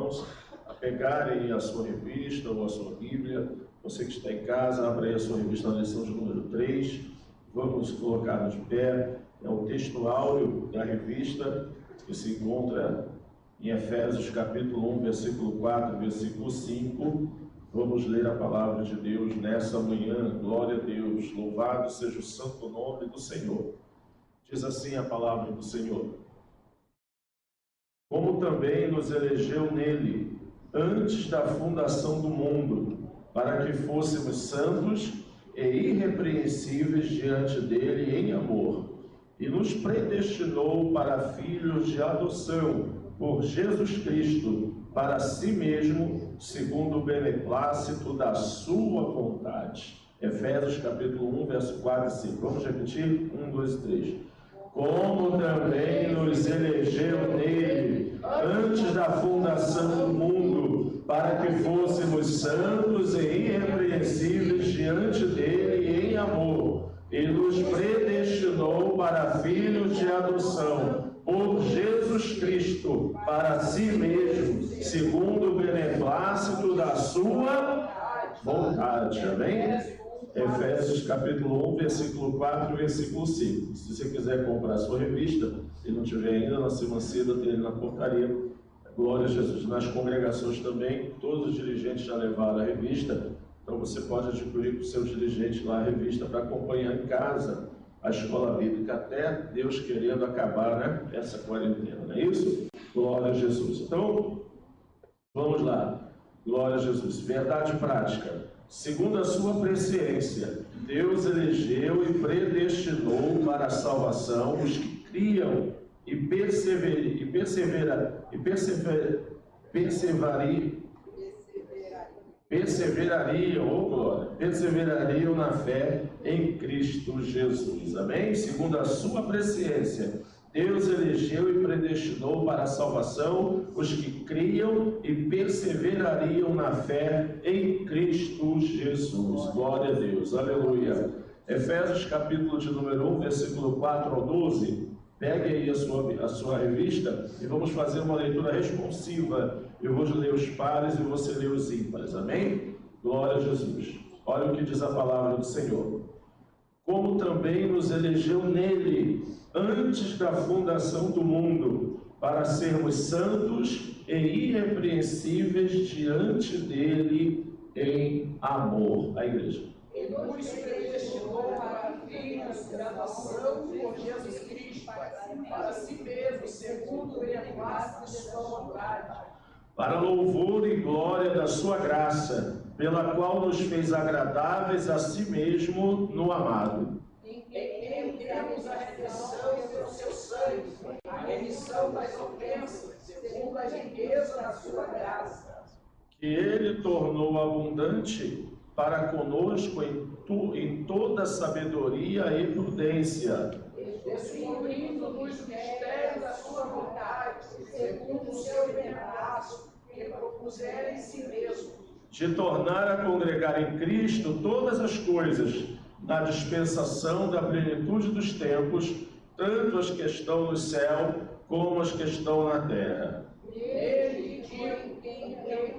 irmãos a pegarem a sua revista ou a sua Bíblia. Você que está em casa, abra aí a sua revista na lição de número 3. Vamos colocar de pé. É o texto áureo da revista, que se encontra em Efésios capítulo 1, versículo 4, versículo 5. Vamos ler a palavra de Deus nessa manhã. Glória a Deus, louvado seja o santo nome do Senhor. Diz assim a palavra do Senhor: como também nos elegeu nele, antes da fundação do mundo, para que fôssemos santos e irrepreensíveis diante dele em amor, e nos predestinou para filhos de adoção, por Jesus Cristo, para si mesmo, segundo o beneplácito da sua vontade. Efésios capítulo 1, verso 4 e 5. Vamos repetir? 1, 2 e 3. Como também nos elegeu nele, antes da fundação do mundo, para que fôssemos santos e irrepreensíveis diante dele em amor, e nos predestinou para filhos de adoção, por Jesus Cristo, para si mesmo, segundo o beneplácito da sua vontade. Amém? Efésios capítulo 1, versículo 4 e versículo 5. Se você quiser comprar a sua revista e não tiver ainda, na semana cedo tem na portaria. Glória a Jesus. Nas congregações também, todos os dirigentes já levaram a revista, então você pode adquirir para o seu dirigente lá a revista para acompanhar em casa a escola bíblica, até Deus querendo acabar, né, essa quarentena, não é isso? Glória a Jesus. Então, vamos lá. Glória a Jesus. Verdade prática. Segundo a sua presciência, Deus elegeu e predestinou para a salvação os que criam e perseverariam na fé em Cristo Jesus. Amém? Segundo a sua presciência, Deus elegeu e predestinou para a salvação os que criam e perseverariam na fé em Cristo Jesus. Glória a Deus. Aleluia. Efésios capítulo de número 1, versículo 4 ao 12. Pegue aí a sua revista e vamos fazer uma leitura responsiva. Eu vou ler os pares e você lê os ímpares. Amém? Glória a Jesus. Olha o que diz a palavra do Senhor. Como também nos elegeu nele, antes da fundação do mundo, para sermos santos e irrepreensíveis diante dele em amor. A igreja. E nos predestinou para filhos de adoção por Jesus Cristo, para si mesmo, segundo o beneplácito de sua vontade, para louvor e glória da sua graça, pela qual nos fez agradáveis a si mesmo no amado. Em quem temos a redenção pelo seu sangue, a remissão das ofensas, segundo a riqueza da sua graça, que ele tornou abundante para conosco em toda sabedoria e prudência, descobrindo-nos o mistério da sua vontade, segundo o seu beneplácito, que propusera em si mesmo, de tornar a congregar em Cristo todas as coisas, na dispensação da plenitude dos tempos, tanto as que estão no céu, como as que estão na terra. Ele, em quem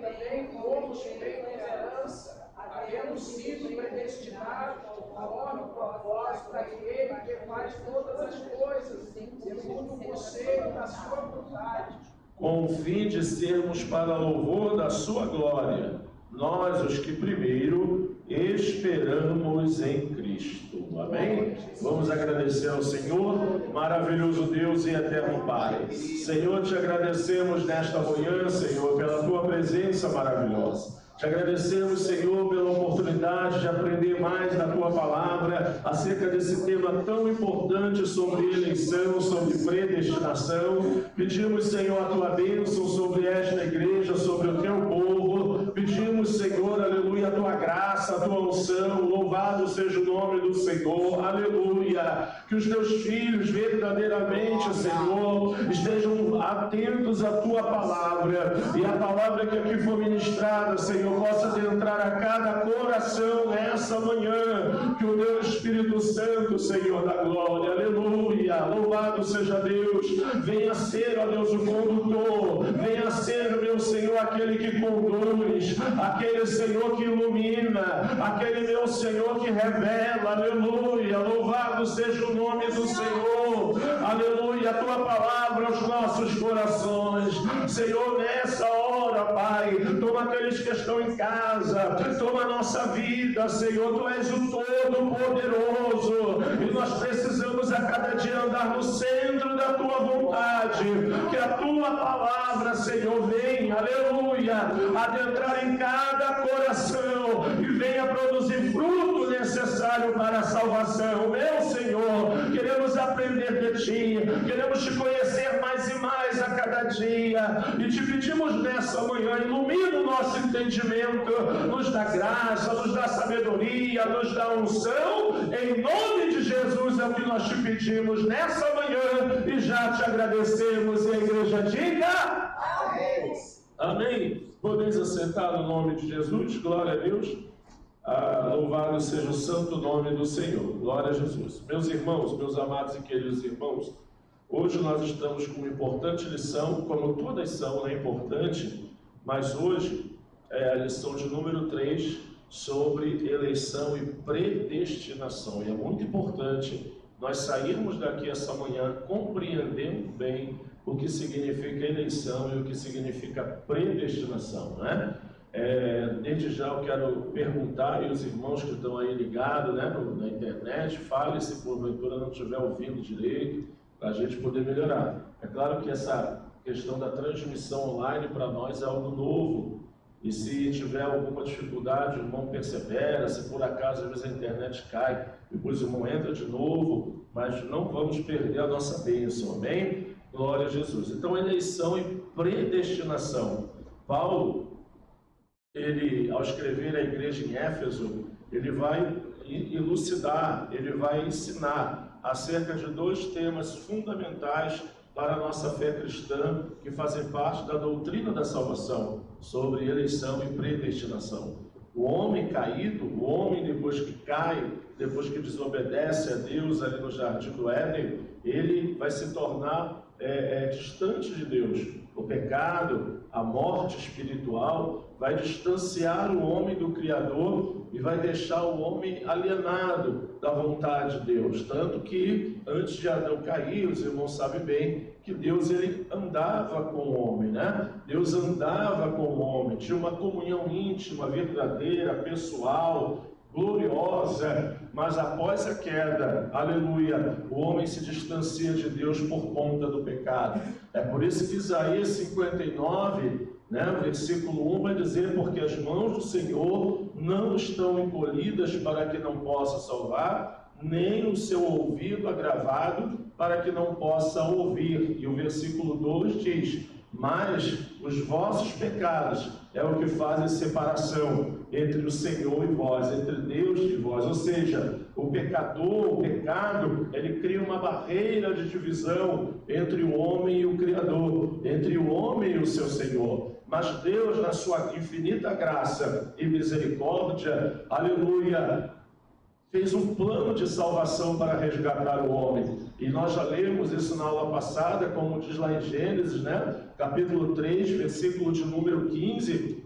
também fomos feitos herança, havendo sido predestinados conforme o propósito daquele que faz todas as coisas, segundo o conselho da sua vontade, com o fim de sermos para louvor da sua glória, nós os que primeiro esperamos em Cristo. Amém? Vamos agradecer ao Senhor, maravilhoso Deus e eterno Pai. Senhor, te agradecemos nesta manhã, Senhor, pela tua presença maravilhosa. Te agradecemos, Senhor, pela oportunidade de aprender mais da Tua Palavra acerca desse tema tão importante sobre eleição, sobre predestinação. Pedimos, Senhor, a Tua bênção sobre esta igreja, sobre o Teu povo. Pedimos, Senhor, aleluia, a Tua graça, a Tua unção. Louvado seja o nome do Senhor, aleluia. que os teus filhos verdadeiramente, Senhor, estejam atentos à tua palavra, e a palavra que aqui foi ministrada, Senhor, possa adentrar a cada coração nessa manhã, que o teu Espírito Santo, Senhor da glória, aleluia, louvado seja Deus, venha ser, ó Deus, o condutor, venha ser, meu Senhor, aquele que conduz, aquele, Senhor, que ilumina, aquele, meu Senhor, que revela, aleluia, louvado seja o nome do Senhor, aleluia, a tua palavra aos nossos corações, Senhor, nessa hora, Pai, toma aqueles que estão em casa, toma a nossa vida, Senhor, tu és o Todo-Poderoso, e nós precisamos a cada dia andar no centro da tua vontade, que a tua palavra, Senhor, venha, aleluia, adentrar em cada coração e venha produzir fruto necessário para a salvação. Meu Senhor, queremos aprender de ti, queremos te conhecer mais e mais a cada dia, e te pedimos nessa manhã, ilumina o nosso entendimento, nos dá graça, nos dá sabedoria, nos dá unção, em nome de Jesus é o que nós te pedimos nessa manhã, e já te agradecemos, e a igreja diga amém. Amém. Podeis assentar no nome de Jesus, glória a Deus. Louvado seja o santo nome do Senhor, glória a Jesus. Meus irmãos, meus amados e queridos irmãos, hoje nós estamos com uma importante lição, como todas são, importante, mas hoje é a lição de número 3 sobre eleição e predestinação, e é muito importante nós sairmos daqui essa manhã compreendendo bem o que significa eleição e o que significa predestinação, né? Desde já eu quero perguntar, e os irmãos que estão aí ligados, né, na internet, fale se porventura não estiver ouvindo direito, para a gente poder melhorar. É claro que essa questão da transmissão online para nós é algo novo, e se tiver alguma dificuldade, o irmão persevera, se por acaso às vezes a internet cai, depois o irmão entra de novo, mas não vamos perder a nossa bênção, amém? Glória a Jesus. Então, eleição e predestinação. Paulo, ele, ao escrever a igreja em Éfeso, ele vai elucidar, ele vai ensinar acerca de 2 temas fundamentais para a nossa fé cristã, que fazem parte da doutrina da salvação, sobre eleição e predestinação. O homem caído, o homem depois que cai, depois que desobedece a Deus ali no jardim do Éden, ele vai se tornar distante de Deus. O pecado, a morte espiritual, vai distanciar o homem do Criador e vai deixar o homem alienado da vontade de Deus. Tanto que, antes de Adão cair, os irmãos sabem bem que Deus ele andava com o homem, né? Deus andava com o homem, tinha uma comunhão íntima, verdadeira, pessoal, gloriosa, mas após a queda, aleluia, o homem se distancia de Deus por conta do pecado. É por isso que Isaías 59, né, versículo 1 vai dizer: porque as mãos do Senhor não estão encolhidas para que não possa salvar, nem o seu ouvido agravado para que não possa ouvir. E o versículo 2 diz: mas os vossos pecados é o que fazem separação entre o Senhor e vós, entre Deus e vós. Ou seja, o pecador, o pecado, ele cria uma barreira de divisão entre o homem e o Criador, entre o homem e o seu Senhor. Mas Deus, na sua infinita graça e misericórdia, aleluia, fez um plano de salvação para resgatar o homem. E nós já lemos isso na aula passada, como diz lá em Gênesis, né? Capítulo 3, versículo de número 15.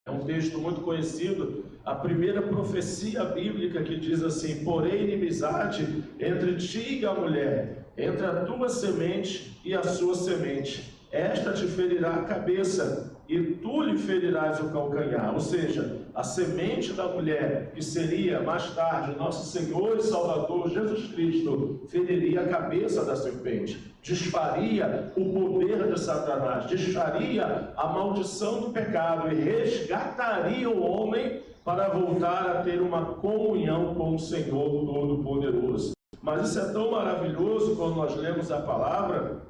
É um texto muito conhecido, a primeira profecia bíblica que diz assim: porém inimizade entre ti e a mulher, entre a tua semente e a sua semente. Esta te ferirá a cabeça, e tu lhe ferirás o calcanhar. Ou seja, a semente da mulher, que seria mais tarde nosso Senhor e Salvador Jesus Cristo, feriria a cabeça da serpente, desfaria o poder de Satanás, desfaria a maldição do pecado e resgataria o homem para voltar a ter uma comunhão com o Senhor Todo-Poderoso. Mas isso é tão maravilhoso quando nós lemos a palavra,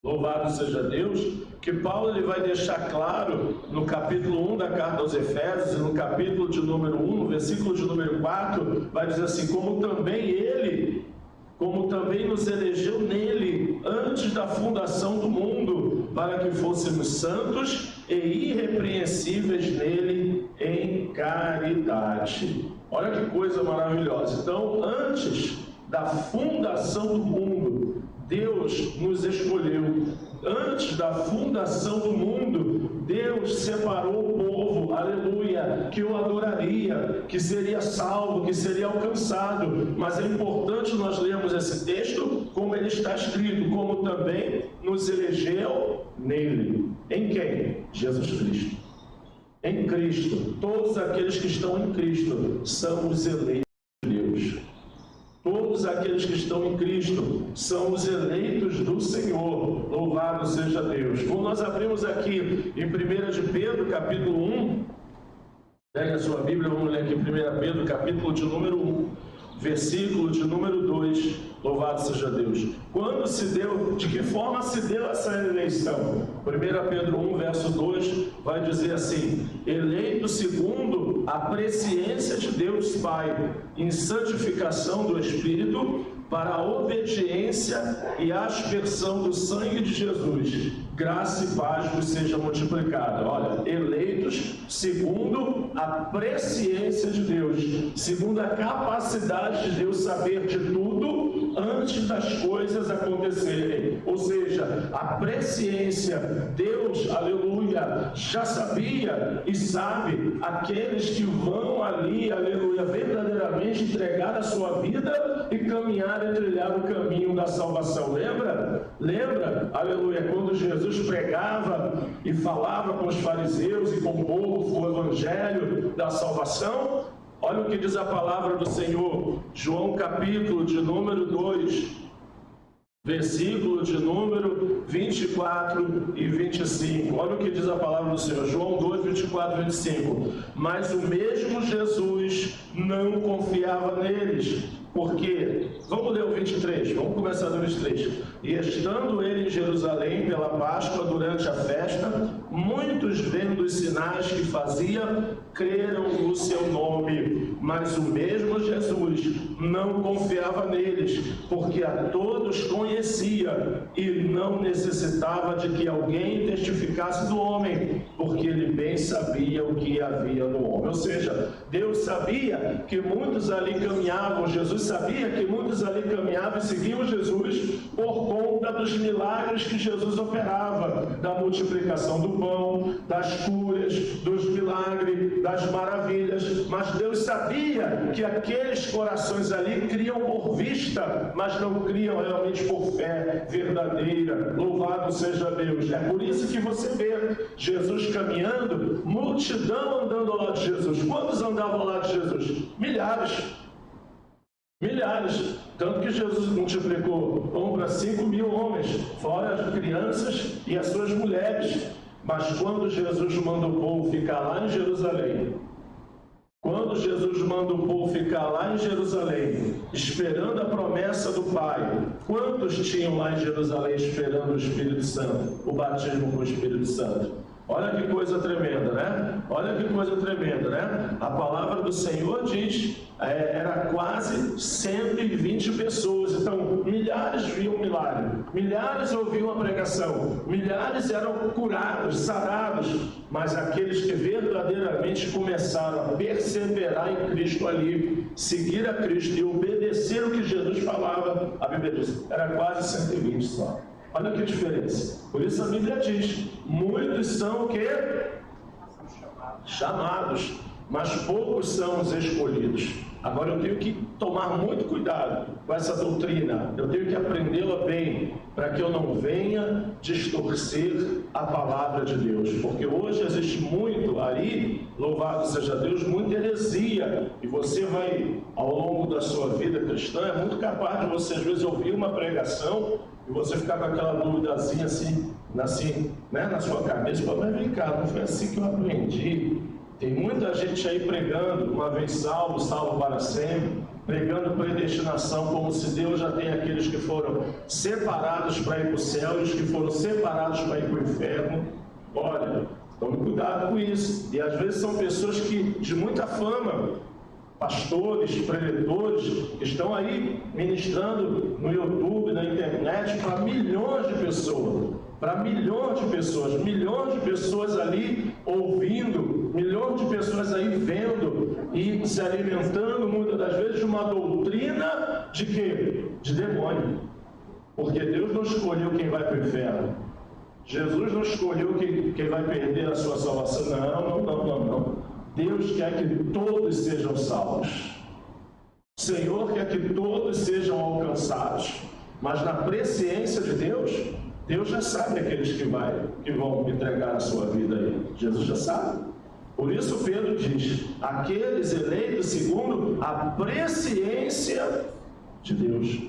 louvado seja Deus, que Paulo ele vai deixar claro no capítulo 1 da carta aos Efésios, e no capítulo de número 1, no versículo de número 4, vai dizer assim: como também ele como também nos elegeu nele antes da fundação do mundo, para que fôssemos santos e irrepreensíveis nele em caridade. Olha que coisa maravilhosa. Então, antes da fundação do mundo, Deus nos escolheu. Antes da fundação do mundo, Deus separou o povo, aleluia, que o adoraria, que seria salvo, que seria alcançado. Mas é importante nós lermos esse texto como ele está escrito, como também nos elegeu nele. Em quem? Jesus Cristo. Em Cristo. Todos aqueles que estão em Cristo são os eleitos de Deus. Todos aqueles que estão em Cristo são os eleitos do Senhor. Louvado seja Deus. Quando nós abrimos aqui em 1 de Pedro, capítulo 1, pegue a sua Bíblia, vamos ler aqui 1 Pedro, capítulo de número 1, versículo de número 2. Louvado seja Deus. Quando se deu, de que forma se deu essa eleição? 1 Pedro 1, verso 2, vai dizer assim: eleito segundo a presciência de Deus Pai, em santificação do Espírito, para a obediência e aspersão do sangue de Jesus, graça e paz vos seja multiplicada. Olha, eleitos segundo a presciência de Deus, segundo a capacidade de Deus saber de tudo antes das coisas acontecerem. Ou seja, a presciência, Deus, aleluia, já sabia e sabe aqueles que vão ali, aleluia, verdadeiramente entregar a sua vida e caminhar e trilhar o caminho da salvação. Lembra? Lembra, aleluia, quando Jesus pregava e falava com os fariseus e com o povo o evangelho da salvação? Olha o que diz a palavra do Senhor, João capítulo de número 2, versículo de número 24 e 25. Olha o que diz a palavra do Senhor, João 2, 24 e 25. Mas o mesmo Jesus não confiava neles, porque, vamos ler o 23, vamos começar do 23. E estando ele em Jerusalém pela Páscoa durante a festa, muitos vendo os sinais que fazia, creram no seu nome. Mas o mesmo Jesus não confiava neles, porque a todos conhecia e não necessitava de que alguém testificasse do homem, porque ele bem sabia o que havia no homem. Ou seja, Deus sabia que muitos ali caminhavam, Jesus sabia que muitos ali caminhavam e seguiam Jesus por conta dos milagres que Jesus operava, da multiplicação do pão, das curas, dos milagres, das maravilhas. Mas Deus sabia que aqueles corações ali criam por vista, mas não criam realmente por fé verdadeira. Louvado seja Deus. É por isso que você vê Jesus caminhando, multidão andando ao lado de Jesus. Quantos andavam ao lado de Jesus? Milhares. Milhares. Tanto que Jesus multiplicou pão para 5.000 homens, fora as crianças e as suas mulheres. Mas quando Jesus manda o povo ficar lá em Jerusalém, esperando a promessa do Pai, quantos tinham lá em Jerusalém esperando o Espírito Santo, o batismo com o Espírito Santo? Olha que coisa tremenda, né? Olha que coisa tremenda, né? A palavra do Senhor diz, era quase 120 pessoas. Então, milhares viam milagre, milhares ouviam a pregação, milhares eram curados, sarados. Mas aqueles que verdadeiramente começaram a perseverar em Cristo ali, seguir a Cristo e obedecer o que Jesus falava, a Bíblia diz, era quase 120 só. Olha que diferença. Por isso a Bíblia diz, muitos são o quê? Chamados, mas poucos são os escolhidos. Agora eu tenho que tomar muito cuidado com essa doutrina, eu tenho que aprendê-la bem, para que eu não venha distorcer a palavra de Deus, porque hoje existe muito aí, louvado seja Deus, muita heresia, e você vai, ao longo da sua vida cristã, é muito capaz de você às vezes ouvir uma pregação e você ficar com aquela duvidazinha assim, né, na sua cabeça, mas vem cá, não foi assim que eu aprendi. Tem muita gente aí pregando, uma vez salvo, salvo para sempre, pregando predestinação, como se Deus já tem aqueles que foram separados para ir para o céu e os que foram separados para ir para o inferno. Olha, tome cuidado com isso. E às vezes são pessoas que, de muita fama, pastores, preletores, que estão aí ministrando no YouTube, na internet, para milhões de pessoas. Para milhões de pessoas ali ouvindo, milhões de pessoas aí vendo e se alimentando, muitas das vezes, de uma doutrina de quê? De demônio. Porque Deus não escolheu quem vai para o inferno. Jesus não escolheu quem vai perder a sua salvação. Não. Deus quer que todos sejam salvos. O Senhor quer que todos sejam alcançados. Mas na presciência de Deus, Deus já sabe aqueles que vão entregar a sua vida a Ele. Jesus já sabe. Por isso Pedro diz, aqueles eleitos segundo a presciência de Deus.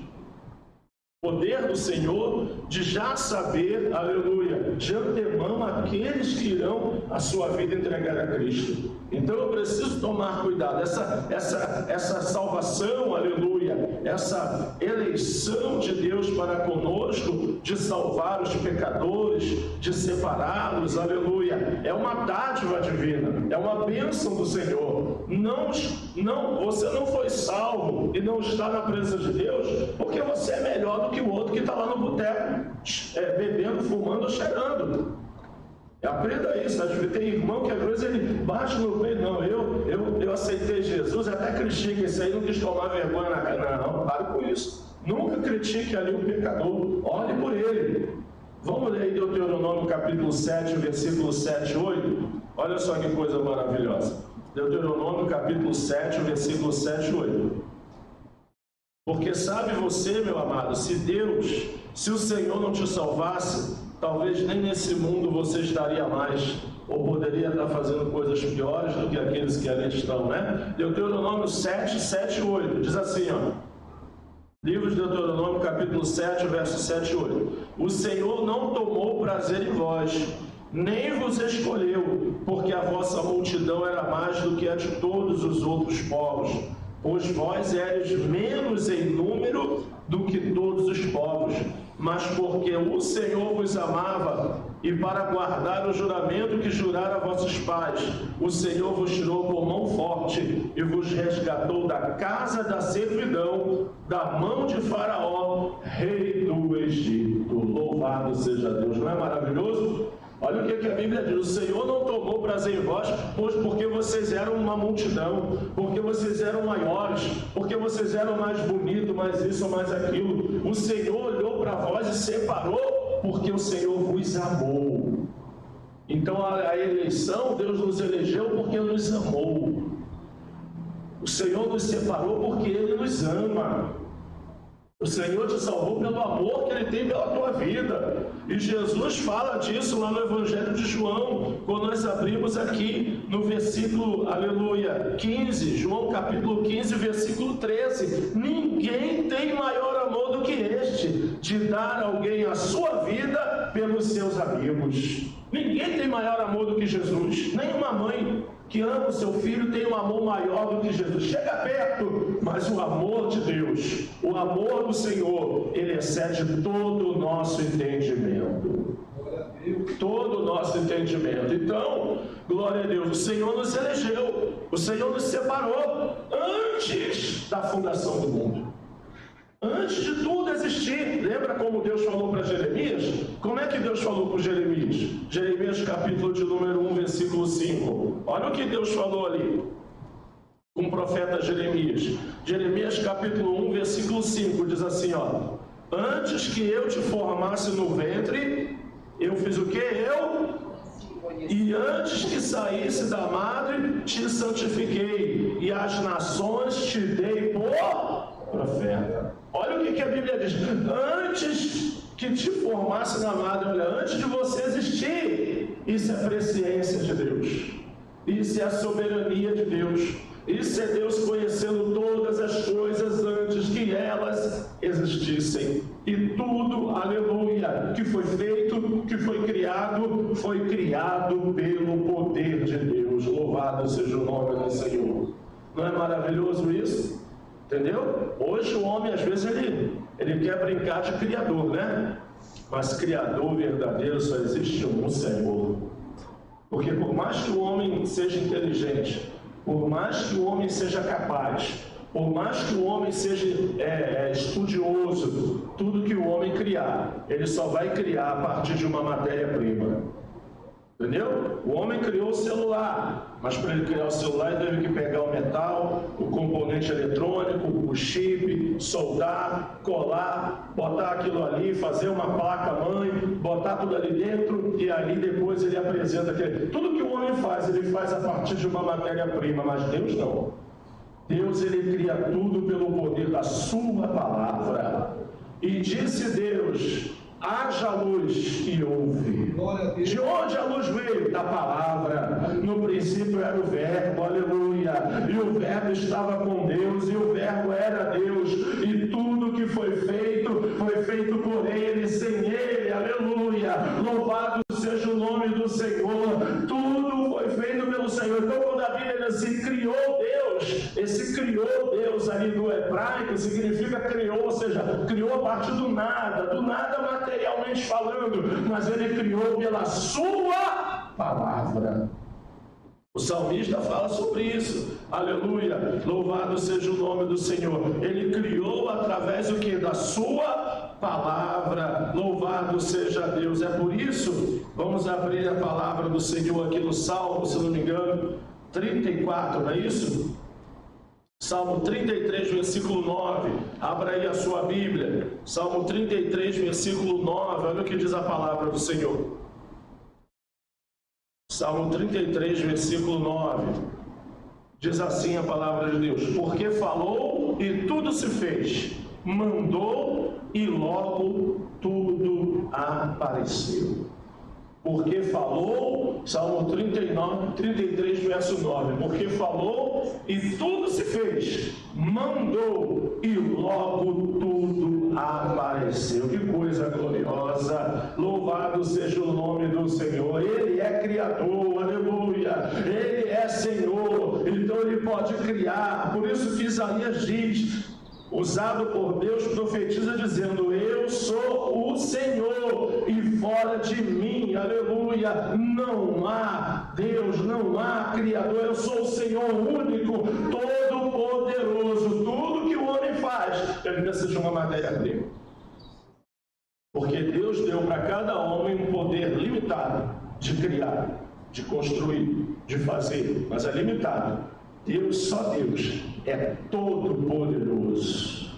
Poder do Senhor de já saber, aleluia, de antemão aqueles que irão a sua vida entregar a Cristo. Então eu preciso tomar cuidado. Essa salvação, aleluia, essa eleição de Deus para conosco, de salvar os pecadores, de separá-los, aleluia, é uma dádiva divina, é uma bênção do Senhor. Você não foi salvo e não está na presença de Deus porque você é melhor do que o outro que está lá no boteco, bebendo, fumando ou cheirando. Aprenda isso. Tem irmão que às vezes ele bate no peito, não, eu aceitei Jesus, até critica esse aí, não quis tomar vergonha na cara. Não, pare com isso. Nunca critique ali o pecador, olhe por ele. Vamos ler aí Deuteronômio capítulo 7, versículo 7 e 8. Olha só que coisa maravilhosa. Deuteronômio capítulo 7, versículo 7 e 8. Porque sabe você, meu amado, se o Senhor não te salvasse, talvez nem nesse mundo você estaria mais, ou poderia estar fazendo coisas piores do que aqueles que ali estão, né? Deuteronômio 7, 7 e 8, diz assim, ó. Livro de Deuteronômio, capítulo 7, versos 7 e 8. O Senhor não tomou prazer em vós, nem vos escolheu, porque a vossa multidão era mais do que a de todos os outros povos, pois vós eres menos em número do que todos os povos, mas porque o Senhor vos amava, e para guardar o juramento que jurara a vossos pais, o Senhor vos tirou com mão forte e vos resgatou da casa da servidão, da mão de Faraó, rei do Egito. Louvado seja Deus. Não é maravilhoso? Olha o que a Bíblia diz: o Senhor não tomou prazer em vós, pois porque vocês eram uma multidão, porque vocês eram maiores, porque vocês eram mais bonitos, mais isso, mais aquilo. O Senhor olhou para vós e separou, porque o Senhor vos amou. Então a eleição, Deus nos elegeu porque nos amou. O Senhor nos separou porque Ele nos ama. O Senhor te salvou pelo amor que Ele tem pela tua vida. E Jesus fala disso lá no Evangelho de João, quando nós abrimos aqui no versículo, aleluia, 15, João capítulo 15, versículo 13. Ninguém tem maior amor do que este, de dar a alguém a sua vida pelos seus amigos. Ninguém tem maior amor do que Jesus. Nenhuma mãe que ama o seu filho tem um amor maior do que Jesus. Chega perto, mas o amor de Deus, o amor do Senhor, ele excede todo o nosso entendimento. Todo o nosso entendimento. Então, glória a Deus, o Senhor nos elegeu, o Senhor nos separou antes da fundação do mundo. Antes de tudo existir. Lembra como Deus falou para Jeremias? Como é que Deus falou para Jeremias? Jeremias capítulo de número 1, versículo 5. Olha o que Deus falou ali com o profeta Jeremias. Jeremias capítulo 1, versículo 5, diz assim, ó: antes que eu te formasse no ventre, eu fiz o que? E antes que saísse da madre, te santifiquei, e as nações te dei por profeta. Olha o que a Bíblia diz: antes que te formasse na madre, olha, antes de você existir. Isso é presciência de Deus, isso é a soberania de Deus, isso é Deus conhecendo todas as coisas antes que elas existissem. E tudo, aleluia, que foi feito, que foi criado pelo poder de Deus. Louvado seja o nome do Senhor. Não é maravilhoso isso? Entendeu? Hoje o homem, às vezes, ele quer brincar de criador, né? Mas criador verdadeiro só existe um, Senhor. Porque por mais que o homem seja inteligente, Por mais que o homem seja capaz, por mais que o homem seja estudioso, tudo que o homem criar, ele só vai criar a partir de uma matéria-prima. Entendeu? O homem criou o celular, mas para ele criar o celular ele teve que pegar o metal, o componente eletrônico, o chip, soldar, colar, botar aquilo ali, fazer uma placa-mãe, botar tudo ali dentro e ali depois ele apresenta aquele... Tudo que o homem faz, ele faz a partir de uma matéria-prima, mas Deus não. Deus, ele cria tudo pelo poder da sua palavra. E disse Deus: haja luz, e houve. De onde a luz veio? Da palavra. No princípio era o verbo, aleluia. E o verbo estava com Deus, e o verbo era Deus. E tudo que foi feito por ele, sem ele, aleluia. Louvado seja o nome do Senhor. Tudo foi feito pelo Senhor. Então, quando a Bíblia diz assim, criou Deus, esse criou Deus ali do hebraico significa criou, ou seja, criou a partir do nada materialmente falando, mas ele criou pela sua palavra. O salmista fala sobre isso, aleluia, louvado seja o nome do Senhor. Ele criou através do que? Da sua palavra, louvado seja Deus. É por isso, vamos abrir a palavra do Senhor aqui no Salmo, se não me engano, 34, não é isso? Salmo 33, versículo 9, abra aí a sua Bíblia, Salmo 33, versículo 9, olha o que diz a palavra do Senhor. Salmo 33, versículo 9, diz assim a palavra de Deus: porque falou e tudo se fez, mandou e logo tudo apareceu. Porque falou, Salmo 33, verso 9, porque falou e tudo se fez, mandou e logo tudo apareceu. Que coisa gloriosa, louvado seja o nome do Senhor. Ele é Criador, aleluia, Ele é Senhor, então Ele pode criar. Por isso que Isaías diz, usado por Deus, profetiza dizendo: eu sou o Senhor e fora de mim, aleluia, não há Deus, não há Criador. Eu sou o Senhor único, todo poderoso. Tudo que o homem faz, ele precisa de uma matéria-prima, porque Deus deu para cada homem um poder limitado de criar, de construir, de fazer, mas é limitado. Deus, só Deus é todo poderoso.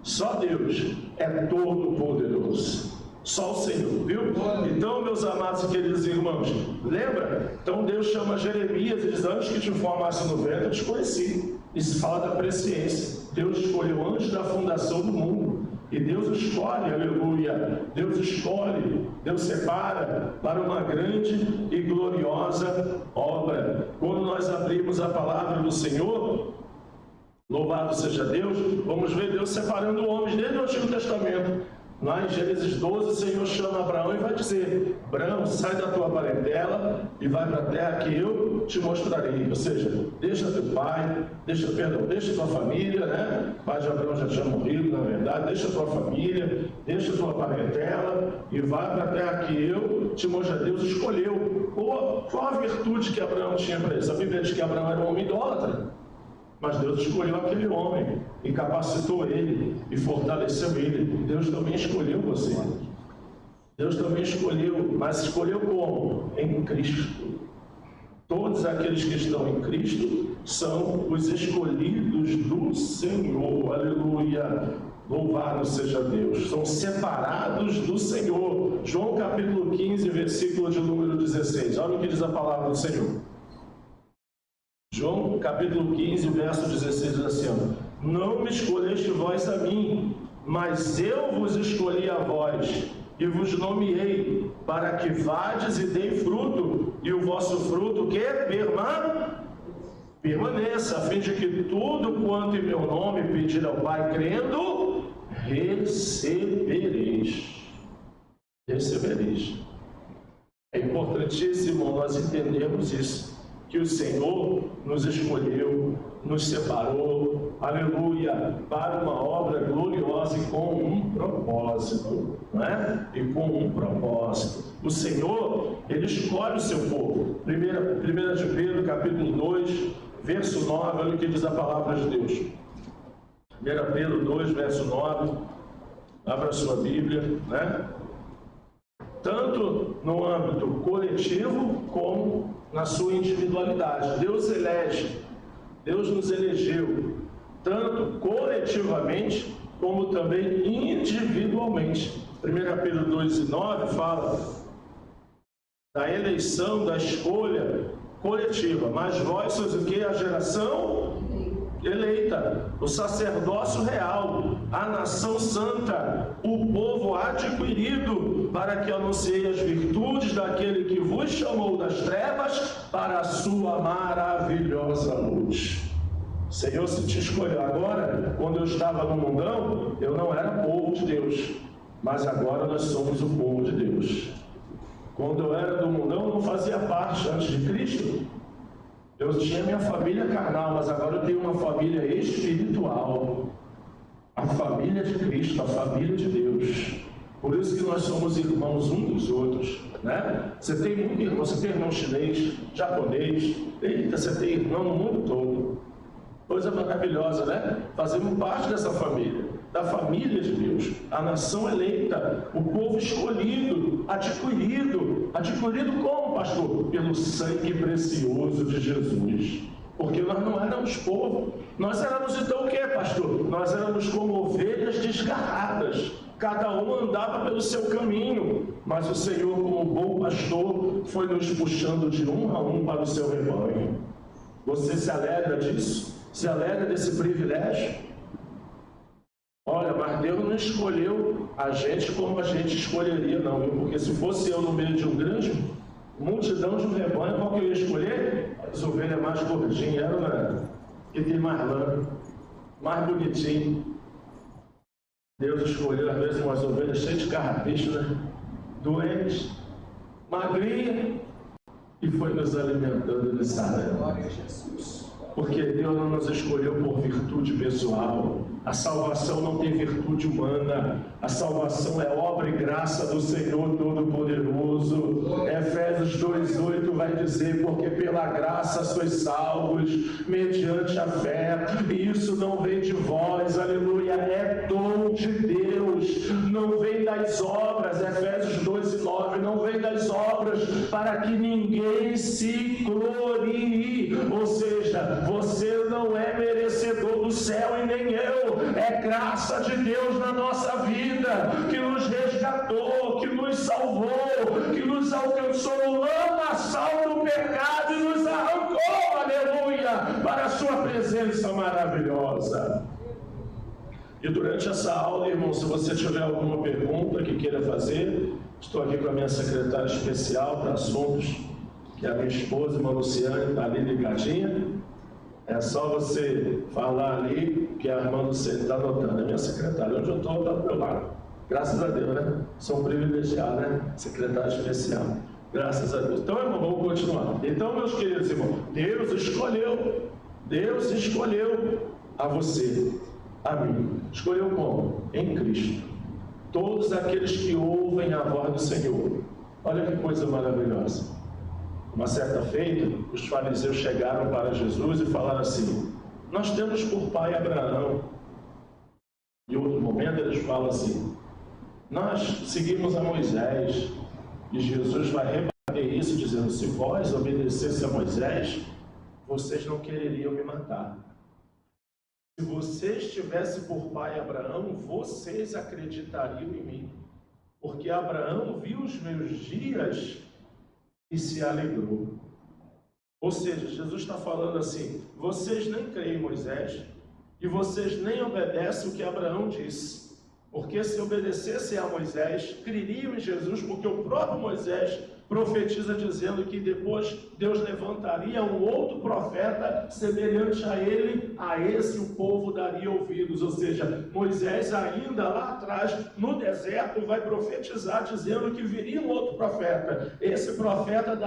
Só Deus é todo poderoso. Só o Senhor, viu? Então, meus amados e queridos irmãos, lembra? Então Deus chama Jeremias e diz: antes que te formasse no ventre, eu te conheci. Isso fala da presciência. Deus escolheu antes da fundação do mundo. E Deus escolhe, aleluia, Deus escolhe, Deus separa para uma grande e gloriosa obra. Quando nós abrimos a palavra do Senhor, louvado seja Deus, vamos ver Deus separando homens desde o Antigo Testamento. Lá em Gênesis 12, o Senhor chama Abraão e vai dizer: Abraão, sai da tua parentela e vai para a terra que eu te mostrarei. Ou seja, deixa teu pai, deixa tua família, né? O pai de Abraão já tinha morrido, na verdade. Deixa tua família, deixa tua parentela e vai para a terra que eu te mostrarei. Deus escolheu. Qual a virtude que Abraão tinha para isso? A Bíblia diz que Abraão era um homem idólatra. Mas Deus escolheu aquele homem e capacitou ele e fortaleceu ele. Deus também escolheu você. Deus também escolheu, mas escolheu como? Em Cristo. Todos aqueles que estão em Cristo são os escolhidos do Senhor. Aleluia! Louvado seja Deus. São separados do Senhor. João capítulo 15, versículo de número 16. Olha o que diz a palavra do Senhor. João capítulo 15, verso 16, diz assim: não me escolheste vós a mim, mas eu vos escolhi a vós, e vos nomeei, para que vades e dei fruto, e o vosso fruto que permaneça, a fim de que tudo quanto em meu nome pedir ao Pai, crendo, recebereis. Recebereis. É importantíssimo nós entendermos isso, que o Senhor nos escolheu, nos separou, aleluia, para uma obra gloriosa e com um propósito, não é? E com um propósito. O Senhor, Ele escolhe o seu povo. 1 de Pedro, capítulo 2, verso 9, olha o que diz a palavra de Deus. 1 Pedro 2, verso 9, abra a sua Bíblia, né? Tanto no âmbito coletivo como na sua individualidade. Deus elege, Deus nos elegeu, tanto coletivamente como também individualmente. 1 Pedro 2,9 fala da eleição, da escolha coletiva. Mas vós sois o que? A geração eleita, o sacerdócio real, a nação santa, o povo adquirido, para que anuncie as virtudes daquele que vos chamou das trevas para a sua maravilhosa luz. Senhor, se te escolheu agora, quando eu estava no mundão, eu não era povo de Deus, mas agora nós somos o povo de Deus. Quando eu era do mundão, eu não fazia parte antes de Cristo. Eu tinha minha família carnal, mas agora eu tenho uma família espiritual. A família de Cristo, a família de Deus. Por isso que nós somos irmãos uns dos outros, né? Você tem irmão chinês, japonês, eita, você tem irmão no mundo todo. Coisa maravilhosa, né? Fazemos parte dessa família, da família de Deus, a nação eleita, o povo escolhido, adquirido como, pastor? Pelo sangue precioso de Jesus. Porque nós não éramos povo, nós éramos então o que, pastor? Nós éramos como ovelhas desgarradas, cada um andava pelo seu caminho, mas o Senhor, como bom pastor, foi nos puxando de um a um para o seu rebanho. Você se alegra disso? Se alegra desse privilégio? Olha, mas Deus não escolheu a gente como a gente escolheria, não, viu? Porque se fosse eu no meio de um grande multidão de um rebanho, qual que eu ia escolher? As ovelhas mais gordinhas, não era? Que tem mais lã, mais bonitinho. Deus escolheu às vezes umas ovelhas cheias de carrapicho, né? Doentes, magrinha, e foi nos alimentando de sarão. Glória a Jesus. Porque Deus não nos escolheu por virtude pessoal. A salvação não tem virtude humana. A salvação é obra e graça do Senhor Todo-Poderoso. Efésios 2,8 vai dizer: porque pela graça sois salvos, mediante a fé. E isso não vem de vós, aleluia, é dom de Deus. Não vem das obras, Efésios 2,9, não vem das obras para que ninguém se glorie. Ou seja, você não é merecedor do céu e nem eu. É graça de Deus na nossa vida, que nos resgatou, que nos salvou, que nos alcançou no lamaçal do pecado e nos arrancou, aleluia, para a sua presença maravilhosa. E durante essa aula, irmão, se você tiver alguma pergunta que queira fazer, estou aqui com a minha secretária especial para assuntos, que é a minha esposa, irmã Luciane, está ali ligadinha. É só você falar ali, que a irmã Luciane está anotando, a minha secretária. Onde eu estou, está do meu lado. Graças a Deus, né? Sou um privilegiado, né? Secretário especial. Graças a Deus. Então, irmão, vamos continuar. Então, meus queridos irmãos, Deus escolheu a você, a mim. Escolheu como? Em Cristo. Todos aqueles que ouvem a voz do Senhor. Olha que coisa maravilhosa. Uma certa feita, os fariseus chegaram para Jesus e falaram assim: nós temos por pai Abraão. Em outro momento eles falam assim: nós seguimos a Moisés. E Jesus vai rebater isso dizendo: se vós obedecessem a Moisés, vocês não quereriam me matar. Se vocês tivessem por pai Abraão, vocês acreditariam em mim. Porque Abraão viu os meus dias e se alegrou. Ou seja, Jesus está falando assim: vocês nem creem em Moisés e vocês nem obedecem o que Abraão disse. Porque se obedecessem a Moisés, creriam em Jesus, porque o próprio Moisés profetiza dizendo que depois Deus levantaria um outro profeta semelhante a ele, a esse o povo daria ouvidos. Ou seja, Moisés ainda lá atrás, no deserto, vai profetizar dizendo que viria um outro profeta. Esse profeta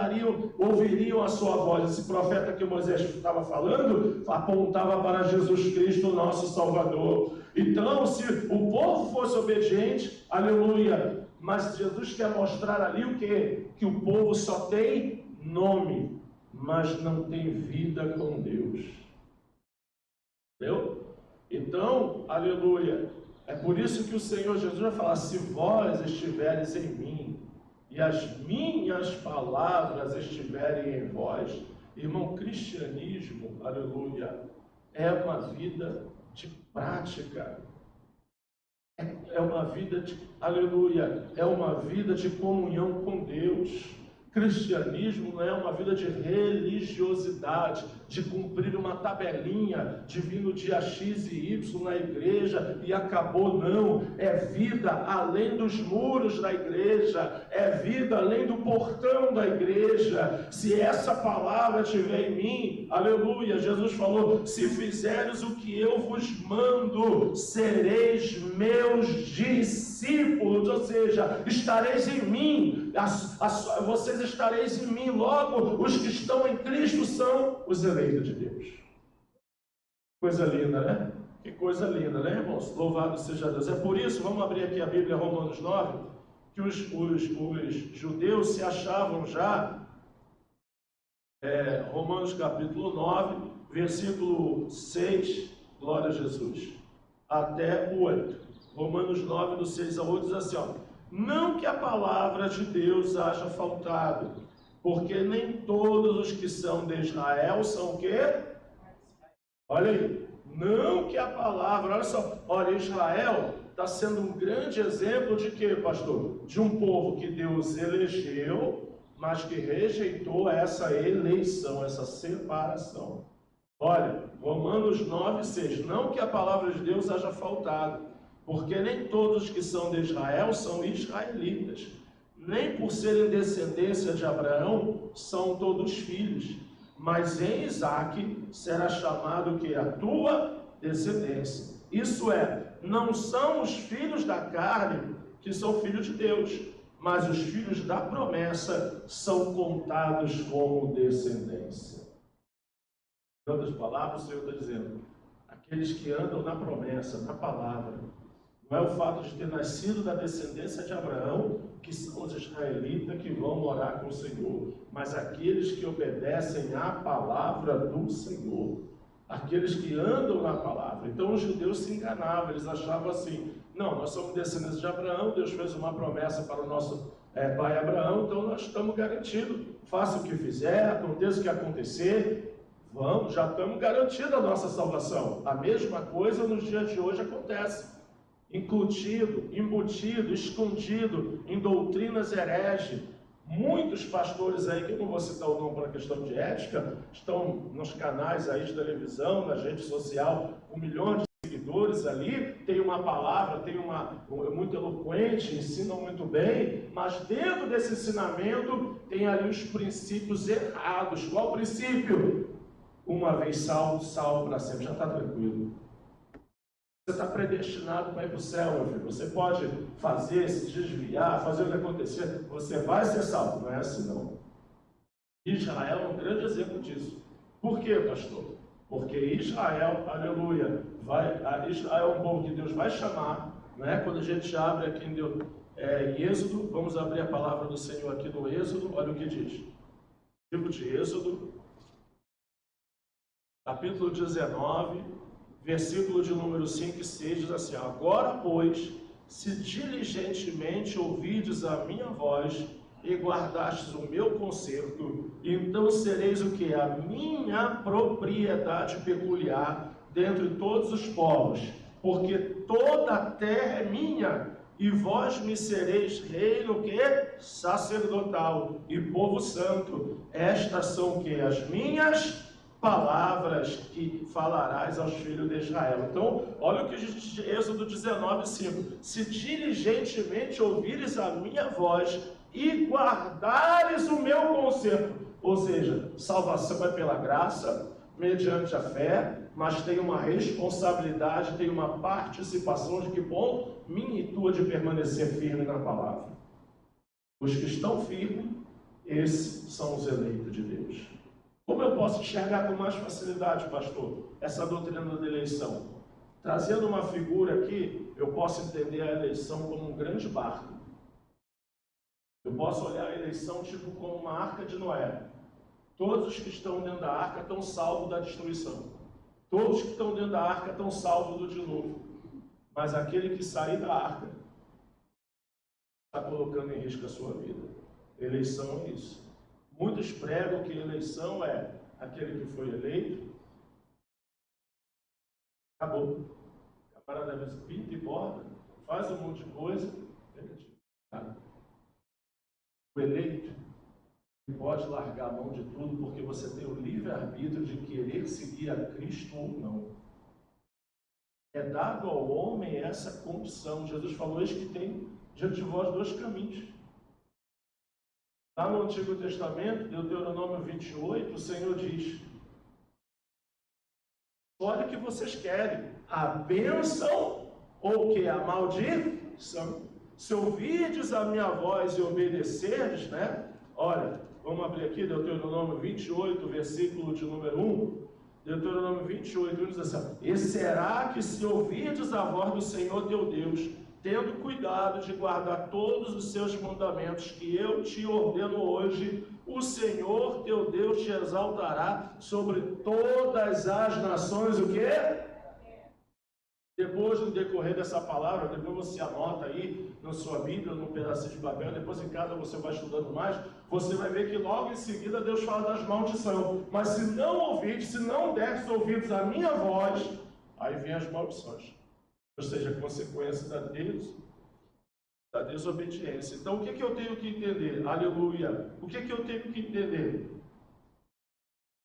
ouviriam a sua voz. Esse profeta que Moisés estava falando apontava para Jesus Cristo, nosso Salvador. Então, se o povo fosse obediente, aleluia, mas Jesus quer mostrar ali o quê? Que o povo só tem nome, mas não tem vida com Deus. Entendeu? Então, aleluia, é por isso que o Senhor Jesus vai falar: se vós estiveres em mim e as minhas palavras estiverem em vós. Irmão, cristianismo, aleluia, é uma vida de prática. É uma vida de, aleluia, é uma vida de comunhão com Deus. Cristianismo não é uma vida de religiosidade, de cumprir uma tabelinha, de vir no dia X e Y na igreja e acabou, não. É vida além dos muros da igreja, é vida além do portão da igreja. Se essa palavra estiver em mim, aleluia, Jesus falou: se fizeres o que eu vos mando, sereis meus discípulos, ou seja, estareis em mim, vocês estareis em mim, logo os que estão em Cristo são os eleitos de Deus. Coisa linda, né? Que coisa linda, né, irmãos? Louvado seja Deus. É por isso, vamos abrir aqui a Bíblia, Romanos 9, que os judeus se achavam já, Romanos capítulo 9, versículo 6, glória a Jesus, até o 8. Romanos 9, do 6 ao 8, diz assim, ó: não que a palavra de Deus haja faltado, porque nem todos os que são de Israel são o quê? Olha aí, não que a palavra, olha só, olha, Israel está sendo um grande exemplo de quê, pastor? De um povo que Deus elegeu, mas que rejeitou essa eleição, essa separação. Olha, Romanos 9, 6, não que a palavra de Deus haja faltado, porque nem todos que são de Israel são israelitas, nem por serem descendência de Abraão são todos filhos, mas em Isaque será chamado que a tua descendência. Isso é, não são os filhos da carne que são filhos de Deus, mas os filhos da promessa são contados como descendência. Em outras palavras, o Senhor está dizendo: aqueles que andam na promessa, na palavra, não é o fato de ter nascido da descendência de Abraão que são os israelitas que vão morar com o Senhor, mas aqueles que obedecem à palavra do Senhor, aqueles que andam na palavra. Então os judeus se enganavam, eles achavam assim: não, nós somos descendentes de Abraão, Deus fez uma promessa para o nosso pai Abraão, então nós estamos garantidos, faça o que fizer, aconteça o que acontecer, vamos, já estamos garantidos a nossa salvação. A mesma coisa nos dias de hoje acontece. Incutido, embutido, escondido em doutrinas hereges. Muitos pastores aí, que eu não vou citar o nome para questão de ética, estão nos canais aí de televisão, na rede social, com milhões de seguidores ali, tem uma palavra, muito eloquente, ensinam muito bem, mas dentro desse ensinamento tem ali os princípios errados. Qual princípio? Uma vez salvo, salvo para sempre. Já está tranquilo. Você está predestinado para ir para o céu, meu filho. Você pode fazer, se desviar, fazer o que acontecer, você vai ser salvo. Não é assim, não. Israel é um grande exemplo disso. Por quê, pastor? Porque Israel, aleluia, Israel é um povo que Deus vai chamar, né? Quando a gente abre aqui em Êxodo, vamos abrir a palavra do Senhor aqui no Êxodo, olha o que diz. Livro de Êxodo, capítulo 19, versículo de número 5 e 6, diz assim: agora, pois, se diligentemente ouvides a minha voz e guardastes o meu conserto, então sereis o que? A minha propriedade peculiar dentre todos os povos, porque toda a terra é minha, e vós me sereis reino que? Sacerdotal e povo santo. Estas são que? As minhas palavras que falarás aos filhos de Israel. Então, olha o que diz Êxodo 19, 5. Se diligentemente ouvires a minha voz e guardares o meu conserto. Ou seja, salvação é pela graça, mediante a fé, mas tem uma responsabilidade, tem uma participação de que ponto? Minha e tua de permanecer firme na palavra. Os que estão firmes, esses são os eleitos de Deus. Como eu posso enxergar com mais facilidade, pastor, essa doutrina da eleição? Trazendo uma figura aqui, eu posso entender a eleição como um grande barco. Eu posso olhar a eleição tipo como uma arca de Noé. Todos os que estão dentro da arca estão salvos da destruição. Todos que estão dentro da arca estão salvos do dilúvio. Mas aquele que sair da arca está colocando em risco a sua vida. Eleição é isso. Muitos pregam que eleição é aquele que foi eleito. Acabou. O camarada às vezes pinta e borda, faz um monte de coisa. O eleito pode largar a mão de tudo porque você tem o livre-arbítrio de querer seguir a Cristo ou não. É dado ao homem essa condição. Jesus falou isso, que tem diante de vós dois caminhos. Lá no Antigo Testamento, Deuteronômio 28, o Senhor diz: olha o que vocês querem, a bênção ou que a maldição. Se ouvirdes a minha voz e obedecerdes, né? Olha, vamos abrir aqui Deuteronômio 28, versículo de número 1. Deuteronômio 28, 1 diz assim: e será que se ouvirdes a voz do Senhor teu Deus, tendo cuidado de guardar todos os seus mandamentos que eu te ordeno hoje, o Senhor teu Deus te exaltará sobre todas as nações. O quê? Depois, no decorrer dessa palavra, depois você anota aí na sua Bíblia, num pedacinho de papel, depois em casa você vai estudando mais, você vai ver que logo em seguida Deus fala das maldições. Mas se não ouvides, se não deres ouvidos a minha voz, aí vem as maldições. Ou seja, a consequência da desobediência. Então, o que eu tenho que entender? Aleluia! O que eu tenho que entender?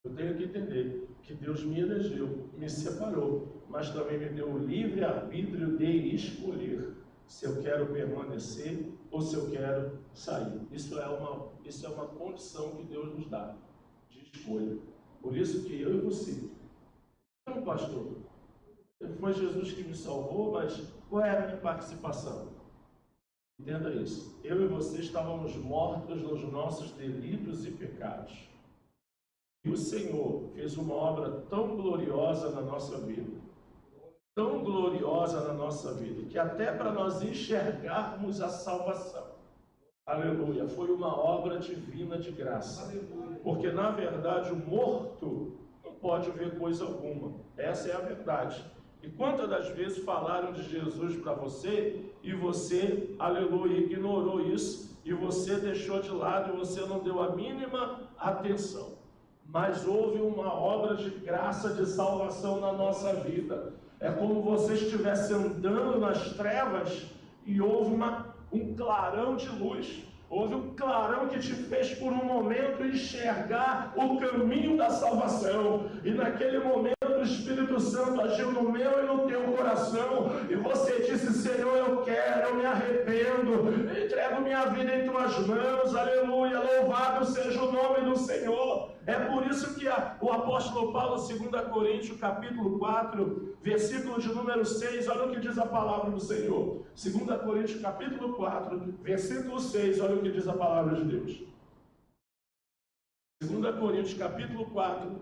Eu tenho que entender que Deus me elegeu, me separou, mas também me deu o livre-arbítrio de escolher se eu quero permanecer ou se eu quero sair. Isso é uma condição que Deus nos dá, de escolha. Por isso que eu e você, não, pastor, foi Jesus que me salvou, mas qual é a minha participação? Entenda isso. Eu e você estávamos mortos nos nossos delitos e pecados. E o Senhor fez uma obra tão gloriosa na nossa vida, tão gloriosa na nossa vida, que até para nós enxergarmos a salvação, aleluia, foi uma obra divina de graça. Aleluia. Porque na verdade o morto não pode ver coisa alguma. Essa é a verdade. E quantas das vezes falaram de Jesus para você e você, aleluia, ignorou isso, e você deixou de lado e você não deu a mínima atenção. Mas houve uma obra de graça, de salvação na nossa vida. É como você estivesse andando nas trevas e houve um clarão de luz. Houve um clarão que te fez por um momento enxergar o caminho da salvação. E naquele momento o Espírito Santo agiu no meu e no teu coração. E você disse: Senhor, eu quero, eu me arrependo, eu entrego minha vida em tuas mãos. Aleluia, louvado seja o nome do Senhor. É por isso que o apóstolo Paulo, 2 Coríntios, capítulo 4, versículo de número 6, olha o que diz a palavra do Senhor. 2 Coríntios, capítulo 4, versículo 6, olha o que diz a palavra de Deus. 2 Coríntios, capítulo 4,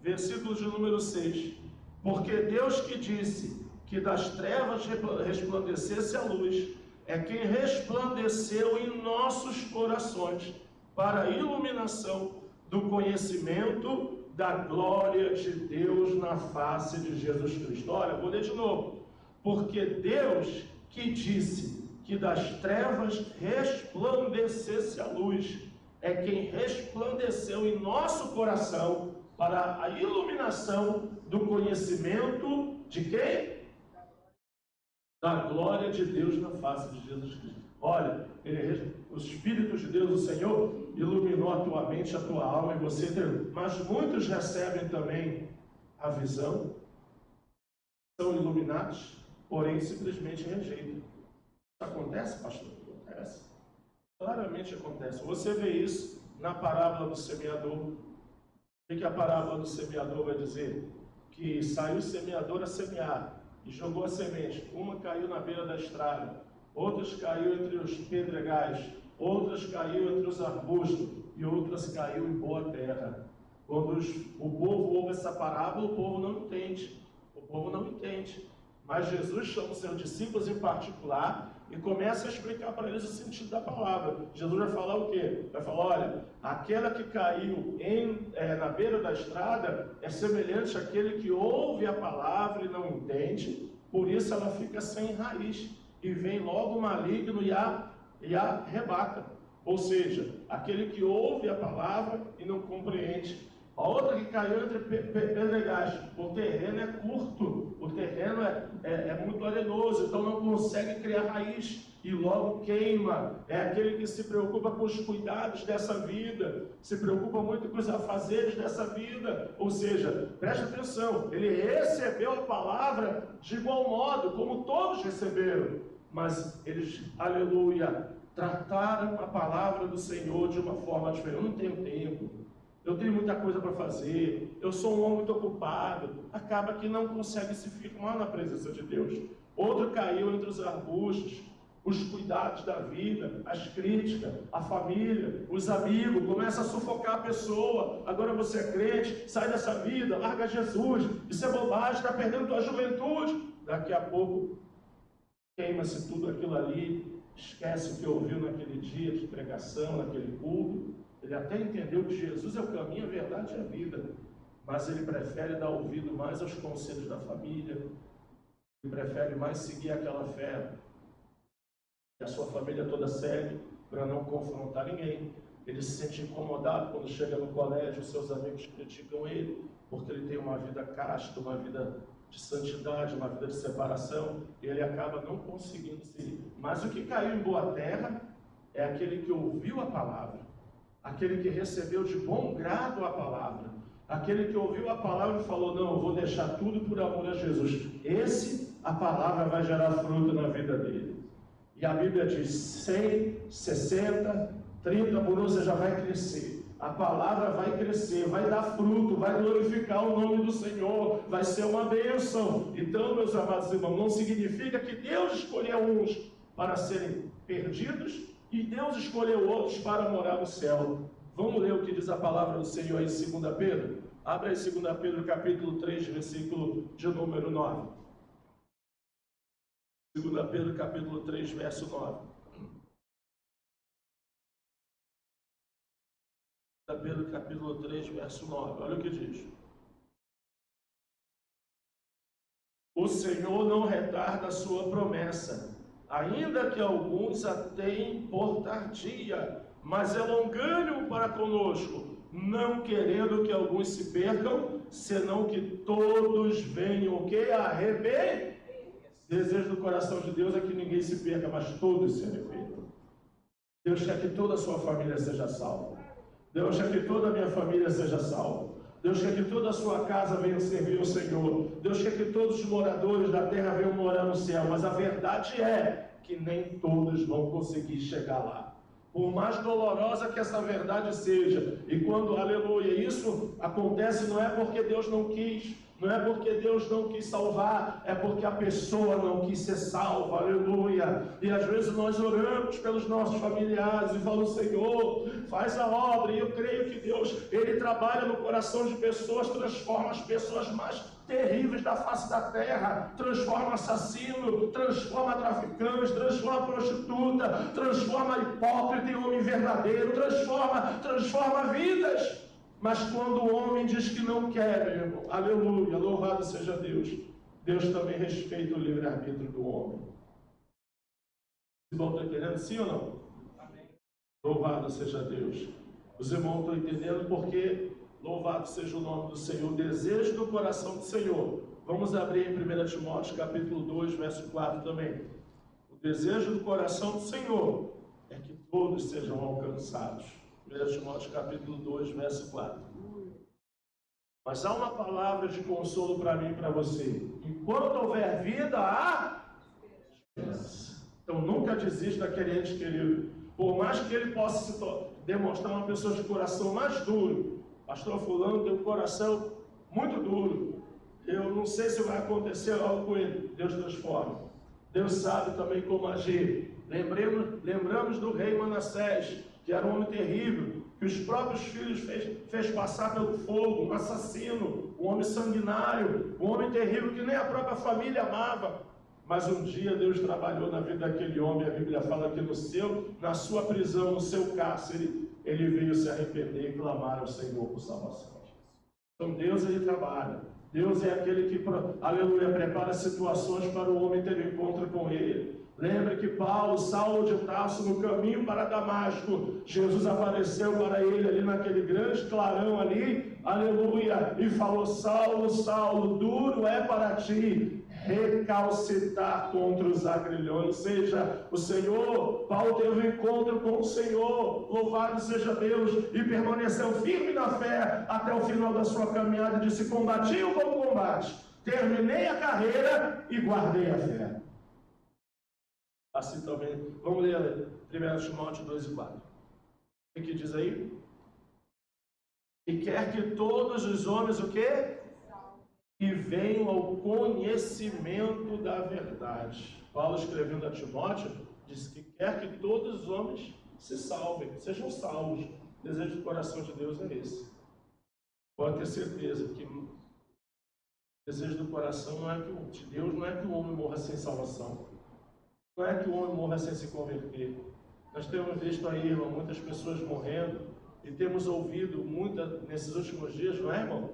versículo de número 6. Porque Deus que disse que das trevas resplandecesse a luz, é quem resplandeceu em nossos corações para a iluminação do conhecimento da glória de Deus na face de Jesus Cristo. Olha, vou ler de novo. Porque Deus que disse que das trevas resplandecesse a luz, é quem resplandeceu em nosso coração para a iluminação do conhecimento de quem? Da glória de Deus na face de Jesus Cristo. Olha, o Espírito de Deus, o Senhor, iluminou a tua mente, a tua alma, e você tem. Mas muitos recebem também a visão, são iluminados, porém simplesmente rejeitam. Isso acontece, pastor? Acontece. Claramente acontece. Você vê isso na parábola do semeador. O que a parábola do semeador vai dizer? Que saiu o semeador a semear e jogou a semente. Uma caiu na beira da estrada, outras caiu entre os pedregais, outras caiu entre os arbustos e outras caiu em boa terra. Quando o povo ouve essa parábola, o povo não entende. O povo não entende. Mas Jesus chama os seus discípulos em particular e começa a explicar para eles o sentido da palavra. Jesus vai falar o quê? Vai falar, olha, aquela que caiu na beira da estrada é semelhante àquele que ouve a palavra e não entende, por isso ela fica sem raiz, e vem logo o maligno e a arrebata. Ou seja, aquele que ouve a palavra e não compreende. A outra que caiu entre pedregais, o terreno é curto, o terreno é muito arenoso, então não consegue criar raiz e logo queima. É aquele que se preocupa com os cuidados dessa vida, se preocupa muito com os afazeres dessa vida. Ou seja, preste atenção, ele recebeu a palavra de igual modo, como todos receberam, mas eles, aleluia, trataram a palavra do Senhor de uma forma diferente. Eu não tenho tempo, eu tenho muita coisa para fazer, eu sou um homem muito ocupado. Acaba que não consegue se firmar na presença de Deus. Outro caiu entre os arbustos, os cuidados da vida, as críticas, a família, os amigos, começa a sufocar a pessoa. Agora você é crente, sai dessa vida, larga Jesus, isso é bobagem, está perdendo tua juventude. Daqui a pouco queima-se tudo aquilo ali, esquece o que ouviu naquele dia de pregação, naquele culto. Ele até entendeu que Jesus é o caminho, a verdade e a vida, mas ele prefere dar ouvido mais aos conselhos da família, ele prefere mais seguir aquela fé que a sua família toda segue, para não confrontar ninguém. Ele se sente incomodado quando chega no colégio, os seus amigos criticam ele, porque ele tem uma vida casta, uma vida de santidade, uma vida de separação, e ele acaba não conseguindo seguir. Mas o que caiu em boa terra é aquele que ouviu a palavra, aquele que recebeu de bom grado a palavra, aquele que ouviu a palavra e falou, não, eu vou deixar tudo por amor a Jesus. Esse, a palavra vai gerar fruto na vida dele. E a Bíblia diz, 100, 60, 30 por um, você já vai crescer. A palavra vai crescer, vai dar fruto, vai glorificar o nome do Senhor, vai ser uma bênção. Então, meus amados irmãos, não significa que Deus escolheu uns para serem perdidos e Deus escolheu outros para morar no céu. Vamos ler o que diz a palavra do Senhor em 2 Pedro? Abre aí 2 Pedro capítulo 3, versículo de número 9. 2 Pedro capítulo 3, verso 9. 2 Pedro capítulo 3, verso 9. Olha o que diz. O Senhor não retarda a sua promessa, ainda que alguns a tenham por tardia, mas é longânimo para conosco, não querendo que alguns se percam, senão que todos venham o que? Arrepender. Desejo do coração de Deus é que ninguém se perca, mas todos se arrependam. Deus quer que toda a sua família seja salva. Deus quer que toda a minha família seja salva. Deus quer que toda a sua casa venha servir o Senhor. Deus quer que todos os moradores da terra venham morar no céu. Mas a verdade é que nem todos vão conseguir chegar lá. Por mais dolorosa que essa verdade seja, e quando, aleluia, isso acontece não é porque Deus não quis, não é porque Deus não quis salvar, é porque a pessoa não quis ser salva, aleluia. E às vezes nós oramos pelos nossos familiares e falamos, Senhor, faz a obra, e eu creio que Deus, Ele trabalha no coração de pessoas, transforma as pessoas mais terríveis da face da terra, transforma assassino, transforma traficante, transforma prostituta, transforma hipócrita em homem verdadeiro, transforma vidas. Mas quando o homem diz que não quer, meu irmão, aleluia, louvado seja Deus, Deus também respeita o livre-arbítrio do homem. Os irmãos estão entendendo, sim ou não? Amém. Louvado seja Deus. Os irmãos estão entendendo porque louvado seja o nome do Senhor, o desejo do coração do Senhor. Vamos abrir em 1 Timóteo capítulo 2, verso 4 também. O desejo do coração do Senhor é que todos sejam alcançados. 1 Timóteo capítulo 2, verso 4. Mas há uma palavra de consolo para mim e para você. Enquanto houver vida, há esperança. Então nunca desista daquele ente querido. Por mais que ele possa se demonstrar uma pessoa de coração mais duro. Pastor fulano tem um coração muito duro. Eu não sei se vai acontecer algo com ele. Deus transforma. Deus sabe também como agir. Lembramos do rei Manassés, que era um homem terrível, que os próprios filhos fez passar pelo fogo, um assassino, um homem sanguinário, um homem terrível que nem a própria família amava. Mas um dia Deus trabalhou na vida daquele homem, a Bíblia fala que na sua prisão, no seu cárcere, ele veio se arrepender e clamar ao Senhor por salvação. Então Deus, ele trabalha. Deus é aquele que, aleluia, prepara situações para o homem ter um encontro com ele. Lembre que Saulo de Tarso, no caminho para Damasco, Jesus apareceu para ele ali naquele grande clarão ali, aleluia, e falou: Saulo, Saulo, duro é para ti recalcitar contra os agrilhões. Ou seja, o Senhor, Paulo teve um encontro com o Senhor, louvado seja Deus, e permaneceu firme na fé até o final da sua caminhada, e disse: combati o bom combate, terminei a carreira e guardei a fé. Assim também, vamos ler 1 Timóteo 2:4. O que diz aí? E quer que todos os homens, o quê? E venham ao conhecimento da verdade. Paulo, escrevendo a Timóteo, disse que quer que todos os homens se salvem, sejam salvos. O desejo do coração de Deus é esse. Pode ter certeza que o desejo do coração de Deus não é que o homem morra sem salvação. Não é que o homem morra sem se converter. Nós temos visto aí, irmão, muitas pessoas morrendo, e temos ouvido nesses últimos dias, não é, irmão?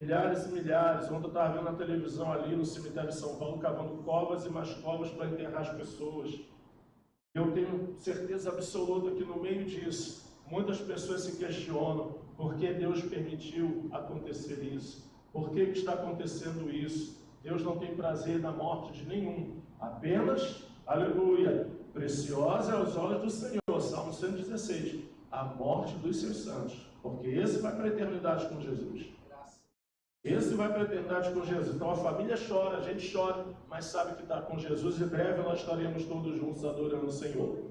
Milhares e milhares. Ontem eu estava vendo na televisão ali no cemitério de São Paulo, cavando covas e mais covas para enterrar as pessoas. Eu tenho certeza absoluta que no meio disso, muitas pessoas se questionam por que Deus permitiu acontecer isso. Por que está acontecendo isso? Deus não tem prazer na morte de nenhum. Apenas, aleluia, preciosa aos olhos do Senhor, Salmo 116, a morte dos seus santos, porque esse vai para a eternidade com Jesus. Esse vai para a eternidade com Jesus. Então a família chora, a gente chora, mas sabe que está com Jesus, e em breve nós estaremos todos juntos adorando o Senhor.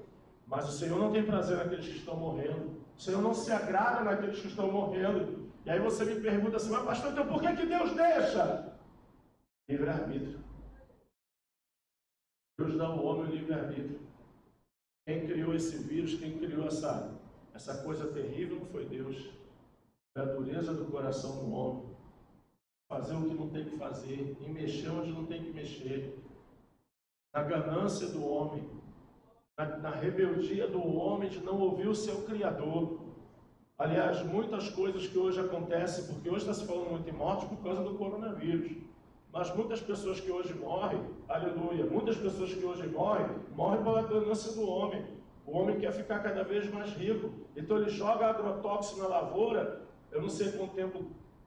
Mas o Senhor não tem prazer naqueles que estão morrendo, o Senhor não se agrada naqueles que estão morrendo. E aí você me pergunta assim: mas pastor, então por que Deus deixa? Livre-arbítrio. Deus dá ao homem o livre-arbítrio. Quem criou esse vírus, quem criou essa coisa terrível não foi Deus. Foi a dureza do coração do homem. Fazer o que não tem que fazer, e mexer onde não tem que mexer. Na ganância do homem, na rebeldia do homem de não ouvir o seu Criador. Aliás, muitas coisas que hoje acontecem, porque hoje está se falando muito em morte por causa do coronavírus. Mas muitas pessoas que hoje morrem, aleluia, muitas pessoas que hoje morrem pela ganância do homem. O homem quer ficar cada vez mais rico, então ele joga agrotóxico na lavoura. Eu não sei quanto tempo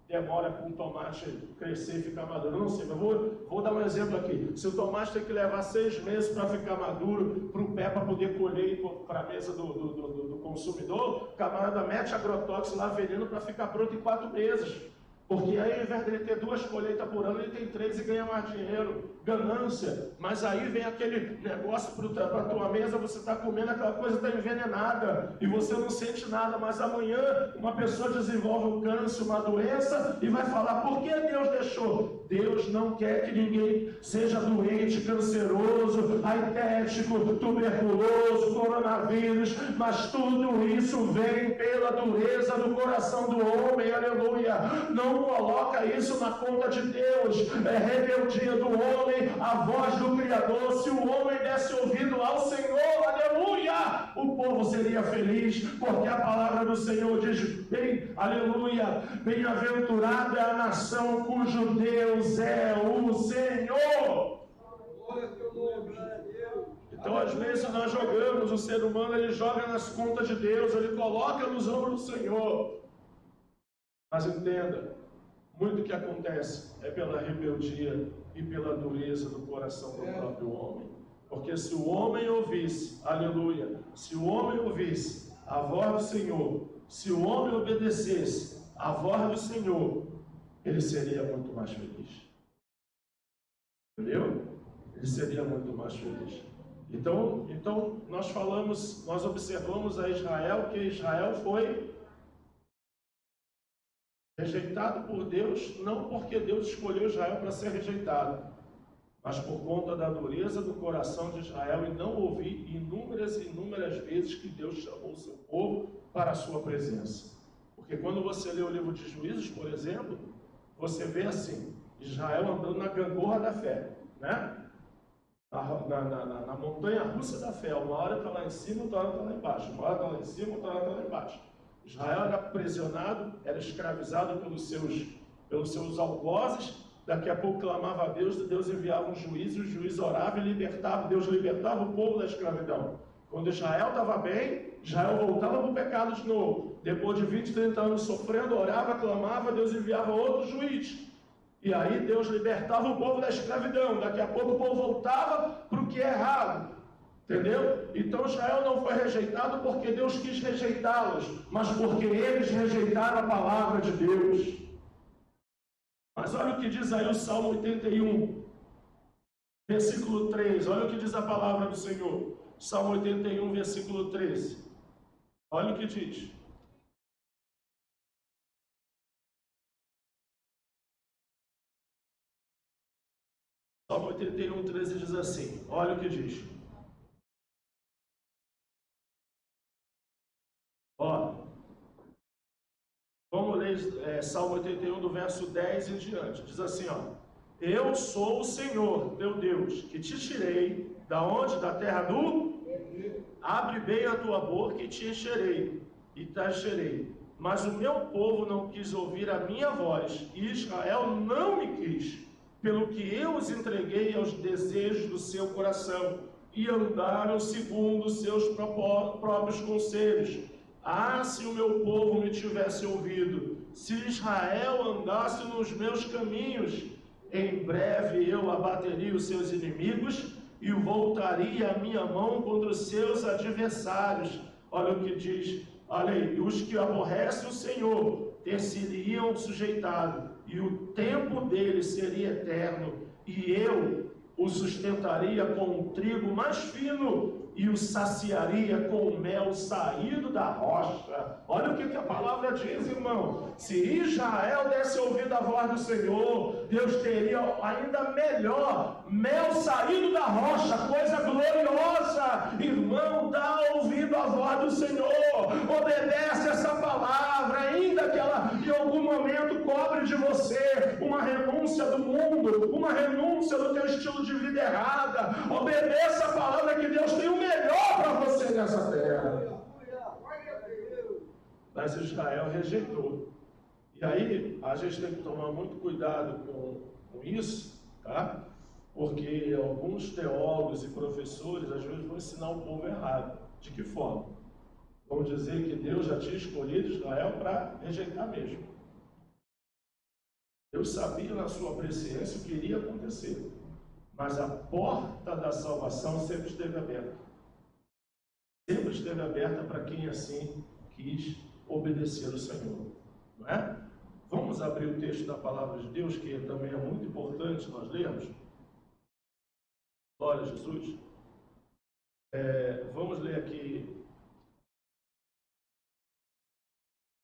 demora para um tomate crescer e ficar maduro, eu não sei, mas vou dar um exemplo aqui. Se o tomate tem que levar 6 meses para ficar maduro, para o pé, para poder colher e para a mesa do consumidor, o camarada mete agrotóxico lá, veneno, para ficar pronto em 4 meses. Porque aí, ao invés de ele ter 2 colheitas por ano, ele tem 3 e ganha mais dinheiro. Ganância. Mas aí vem aquele negócio para a tua mesa, você está comendo, aquela coisa está envenenada, e você não sente nada. Mas amanhã, uma pessoa desenvolve um câncer, uma doença, e vai falar: por que Deus deixou? Deus não quer que ninguém seja doente, canceroso, aitético, tuberculoso, coronavírus, mas tudo isso vem pela dureza do coração do homem, aleluia. Não coloca isso na conta de Deus, é rebeldia do homem, a voz do Criador. Se o homem desse ouvido ao Senhor, aleluia, o povo seria feliz, porque a palavra do Senhor diz, aleluia, bem-aventurada é a nação cujo Deus é o Senhor. Então às vezes nós jogamos, o ser humano ele joga nas contas de Deus, ele coloca nos ombros do Senhor. Mas entenda, muito que acontece é pela rebeldia e pela dureza do coração do próprio homem. Porque se o homem ouvisse, aleluia, se o homem ouvisse a voz do Senhor, se o homem obedecesse a voz do Senhor, ele seria muito mais feliz. Entendeu? Ele seria muito mais feliz. Então nós observamos a Israel, que Israel foi rejeitado por Deus, não porque Deus escolheu Israel para ser rejeitado, mas por conta da dureza do coração de Israel e não ouvir inúmeras e inúmeras vezes que Deus chamou o seu povo para a sua presença. Porque quando você lê o livro de Juízes, por exemplo, você vê assim, Israel andando na gangorra da fé, né? na montanha russa da fé. Uma hora está lá em cima, outra hora está lá embaixo. Uma hora está lá em cima, outra hora está lá embaixo. Israel era aprisionado, era escravizado pelos seus algozes. Daqui a pouco clamava a Deus, Deus enviava um juiz, e o juiz orava e libertava, Deus libertava o povo da escravidão. Quando Israel estava bem, Israel voltava para o pecado de novo. Depois de 20, 30 anos sofrendo, orava, clamava, Deus enviava outro juiz. E aí Deus libertava o povo da escravidão. Daqui a pouco o povo voltava para o que é errado. Entendeu? Então Israel não foi rejeitado porque Deus quis rejeitá-los, mas porque eles rejeitaram a palavra de Deus. Mas olha o que diz aí o Salmo 81, versículo 3. Olha o que diz a palavra do Senhor. Salmo 81, versículo 13. Olha o que diz. Salmo 81, 13 diz assim. Olha o que diz. Ó, vamos ler Salmo 81 do verso 10 em diante. Diz assim, ó. Eu sou o Senhor, teu Deus, que te tirei, da onde? Da terra do? Abre bem a tua boca e te encherei, e te encherei. Mas o meu povo não quis ouvir a minha voz, e Israel não me quis, pelo que eu os entreguei aos desejos do seu coração, e andaram segundo os seus próprios conselhos. Ah, se o meu povo me tivesse ouvido, se Israel andasse nos meus caminhos, em breve eu abateria os seus inimigos e voltaria a minha mão contra os seus adversários. Olha o que diz, olha aí, os que aborrecem o Senhor ter-se-iam sujeitado, e o tempo dele seria eterno, e eu o sustentaria com um trigo mais fino, e o saciaria com o mel saído da rocha. Olha o que a palavra diz, irmão. Se Israel desse ouvido à voz do Senhor, Deus teria ainda melhor, mel saído da rocha, coisa gloriosa. Irmão, dá ouvido à voz do Senhor, obedece essa palavra, ainda que ela em algum momento cobre de você uma renúncia do mundo, uma renúncia do teu estilo de vida errada. Obedeça a palavra, que Deus tem o melhor para você nessa terra. Mas Israel rejeitou. E aí a gente tem que tomar muito cuidado com isso, tá? Porque alguns teólogos e professores às vezes vão ensinar o povo errado. De que forma? Vão dizer que Deus já tinha escolhido Israel para rejeitar mesmo. Deus sabia na sua presciência o que iria acontecer, mas a porta da salvação sempre esteve aberta. Sempre esteve aberta para quem assim quis obedecer ao Senhor. Não é? Vamos abrir o texto da palavra de Deus, que também é muito importante nós lermos. Glória a Jesus. Vamos ler aqui.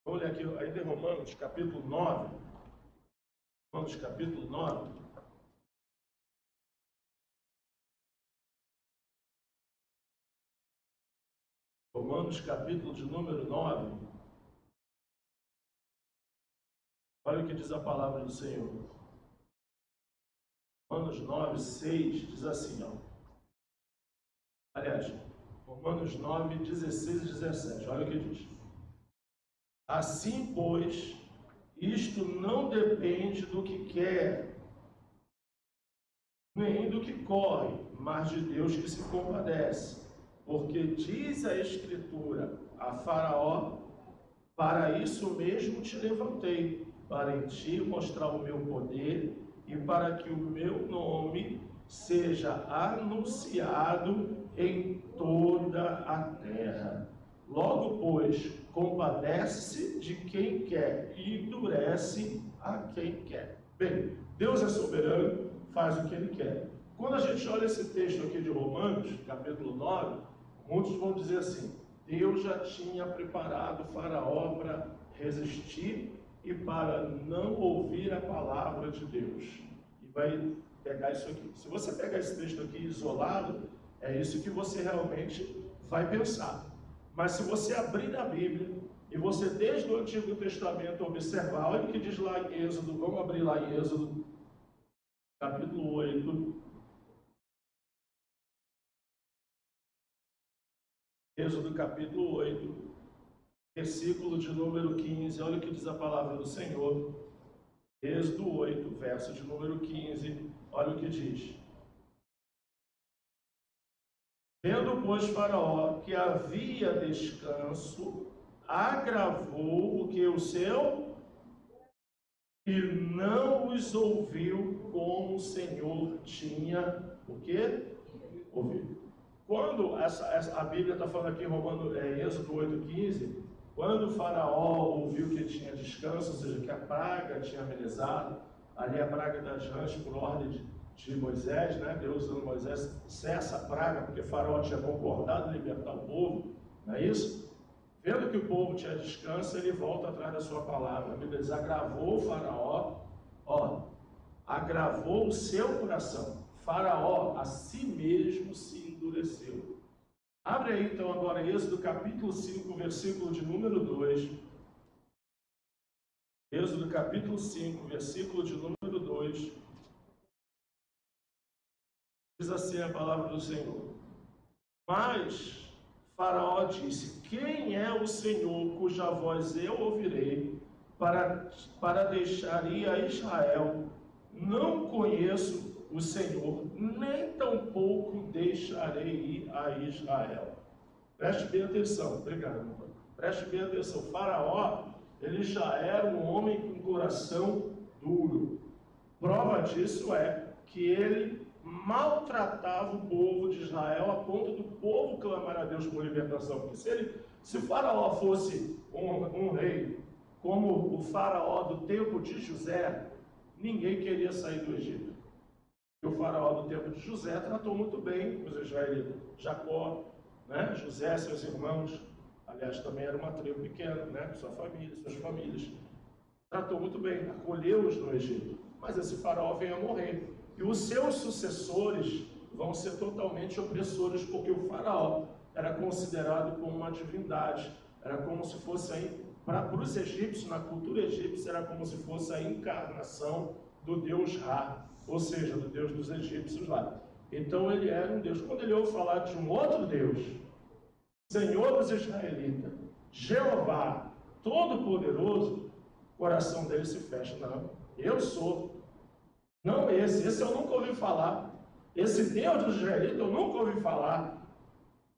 Vamos ler aqui ainda em Romanos, capítulo 9. Romanos, capítulo 9. Romanos, capítulo de número 9. Olha o que diz a palavra do Senhor. Romanos 9, 6 diz assim, ó. Aliás, Romanos 9, 16 e 17. Olha o que diz. Assim, pois, isto não depende do que quer, nem do que corre, mas de Deus que se compadece. Porque diz a Escritura a Faraó, para isso mesmo te levantei, para em ti mostrar o meu poder e para que o meu nome seja anunciado em toda a terra. Logo, pois, compadece-se de quem quer e endurece a quem quer. Bem, Deus é soberano, faz o que Ele quer. Quando a gente olha esse texto aqui de Romanos, capítulo 9, muitos vão dizer assim, Deus já tinha preparado o Faraó para resistir e para não ouvir a palavra de Deus. E vai pegar isso aqui. Se você pegar esse texto aqui isolado, é isso que você realmente vai pensar. Mas se você abrir a Bíblia e você desde o Antigo Testamento observar, olha o que diz lá em Êxodo, vamos abrir lá em Êxodo, capítulo 8. Êxodo capítulo 8, versículo de número 15, olha o que diz a palavra do Senhor. Êxodo 8, verso de número 15, olha o que diz. Vendo, pois, Faraó que havia descanso, agravou o que o seu, e não os ouviu como o Senhor tinha o quê? Ouvido. Quando a Bíblia está falando aqui, Êxodo 8,15, quando o Faraó ouviu que tinha descanso, ou seja, que a praga tinha amenizado, ali a praga das rãs por ordem de Moisés, né? Deus usando Moisés, cessa a praga, porque o Faraó tinha concordado em libertar o povo, não é isso? Vendo que o povo tinha descanso, ele volta atrás da sua palavra. A Bíblia diz, agravou o Faraó, agravou o seu coração. Faraó a si mesmo se endureceu. Abre aí então agora Êxodo capítulo 5, versículo de número 2. Êxodo capítulo 5, versículo de número 2. Diz assim a palavra do Senhor. Mas Faraó disse, quem é o Senhor cuja voz eu ouvirei para deixar ir a Israel? Não conheço o Senhor, nem tampouco deixarei ir a Israel. Preste bem atenção, obrigado, meu pai. Preste bem atenção. Faraó, ele já era um homem com coração duro. Prova disso é que ele maltratava o povo de Israel a ponto do povo clamar a Deus por libertação. Porque se Faraó fosse um rei como o Faraó do tempo de José, ninguém queria sair do Egito. O Faraó do tempo de José tratou muito bem os israelitas. Jacó, né? José, seus irmãos, aliás, também era uma tribo pequena, né? Sua família, suas famílias. Tratou muito bem, acolheu-os no Egito. Mas esse Faraó veio a morrer. E os seus sucessores vão ser totalmente opressores, porque o Faraó era considerado como uma divindade. Era como se fosse aí, para os egípcios, na cultura egípcia, era como se fosse a encarnação do Deus Ra, ou seja, do Deus dos egípcios lá. Então ele era um Deus. Quando ele ouve falar de um outro Deus, Senhor dos israelitas, Jeová, Todo-Poderoso, o coração dele se fecha. Não, eu sou. Não esse eu nunca ouvi falar. Esse Deus dos israelitas eu nunca ouvi falar.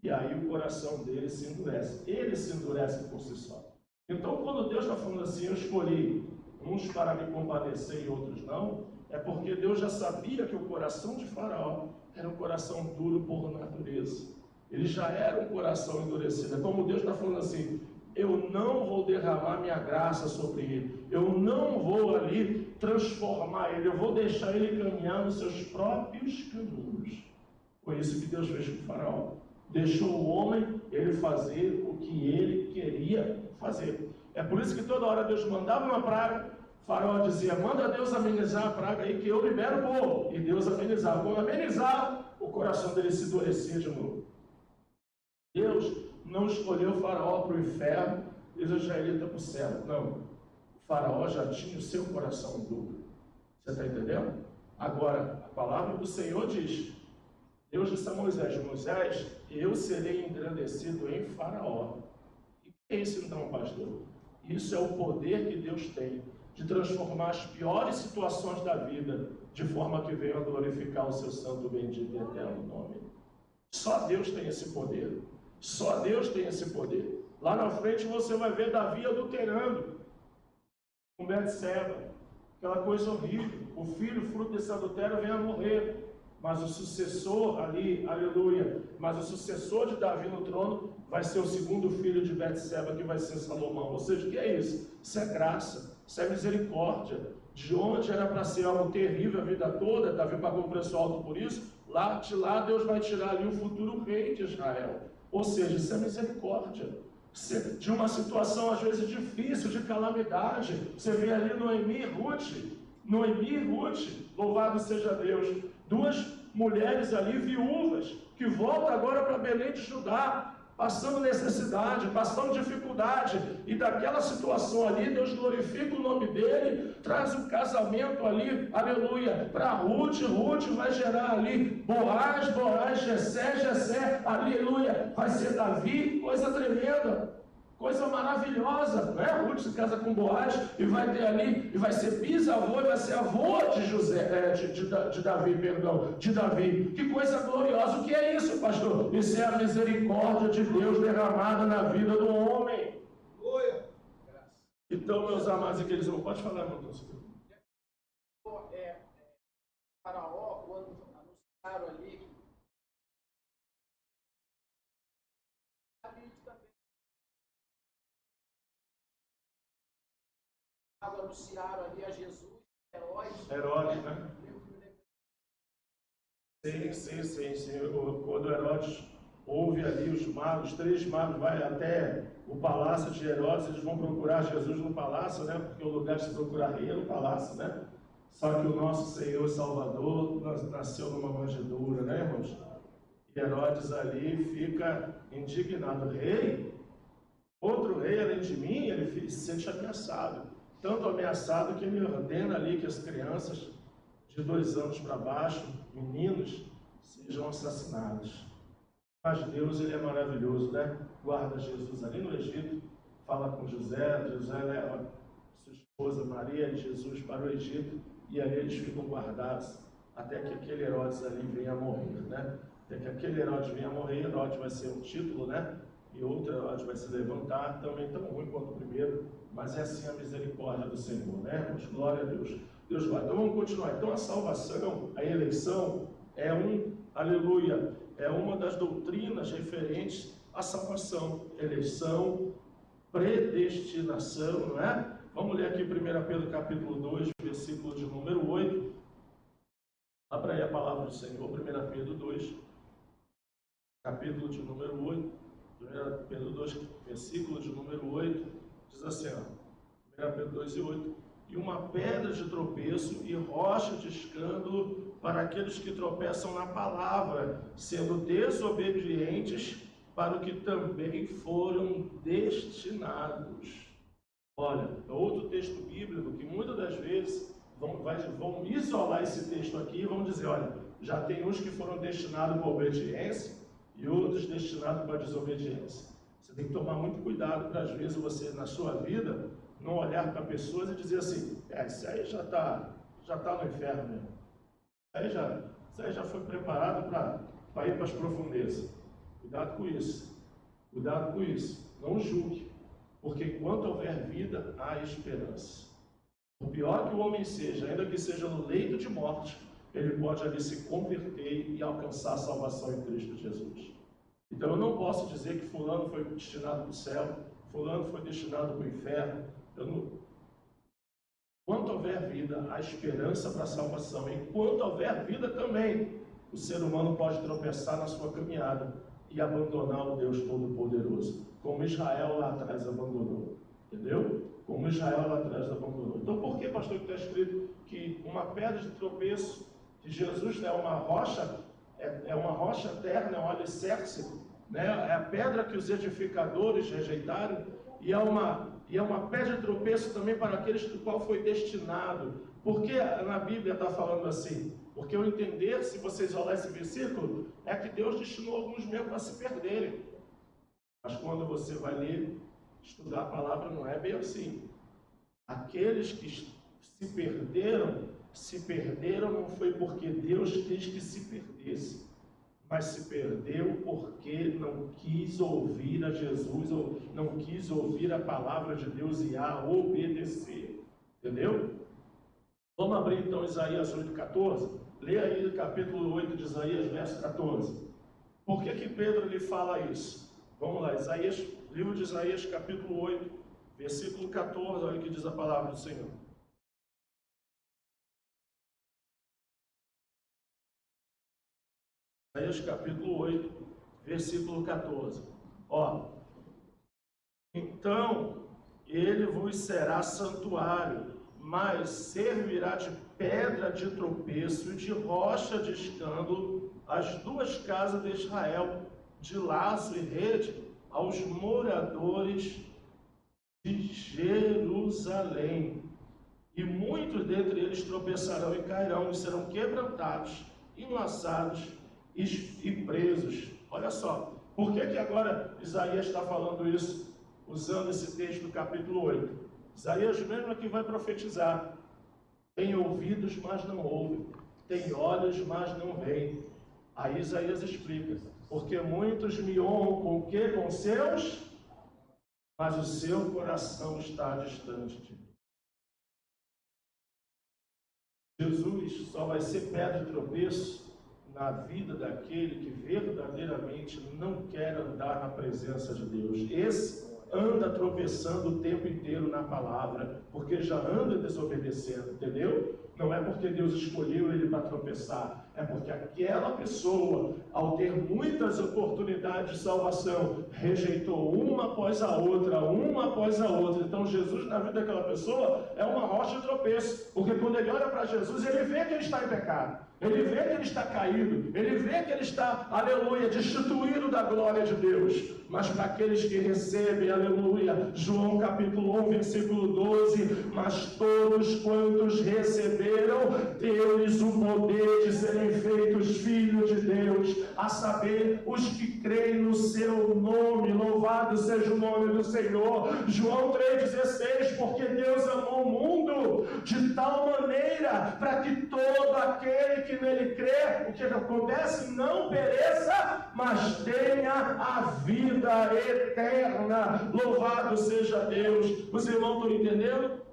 E aí o coração dele se endurece. Ele se endurece por si só. Então quando Deus está falando assim, eu escolhi uns para me compadecer e outros não, é porque Deus já sabia que o coração de Faraó era um coração duro por natureza. Ele já era um coração endurecido. É como Deus está falando assim, eu não vou derramar minha graça sobre ele, eu não vou ali transformar ele, eu vou deixar ele caminhar nos seus próprios caminhos. Foi isso que Deus fez com o Faraó. Deixou o homem ele fazer o que ele queria fazer. É por isso que toda hora Deus mandava uma praga, Faraó dizia, manda Deus amenizar a praga aí que eu libero o povo. E Deus amenizava. Quando amenizava, o coração dele se endurecia de novo. Deus não escolheu o Faraó para o inferno e os israelitas para o céu. Não. O Faraó já tinha o seu coração duro. Você está entendendo? Agora, a palavra do Senhor diz, Deus disse a Moisés, Moisés, eu serei engrandecido em Faraó. E que é isso então, pastor? Isso é o poder que Deus tem de transformar as piores situações da vida de forma que venham a glorificar o seu santo, bendito e eterno nome. Só Deus tem esse poder. Só Deus tem esse poder. Lá na frente você vai ver Davi adulterando com Betseba. Aquela coisa horrível. O filho, fruto desse adultério, vem a morrer. Mas o sucessor ali, aleluia, mas o sucessor de Davi no trono vai ser o segundo filho de Betseba, que vai ser Salomão. Ou seja, o que é isso? Isso é graça, isso é misericórdia. De onde era para ser algo terrível a vida toda, Davi pagou um preço alto por isso, de lá Deus vai tirar ali o futuro rei de Israel. Ou seja, isso é misericórdia. De uma situação às vezes difícil, de calamidade, você vê ali Noemi e Ruth, louvado seja Deus, duas mulheres ali viúvas, que voltam agora para Belém de Judá, passando necessidade, passando dificuldade, e daquela situação ali, Deus glorifica o nome dele, traz o casamento ali, aleluia, para Ruth, Ruth vai gerar ali Boaz, Boaz, Jessé, Jessé, aleluia, vai ser Davi, coisa tremenda. Coisa maravilhosa, né? Ruth se casa com Boaz e vai ter ali, e vai ser bisavô, e vai ser avô de Davi, perdão, de Davi. Que coisa gloriosa! O que é isso, pastor? Isso é a misericórdia de Deus derramada na vida do homem. Então, meus amados, aqueles não pode falar, meu Deus. Faraó, quando anunciaram ali, anunciaram ali a Jesus, Herodes, né? Sim. Quando Herodes ouve ali os magos, 3 magos, vai até o palácio de Herodes, eles vão procurar Jesus no palácio, né? Porque o lugar de se procurar rei é no palácio, né? Só que o nosso Senhor Salvador nasceu numa manjedoura, né, irmãos? E Herodes ali fica indignado. Rei? Outro rei além de mim? Ele se sente ameaçado. Tanto ameaçado que ele ordena ali que as crianças de 2 anos para baixo, meninos, sejam assassinados. Mas Deus, ele é maravilhoso, né? Guarda Jesus ali no Egito, fala com José, José leva sua esposa Maria e Jesus para o Egito, e ali eles ficam guardados até que aquele Herodes ali venha a morrer, né? Até que aquele Herodes venha a morrer, Herodes vai ser um título, né? E outro Herodes vai se levantar, também tão ruim quanto o primeiro, mas é assim a misericórdia do Senhor, né, irmãos? Glória a Deus. Deus guarda. Então vamos continuar. Então a salvação, a eleição, aleluia, é uma das doutrinas referentes à salvação. Eleição, predestinação, não é? Vamos ler aqui 1 Pedro capítulo 2, versículo de número 8. Abra aí a palavra do Senhor, 1 Pedro 2, capítulo de número 8. 1 Pedro 2, versículo de número 8, diz assim, ó, 1 Pedro 2 e 8, e uma pedra de tropeço e rocha de escândalo para aqueles que tropeçam na palavra, sendo desobedientes para o que também foram destinados. Olha, é outro texto bíblico que muitas das vezes vão isolar esse texto aqui e vão dizer, olha, já tem uns que foram destinados para a obediência e outros destinados para a desobediência. Você tem que tomar muito cuidado para, às vezes, você, na sua vida, não olhar para pessoas e dizer assim, isso aí já está no inferno mesmo. Isso aí já foi preparado para ir para as profundezas. Cuidado com isso. Cuidado com isso. Não julgue. Porque enquanto houver vida, há esperança. Por pior que o homem seja, ainda que seja no leito de morte, ele pode ali se converter e alcançar a salvação em Cristo Jesus. Então eu não posso dizer que fulano foi destinado para o céu, fulano foi destinado para o inferno. Enquanto houver vida, há esperança para a salvação. Enquanto houver vida também, o ser humano pode tropeçar na sua caminhada e abandonar o Deus Todo-Poderoso, como Israel lá atrás abandonou. Entendeu? Como Israel lá atrás abandonou. Então por que, pastor, que está escrito que uma pedra de tropeço de Jesus é uma rocha eterna, é um alicerce, né? É a pedra que os edificadores rejeitaram, e é uma pedra de tropeço também para aqueles do qual foi destinado. Por que na Bíblia está falando assim? Porque eu entender, se você isolar esse versículo, é que Deus destinou alguns mesmo para se perderem. Mas quando você vai ler, estudar a palavra, não é bem assim. Aqueles que se perderam não foi porque Deus quis que se perdesse, mas se perdeu porque não quis ouvir a Jesus, ou não quis ouvir a palavra de Deus e a obedecer. Entendeu? Vamos abrir então Isaías 8,14. Lê aí o capítulo 8 de Isaías, verso 14. Por que Pedro lhe fala isso? Vamos lá, livro de Isaías, capítulo 8, versículo 14, olha o que diz a palavra do Senhor. Isaías capítulo 8, versículo 14. Ó, então ele vos será santuário, mas servirá de pedra de tropeço e de rocha de escândalo as 2 casas de Israel, de laço e rede aos moradores de Jerusalém. E muito muitos dentre eles tropeçarão e cairão, e serão quebrantados, enlaçados e presos. Olha só, por que agora Isaías está falando isso, usando esse texto do capítulo 8? Isaías mesmo aqui vai profetizar. Tem ouvidos, mas não ouvem. Tem olhos, mas não veem. Aí Isaías explica. Porque muitos me honram com o quê? Com seus, mas o seu coração está distante de mim. Jesus só vai ser pedra de tropeço na vida daquele que verdadeiramente não quer andar na presença de Deus. Esse anda tropeçando o tempo inteiro na palavra, porque já anda desobedecendo, entendeu? Não é porque Deus escolheu ele para tropeçar, é porque aquela pessoa, ao ter muitas oportunidades de salvação, rejeitou uma após a outra, uma após a outra. Então Jesus, na vida daquela pessoa, é uma rocha de tropeço, porque quando ele olha para Jesus, ele vê que ele está em pecado, ele vê que ele está caído, ele vê que ele está, aleluia, destituído da glória de Deus. Mas para aqueles que recebem, aleluia, João capítulo 1, versículo 12, mas todos quantos receberam, deu-lhes o poder de serem feitos filhos de Deus, a saber, os que creem no seu nome. Louvado seja o nome do Senhor. João 3,16, porque Deus amou o mundo de tal maneira, para que todo aquele que nele crê, o que acontece, não pereça, mas tenha a vida eterna. Louvado seja Deus. Os irmãos estão entendendo?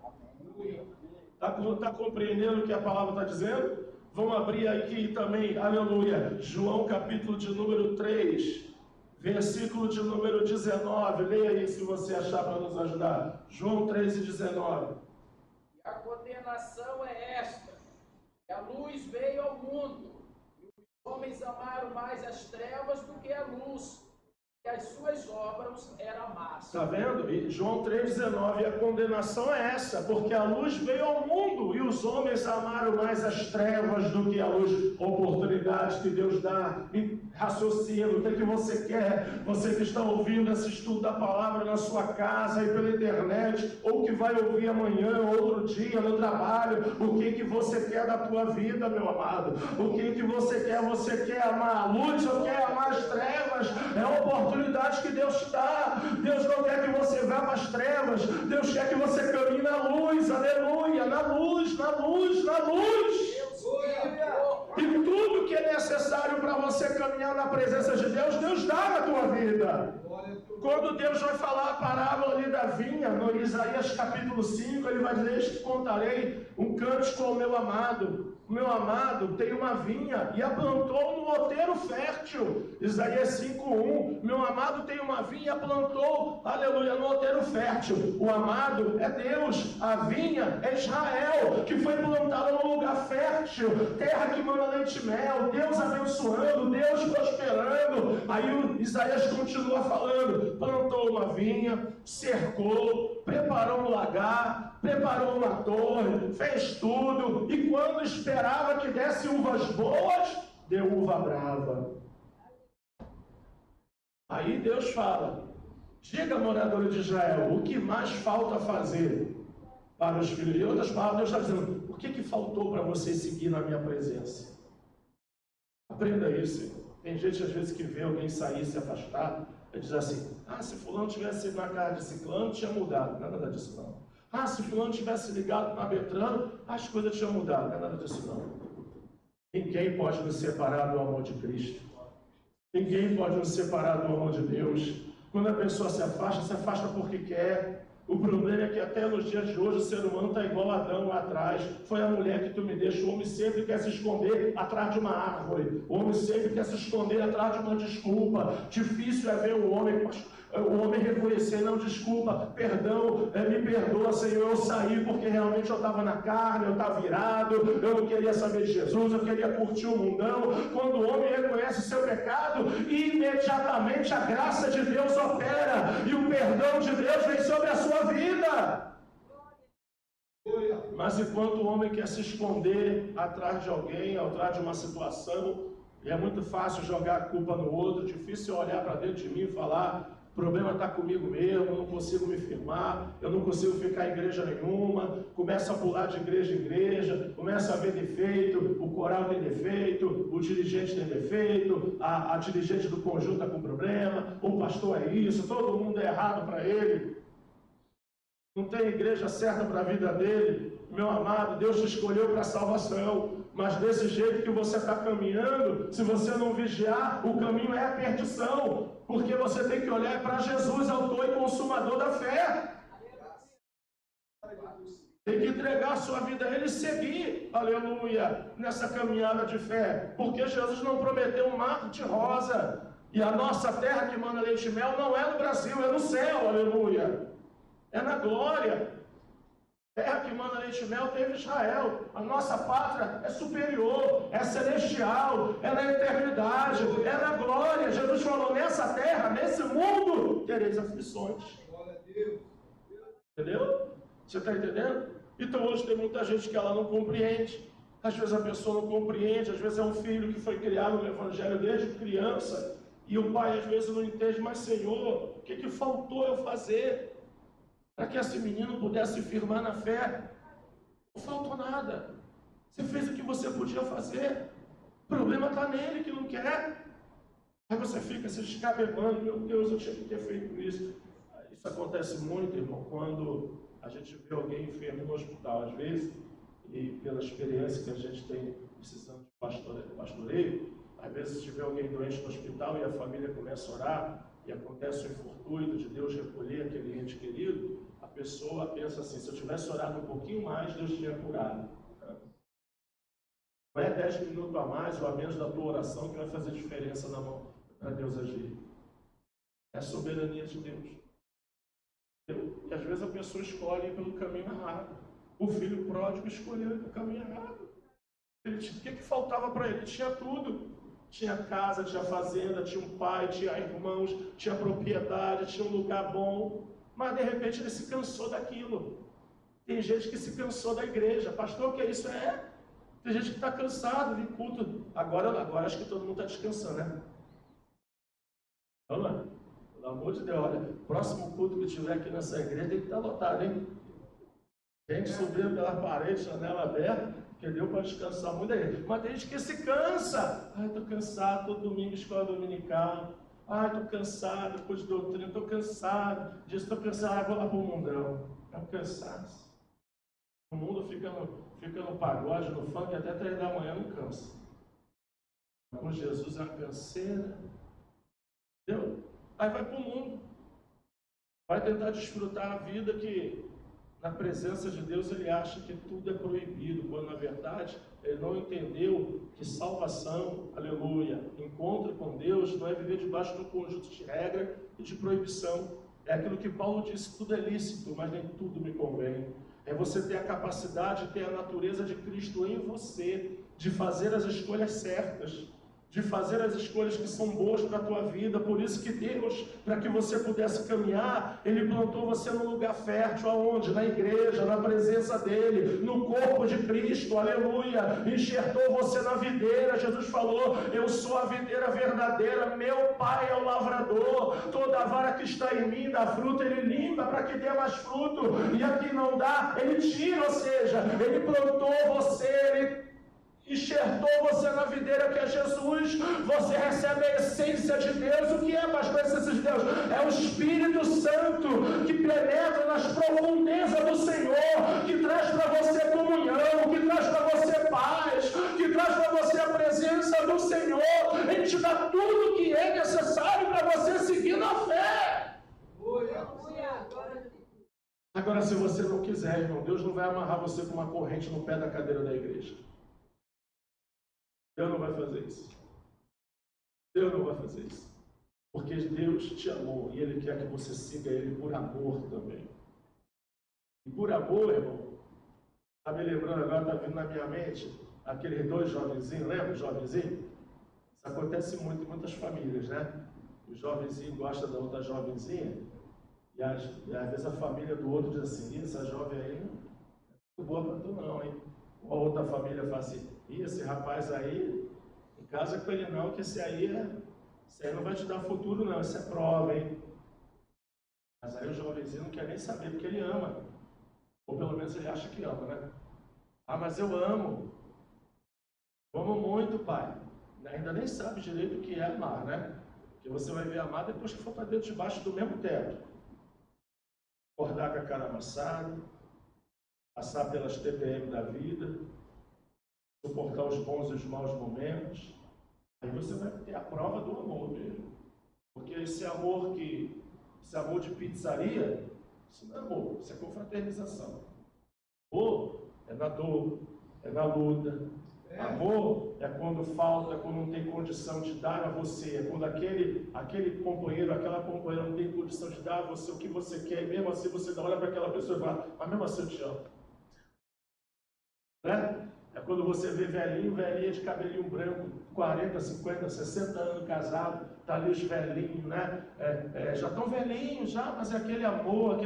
Está compreendendo o que a palavra está dizendo? Vamos abrir aqui também, aleluia, João capítulo de número 3, versículo de número 19. Leia aí se você achar para nos ajudar. João 3:19. E a condenação é esta: que a luz veio ao mundo, e os homens amaram mais as trevas do que a luz, e as suas obras eram más. Está vendo? E João 3,19, a condenação é essa, porque a luz veio ao mundo e os homens amaram mais as trevas do que a luz. Oportunidades que Deus dá, raciocínio, o que é que você quer? Você que está ouvindo esse estudo da palavra na sua casa e pela internet, ou que vai ouvir amanhã, outro dia, no trabalho, o que que você quer da tua vida, meu amado? O que que você quer? Você quer amar a luz ou quer amar as trevas? É a oportunidade que Deus dá. Deus não quer que você vá para as trevas, Deus quer que você caminhe na luz, aleluia, na luz, na luz, na luz. E tudo que é necessário para você caminhar na presença de Deus, Deus dá na tua vida. Quando Deus vai falar a parábola ali da vinha, no Isaías capítulo 5, ele vai dizer: "Este contarei um cântico ao meu amado. O meu amado tem uma vinha e a plantou no outeiro fértil." Isaías 5:1. Meu amado tem uma vinha e a plantou, aleluia, no outeiro fértil. O amado é Deus, a vinha é Israel, que foi plantada num lugar fértil, terra que manda leite e mel, Deus abençoando, Deus prosperando. Aí o Isaías continua falando: plantou uma vinha, cercou, preparou um lagar, preparou uma torre, fez tudo, e quando esperava que desse uvas boas, deu uva brava. Aí Deus fala: diga, moradores de Israel, o que mais falta fazer para os filhos? Em outras palavras, Deus está dizendo: o que faltou para você seguir na minha presença? Aprenda isso. Tem gente às vezes que vê alguém sair e se afastar e diz assim: se fulano tivesse ido na casa de ciclano, tinha mudado. Não é nada disso não. Se fulano tivesse ligado para Beltrano, as coisas tinham mudado. Não é nada disso não. Ninguém pode nos separar do amor de Cristo. Ninguém pode nos separar do amor de Deus. Quando a pessoa se afasta porque quer. O problema é que até nos dias de hoje o ser humano está igual a Adão lá atrás. Foi a mulher que tu me deixa. O homem sempre quer se esconder atrás de uma árvore. O homem sempre quer se esconder atrás de uma desculpa. Difícil é ver o homem reconhecer: não, desculpa, perdão, me perdoa, Senhor, eu saí porque realmente eu estava na carne, eu estava virado, eu não queria saber de Jesus, eu queria curtir o mundão. Quando o homem reconhece o seu pecado, imediatamente a graça de Deus opera e o perdão de Deus vem sobre a sua vida. Mas enquanto o homem quer se esconder atrás de alguém, atrás de uma situação, e é muito fácil jogar a culpa no outro, difícil olhar para dentro de mim e falar: o problema está comigo mesmo, eu não consigo me firmar, eu não consigo ficar em igreja nenhuma, começa a pular de igreja em igreja, começa a ver defeito, o coral tem defeito, o dirigente tem defeito, a dirigente do conjunto está com problema, o pastor é isso, todo mundo é errado para ele, não tem igreja certa para a vida dele. Meu amado, Deus te escolheu para a salvação, mas desse jeito que você está caminhando, se você não vigiar, o caminho é a perdição, porque você tem que olhar para Jesus, autor e consumador da fé. Tem que entregar a sua vida a Ele e seguir, aleluia, nessa caminhada de fé, porque Jesus não prometeu um mar de rosa, e a nossa terra que manda leite e mel não é no Brasil, é no céu, aleluia, é na glória. Terra que manda leite e mel teve Israel. A nossa pátria é superior, é celestial, é na eternidade, é na glória. Jesus falou, nessa terra, nesse mundo, tereis aflições. Entendeu? Você está entendendo? Então hoje tem muita gente que ela não compreende. Às vezes a pessoa não compreende, às vezes é um filho que foi criado no Evangelho desde criança, e o pai às vezes não entende, mas Senhor, o que faltou eu fazer para que esse menino pudesse firmar na fé? Não faltou nada. Você fez o que você podia fazer. O problema está nele que não quer. Aí você fica se descabelando, meu Deus, eu tinha que ter feito isso. Isso acontece muito, irmão, quando a gente vê alguém enfermo no hospital, às vezes, e pela experiência que a gente tem precisando de pastoreio, às vezes se tiver alguém doente no hospital e a família começa a orar, e acontece o infortúnio de Deus recolher aquele ente querido, a pessoa pensa assim, se eu tivesse orado um pouquinho mais, Deus tinha curado. Não é 10 minutos a mais ou a menos da tua oração que vai fazer diferença na mão para Deus agir. É a soberania de Deus. E às vezes a pessoa escolhe ir pelo caminho errado. O filho pródigo escolheu ir pelo caminho errado. O que faltava para ele? Ele tinha tudo. Tinha casa, tinha fazenda, tinha um pai, tinha irmãos, tinha propriedade, tinha um lugar bom. Mas de repente ele se cansou daquilo. Tem gente que se cansou da igreja. Pastor, o que é isso? Tem gente que está cansado de culto. Agora acho que todo mundo está descansando, né? Vamos lá. Pelo amor de Deus, olha, próximo culto que tiver aqui nessa igreja tem que estar lotado, hein? Gente subindo pela parede, janela aberta, que deu para descansar muito aí. Mas tem gente que se cansa. Ai, estou cansado, todo domingo escola dominical. Ai, estou cansado, depois de doutrina, estou cansado. Disso estou cansado, vou lá para o mundão. É um cansaço. O mundo fica no pagode, no funk, até 3 da manhã não cansa. Com Jesus é uma canseira. Entendeu? Aí vai para o mundo. Vai tentar desfrutar a vida que, na presença de Deus, ele acha que tudo é proibido, quando na verdade ele não entendeu que salvação, aleluia, encontro com Deus não é viver debaixo de um conjunto de regra e de proibição. É aquilo que Paulo disse, tudo é lícito, mas nem tudo me convém. É você ter a capacidade, ter a natureza de Cristo em você, de fazer as escolhas certas, de fazer as escolhas que são boas para a tua vida. Por isso que Deus, para que você pudesse caminhar, Ele plantou você num lugar fértil. Aonde? Na igreja, na presença dEle, no corpo de Cristo, aleluia. Enxertou você na videira. Jesus falou, eu sou a videira verdadeira, meu Pai é o lavrador. Toda vara que está em mim dá fruto, Ele limpa para que dê mais fruto, e aqui não dá, Ele tira. Ou seja, Ele plantou você, Ele enxertou você na videira que é Jesus. Você recebe a essência de Deus. O que é, pastor, a essência de Deus? É o Espírito Santo que penetra nas profundezas do Senhor, que traz para você comunhão, que traz para você paz, que traz para você a presença do Senhor. Ele te dá tudo o que é necessário para você seguir na fé. Agora, se você não quiser, irmão, Deus não vai amarrar você com uma corrente no pé da cadeira da igreja. Deus não vai fazer isso. Deus não vai fazer isso. Porque Deus te amou e Ele quer que você siga Ele por amor também. E por amor, irmão, está me lembrando agora, está vindo na minha mente, aqueles 2 jovenzinhos, lembra? Jovenzinho? Isso acontece muito em muitas famílias, né? O jovenzinho gosta da outra jovenzinha e às vezes a família do outro diz assim, essa jovem aí não é muito boa para tu não, hein? Ou a outra família fala assim, esse rapaz aí, não casa com ele não, que esse aí não vai te dar futuro não, isso é prova, hein? Mas aí o jovenzinho não quer nem saber porque ele ama. Ou pelo menos ele acha que ama, né? Ah, mas eu amo. Eu amo muito, pai. Ainda nem sabe direito o que é amar, né? Porque você vai ver amar depois que for para dentro, debaixo do mesmo teto. Acordar com a cara amassada, passar pelas TPM da vida, suportar os bons e os maus momentos. Aí você vai ter a prova do amor mesmo. Porque esse amor de pizzaria, isso não é amor, isso é confraternização. Amor é na dor, é na luta. Amor é quando falta, quando não tem condição de dar a você. É quando aquele companheiro, aquela companheira não tem condição de dar a você o que você quer. E mesmo assim você olha para aquela pessoa e fala, mas mesmo assim eu te amo. Né? É quando você vê velhinho, velhinha de cabelinho branco, 40, 50, 60 anos casado, tá ali os velhinhos, né? Já estão velhinhos, já, mas é aquele amor,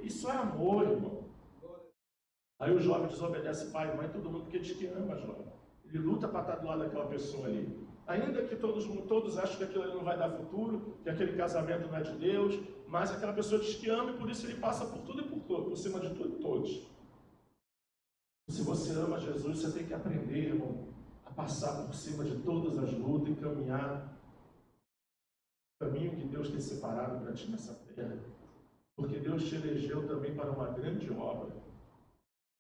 isso é amor, irmão. Aí o jovem desobedece pai e mãe, todo mundo porque diz que ama, jovem. Ele luta para estar do lado daquela pessoa ali. Ainda que todos acham que aquilo ali não vai dar futuro, que aquele casamento não é de Deus, mas aquela pessoa diz que ama e por isso ele passa por tudo e por todo, por cima de tudo e todos. Se você ama Jesus, você tem que aprender, irmão, a passar por cima de todas as lutas e caminhar o caminho que Deus tem separado para ti nessa terra. Porque Deus te elegeu também para uma grande obra.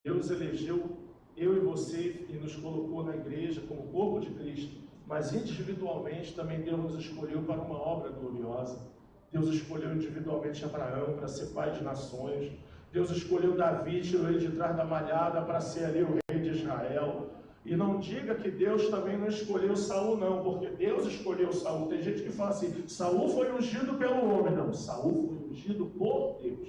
Deus elegeu eu e você e nos colocou na igreja como corpo de Cristo, mas individualmente também Deus nos escolheu para uma obra gloriosa. Deus escolheu individualmente Abraão para ser pai de nações. Deus escolheu Davi, tirou ele de trás da malhada para ser ali o rei de Israel. E não diga que Deus também não escolheu Saul, não, porque Deus escolheu Saul. Tem gente que fala assim, Saul foi ungido pelo homem. Não, Saul foi ungido por Deus.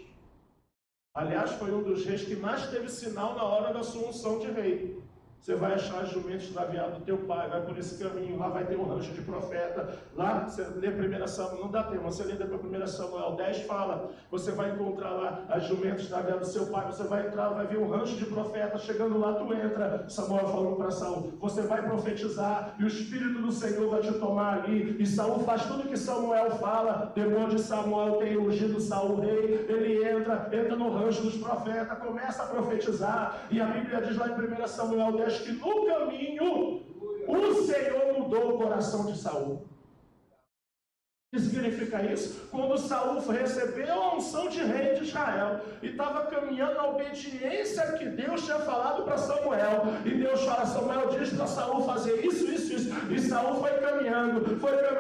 Aliás, foi um dos reis que mais teve sinal na hora da sua unção de rei. Você vai achar as jumentas extraviadas do teu pai, vai por esse caminho, lá vai ter um rancho de profeta. Lá, você lê 1 Samuel, não dá tempo, você lê depois 1 Samuel 10, fala, você vai encontrar lá as jumentas extraviadas do seu pai, você vai entrar, vai ver um rancho de profeta, chegando lá tu entra, Samuel falou para Saul, você vai profetizar, e o Espírito do Senhor vai te tomar ali, e Saul faz tudo o que Samuel fala, depois de Samuel ter ungido Saul rei, ele entra no rancho dos profetas, começa a profetizar, e a Bíblia diz lá em 1 Samuel 10, que no caminho o Senhor mudou o coração de Saul. O que significa isso? Quando Saul recebeu a unção de rei de Israel e estava caminhando na obediência que Deus tinha falado para Samuel, e Deus fala, Samuel diz para Saul fazer isso, e Saul foi caminhando,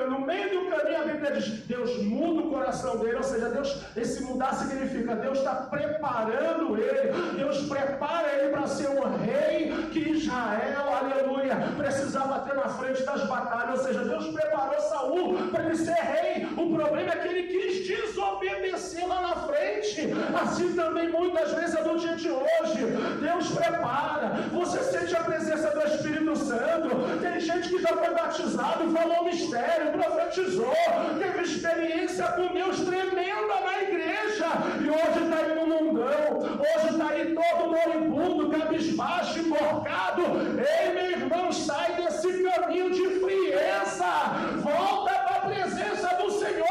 no meio do caminho a Bíblia diz, Deus muda o coração dele, ou seja, esse mudar significa, Deus está preparando ele, Deus prepara ele para ser um rei que Israel, aleluia, precisava ter na frente das batalhas, ou seja, Deus preparou Saul para ele ser rei. O problema é que ele quis desobedecer lá na frente. Assim também muitas vezes é no dia de hoje. Deus prepara, você sente a presença do Espírito Santo. Tem gente que já foi batizado, falou mistério, profetizou, teve experiência com Deus tremenda na igreja, e hoje está aí no mundão, hoje está aí todo moribundo, cabisbaixo, enforcado. Ei, meu irmão, sai desse caminho de frieza, volta para a presença do Senhor,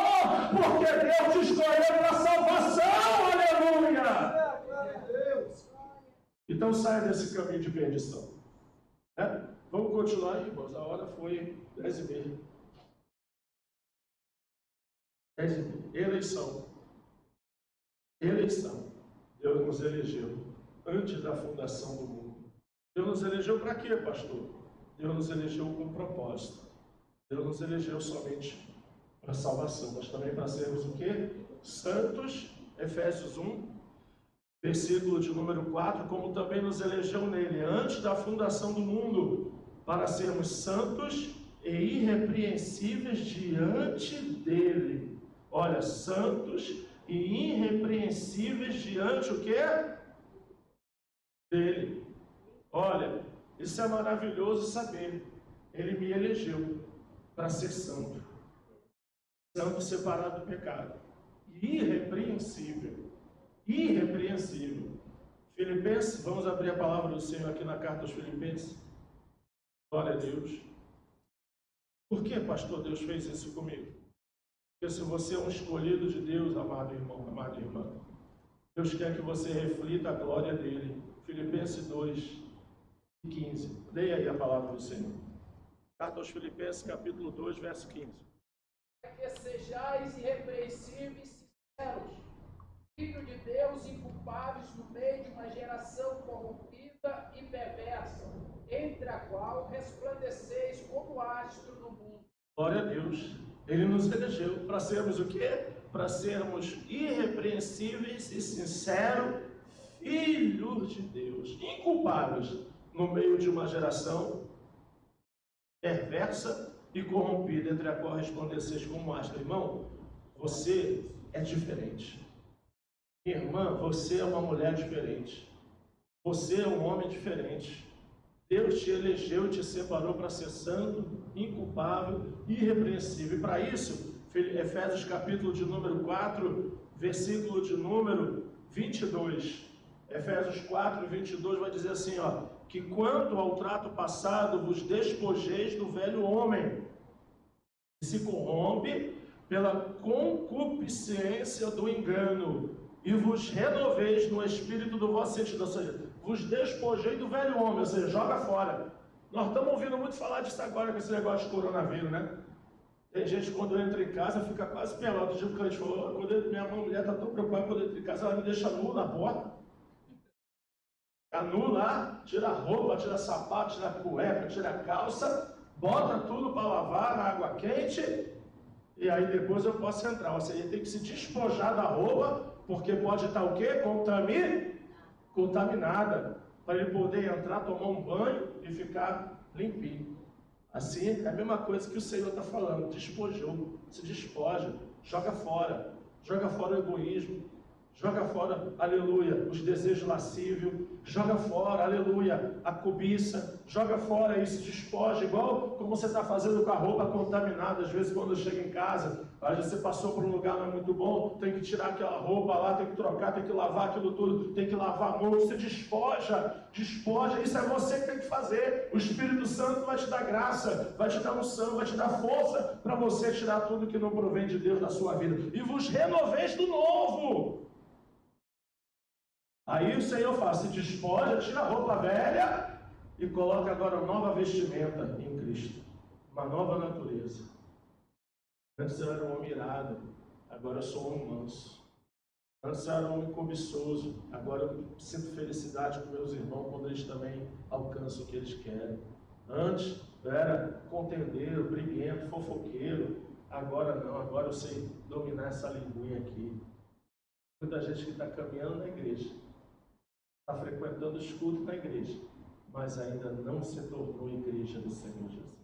porque Deus te escolheu para salvação, aleluia! Então saia desse caminho de perdição. Vamos continuar aí, irmãos, a hora foi 10h30. 10h30. Eleição. Deus nos elegeu antes da fundação do mundo. Deus nos elegeu para quê, pastor? Deus nos elegeu com propósito. Deus nos elegeu somente para salvação, mas também para sermos o quê? Santos, Efésios 1, versículo de número 4, como também nos elegeu nele, antes da fundação do mundo, para sermos santos e irrepreensíveis diante dele. Olha, santos e irrepreensíveis diante o quê? Dele. Olha, isso é maravilhoso saber. Ele me elegeu para ser santo. Santo separado do pecado. Irrepreensível. Irrepreensível. Filipenses, vamos abrir a palavra do Senhor aqui na carta aos Filipenses. Glória a Deus. Por que, pastor, Deus fez isso comigo? Porque se você é um escolhido de Deus, amado irmão, amada irmã, Deus quer que você reflita a glória dele. Filipenses 2:15. Leia aí a palavra do Senhor. Carta aos Filipenses, capítulo 2, verso 15. Que sejais irrepreensíveis e sinceros, filhos de Deus, inculpáveis no meio de uma geração corrompida e perversa, entre a qual resplandeceis como astro no mundo. Glória a Deus. Ele nos elegeu para sermos o quê? Para sermos irrepreensíveis e sinceros, filhos de Deus, inculpáveis no meio de uma geração perversa e corrompida, entre a qual resplandeceis como astro. Irmão, você é diferente. Irmã, você é uma mulher diferente. Você é um homem diferente. Deus te elegeu e te separou para ser santo, inculpável, irrepreensível. E para isso, Efésios capítulo de número 4, versículo de número 22. Efésios 4, 22 vai dizer assim, ó, que quanto ao trato passado vos despojeis do velho homem, que se corrompe pela concupiscência do engano, e vos renoveis no espírito do vosso sentido, ou seja, vos despojei do velho homem, ou seja, joga fora. Nós estamos ouvindo muito falar disso agora, com esse negócio de coronavírus, né? Tem gente que quando entra em casa fica quase pelado. Do tipo que a gente falou, quando minha mulher está tão preocupada quando entra em casa, ela me deixa nu na porta. Fica nu lá, tira a roupa, tira sapato, tira a cueca, tira a calça, bota tudo para lavar na água quente, e aí depois eu posso entrar. Ou seja, tem que se despojar da roupa, porque pode estar o quê? Contaminada, para ele poder entrar, tomar um banho e ficar limpinho. Assim, é a mesma coisa que o Senhor está falando, despojou, se despoja, joga fora o egoísmo, joga fora, aleluia, os desejos lascívios, joga fora, aleluia, a cobiça, joga fora isso, despoja, igual como você está fazendo com a roupa contaminada, às vezes quando chega em casa, às vezes você passou por um lugar não é muito bom, tem que tirar aquela roupa lá, tem que trocar, tem que lavar aquilo tudo, tem que lavar a mão, você despoja, isso é você que tem que fazer. O Espírito Santo vai te dar graça, vai te dar unção, vai te dar força para você tirar tudo que não provém de Deus na sua vida, e vos renoveis do novo. Aí o Senhor faz, se despoja, tira a roupa velha e coloca agora uma nova vestimenta em Cristo, uma nova natureza. Antes eu era um homem irado, agora eu sou um homem manso. Antes eu era um homem cobiçoso, agora eu sinto felicidade com meus irmãos quando eles também alcançam o que eles querem. Antes eu era contendeiro, briguento, fofoqueiro, agora não, agora eu sei dominar essa linguinha aqui. Muita gente que está caminhando na igreja, está frequentando os cultos na igreja, mas ainda não se tornou igreja do Senhor Jesus.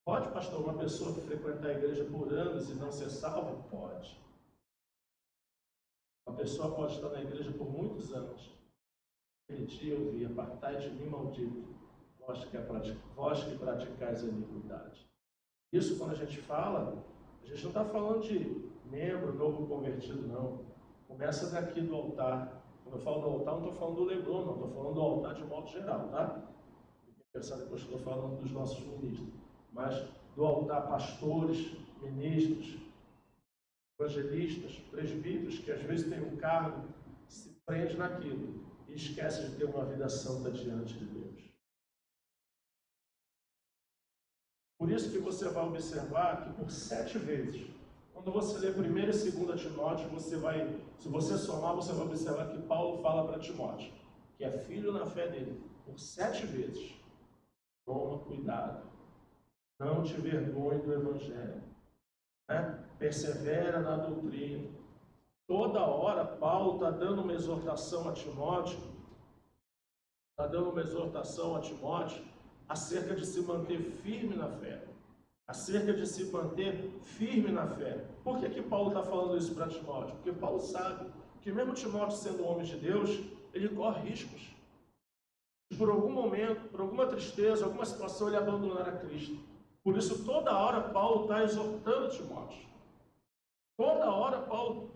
Pode, pastor, uma pessoa frequentar a igreja por anos e não ser salva? Pode. Uma pessoa pode estar na igreja por muitos anos. Aquele dia eu vi, apartai de mim, maldito, vós que praticais a iniquidade. Isso quando a gente fala, a gente não está falando de membro, novo convertido, não. Começa daqui do altar. Quando eu falo do altar, não estou falando do Leblon, não. Estou falando do altar de modo geral, tá? Pensar depois que estou falando dos nossos ministros. Mas do altar, pastores, ministros, evangelistas, presbíteros, que às vezes têm um cargo, se prende naquilo e esquece de ter uma vida santa diante de Deus. Por isso que você vai observar que por 7 vezes, quando você lê 1 e 2 Timóteo, você vai, se você somar, você vai observar que Paulo fala para Timóteo, que é filho na fé dele, por 7 vezes. Toma cuidado, não te envergonhe do Evangelho, né? Persevera na doutrina. Toda hora Paulo está dando uma exortação a Timóteo, acerca de se manter firme na fé. Por que Paulo está falando isso para Timóteo? Porque Paulo sabe que mesmo Timóteo sendo um homem de Deus, ele corre riscos. Por algum momento, por alguma tristeza, alguma situação, ele abandonar a Cristo. Por isso, toda hora Paulo está exortando Timóteo. Toda hora Paulo,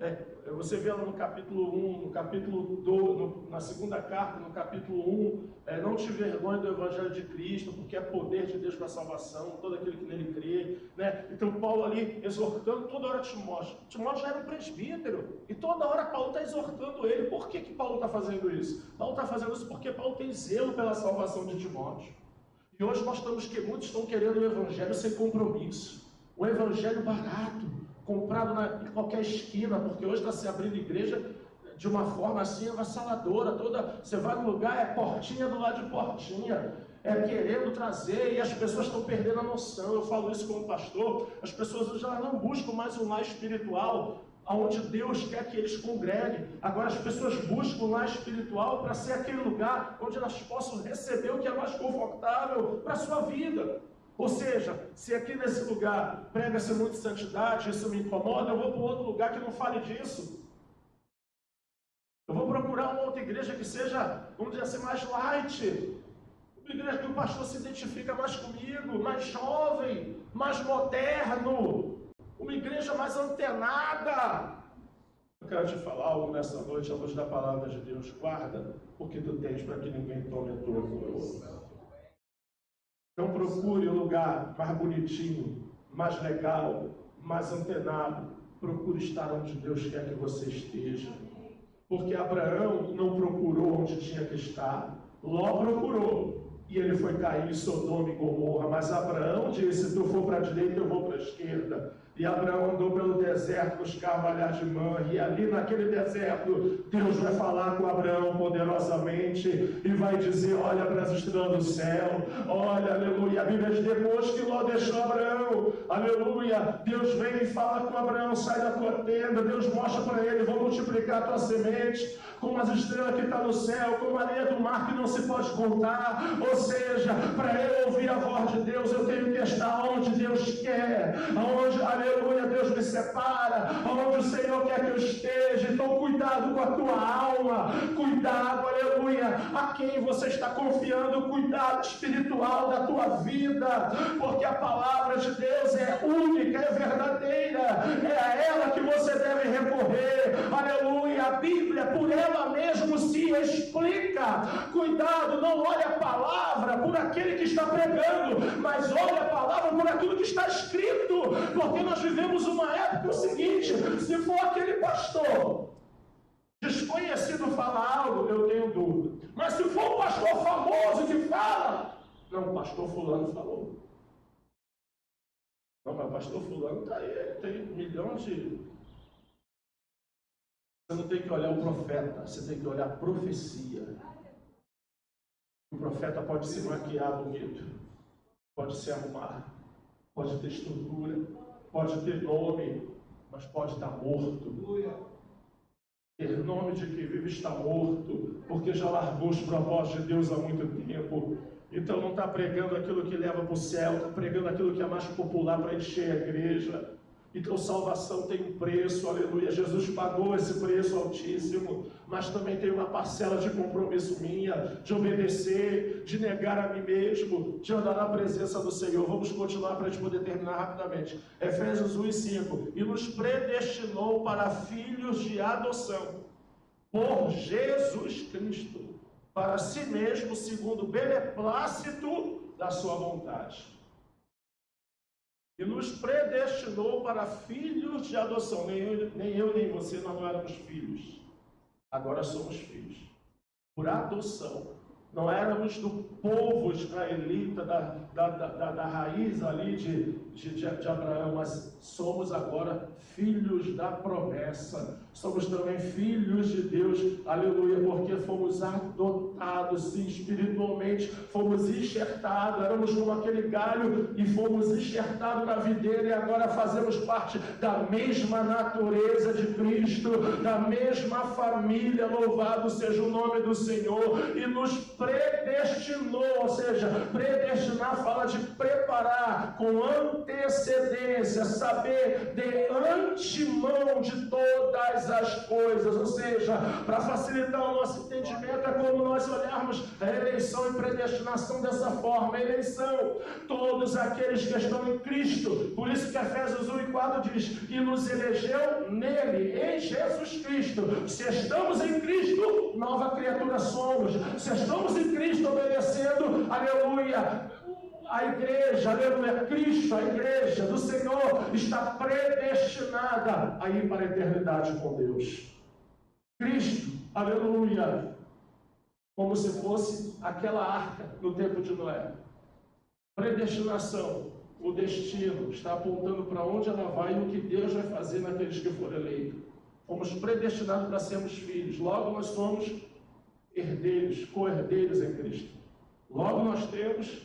Você vê lá no capítulo 1, no capítulo 2, na segunda carta, no capítulo 1, não te envergonhe do Evangelho de Cristo, porque é poder de Deus para a salvação, todo aquele que nele crê, né? Então Paulo ali exortando toda hora Timóteo. Timóteo já era um presbítero, e toda hora Paulo está exortando ele. Por que Paulo está fazendo isso? Paulo está fazendo isso porque Paulo tem zelo pela salvação de Timóteo. E hoje nós estamos que muitos estão querendo o Evangelho sem compromisso, o Evangelho barato, comprado em qualquer esquina, porque hoje está se abrindo igreja de uma forma assim avassaladora, você vai no lugar, é portinha do lado de portinha, querendo trazer, e as pessoas estão perdendo a noção. Eu falo isso como pastor, as pessoas hoje não buscam mais um lar espiritual, onde Deus quer que eles congreguem. Agora as pessoas buscam um lar espiritual para ser aquele lugar onde elas possam receber o que é mais confortável para a sua vida. Ou seja, se aqui nesse lugar prega-se muito santidade, isso me incomoda, eu vou para outro lugar que não fale disso. Eu vou procurar uma outra igreja que seja, vamos dizer assim, mais light. Uma igreja que o pastor se identifica mais comigo, mais jovem, mais moderno. Uma igreja mais antenada. Eu quero te falar algo nessa noite, à luz da palavra de Deus. Guarda, porque tu tens para que ninguém tome a tua coroa. Não procure um lugar mais bonitinho, mais legal, mais antenado. Procure estar onde Deus quer que você esteja. Porque Abraão não procurou onde tinha que estar. Ló procurou. E ele foi cair em Sodoma e Gomorra. Mas Abraão disse: se tu for para a direita, eu vou para a esquerda. E Abraão andou pelo deserto buscar Valhar de Manre. E ali naquele deserto, Deus vai falar com Abraão poderosamente. E vai dizer: olha para as estrelas do céu. Olha, aleluia. A Bíblia diz: depois que Ló deixou Abraão, aleluia, Deus vem e fala com Abraão: sai da tua tenda. Deus mostra para ele: vou multiplicar a tua semente, como as estrelas que estão no céu, como a areia do mar que não se pode contar. Ou seja, para eu ouvir a voz de Deus, eu tenho que estar onde Deus quer, onde, aleluia, Deus me separa, onde o Senhor quer que eu esteja. Então cuidado com a tua alma, cuidado, aleluia, a quem você está confiando, cuidado espiritual da tua vida, porque a palavra de Deus é única, é verdadeira, é a ela que você deve recorrer, aleluia. A Bíblia por ela mesma se explica. Cuidado, não olhe a palavra por aquele que está pregando, mas olhe a palavra por aquilo que está escrito, porque nós vivemos uma época seguinte: se for aquele pastor desconhecido falar algo, eu tenho dúvida, mas se for um pastor famoso que fala, não, o pastor fulano falou, não, mas o pastor fulano está aí, ele tem milhões de... Você não tem que olhar o profeta, você tem que olhar a profecia. O profeta pode se maquiar bonito, pode se arrumar, pode ter estrutura, pode ter nome, mas pode estar morto. Ter nome de que vive está morto, porque já largou os propósitos de Deus há muito tempo. Então não está pregando aquilo que leva para o céu, está pregando aquilo que é mais popular para encher a igreja. Então salvação tem um preço, aleluia. Jesus pagou esse preço altíssimo, mas também tem uma parcela de compromisso minha, de obedecer, de negar a mim mesmo, de andar na presença do Senhor. Vamos continuar para a gente poder terminar rapidamente. Efésios 1:5. E nos predestinou para filhos de adoção, por Jesus Cristo, para si mesmo, segundo o beneplácito da sua vontade. E nos predestinou para filhos de adoção. Nem eu, nem você, nós não éramos filhos. Agora somos filhos. Por adoção. Não éramos do povo israelita, da raiz ali de Abraão, mas somos agora filhos da promessa. Somos também filhos de Deus, aleluia, porque fomos adotados, sim, espiritualmente, fomos enxertados, éramos como aquele galho e fomos enxertados na videira, e agora fazemos parte da mesma natureza de Cristo, da mesma família. Louvado seja o nome do Senhor. E nos predestinou, ou seja, predestinar fala de preparar com antecedência, saber de antemão de todas as coisas, ou seja, para facilitar o nosso entendimento, é como nós olharmos a eleição e predestinação dessa forma. A eleição, todos aqueles que estão em Cristo, por isso que Efésios 1:4 diz, e nos elegeu nele, em Jesus Cristo. Se estamos em Cristo, nova criatura somos. Se estamos em Cristo, obedecendo, aleluia, a igreja, aleluia, Cristo, a igreja do Senhor, está predestinada a ir para a eternidade com Deus. Cristo, aleluia, como se fosse aquela arca no tempo de Noé. Predestinação, o destino, está apontando para onde ela vai e o que Deus vai fazer naqueles que forem eleitos. Fomos predestinados para sermos filhos, logo nós somos herdeiros, co-herdeiros em Cristo. Logo nós temos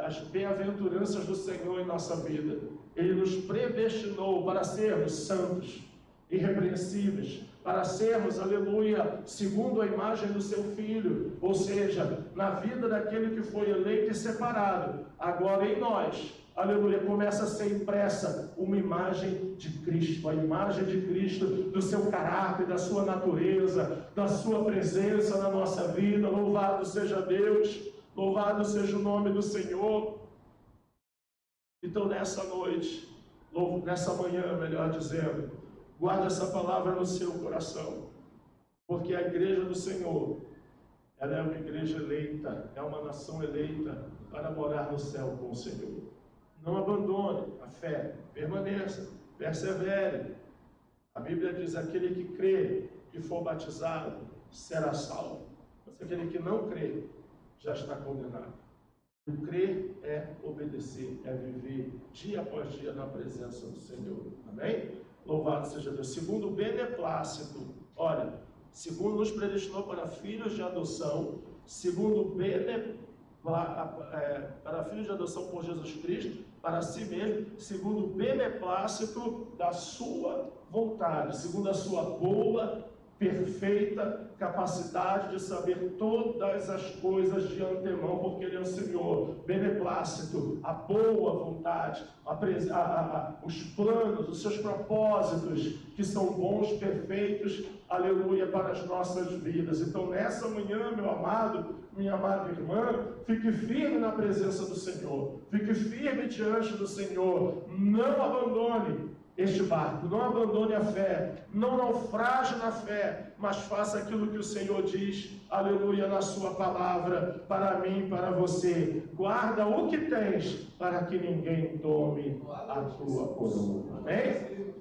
as bem-aventuranças do Senhor em nossa vida. Ele nos predestinou para sermos santos, irrepreensíveis, para sermos, aleluia, segundo a imagem do seu Filho, ou seja, na vida daquele que foi eleito e separado. Agora em nós, aleluia, começa a ser impressa uma imagem de Cristo, a imagem de Cristo, do seu caráter, da sua natureza, da sua presença na nossa vida. Louvado seja Deus, louvado seja o nome do Senhor. Então nessa noite, nessa manhã, melhor dizendo, guarda essa palavra no seu coração, porque a igreja do Senhor, ela é uma igreja eleita, é uma nação eleita para morar no céu com o Senhor. Não abandone a fé, permaneça, persevere. A Bíblia diz, aquele que crê e for batizado será salvo, mas aquele que não crê já está condenado. O crer é obedecer, é viver dia após dia na presença do Senhor. Amém? Louvado seja Deus. Segundo o beneplácito, olha, segundo nos predestinou para filhos de adoção, segundo para filhos de adoção por Jesus Cristo, para si mesmo, segundo o beneplácito da sua vontade, segundo a sua boa, perfeita capacidade de saber todas as coisas de antemão, porque Ele é o Senhor. Beneplácito, a boa vontade, os planos, os seus propósitos, que são bons, perfeitos, aleluia, para as nossas vidas. Então nessa manhã, meu amado, minha amada irmã, fique firme na presença do Senhor, fique firme diante do Senhor, não abandone este barco, não abandone a fé, não naufrage na fé, mas faça aquilo que o Senhor diz, aleluia, na sua palavra, para mim, para você. Guarda o que tens, para que ninguém tome a tua coroa. Amém?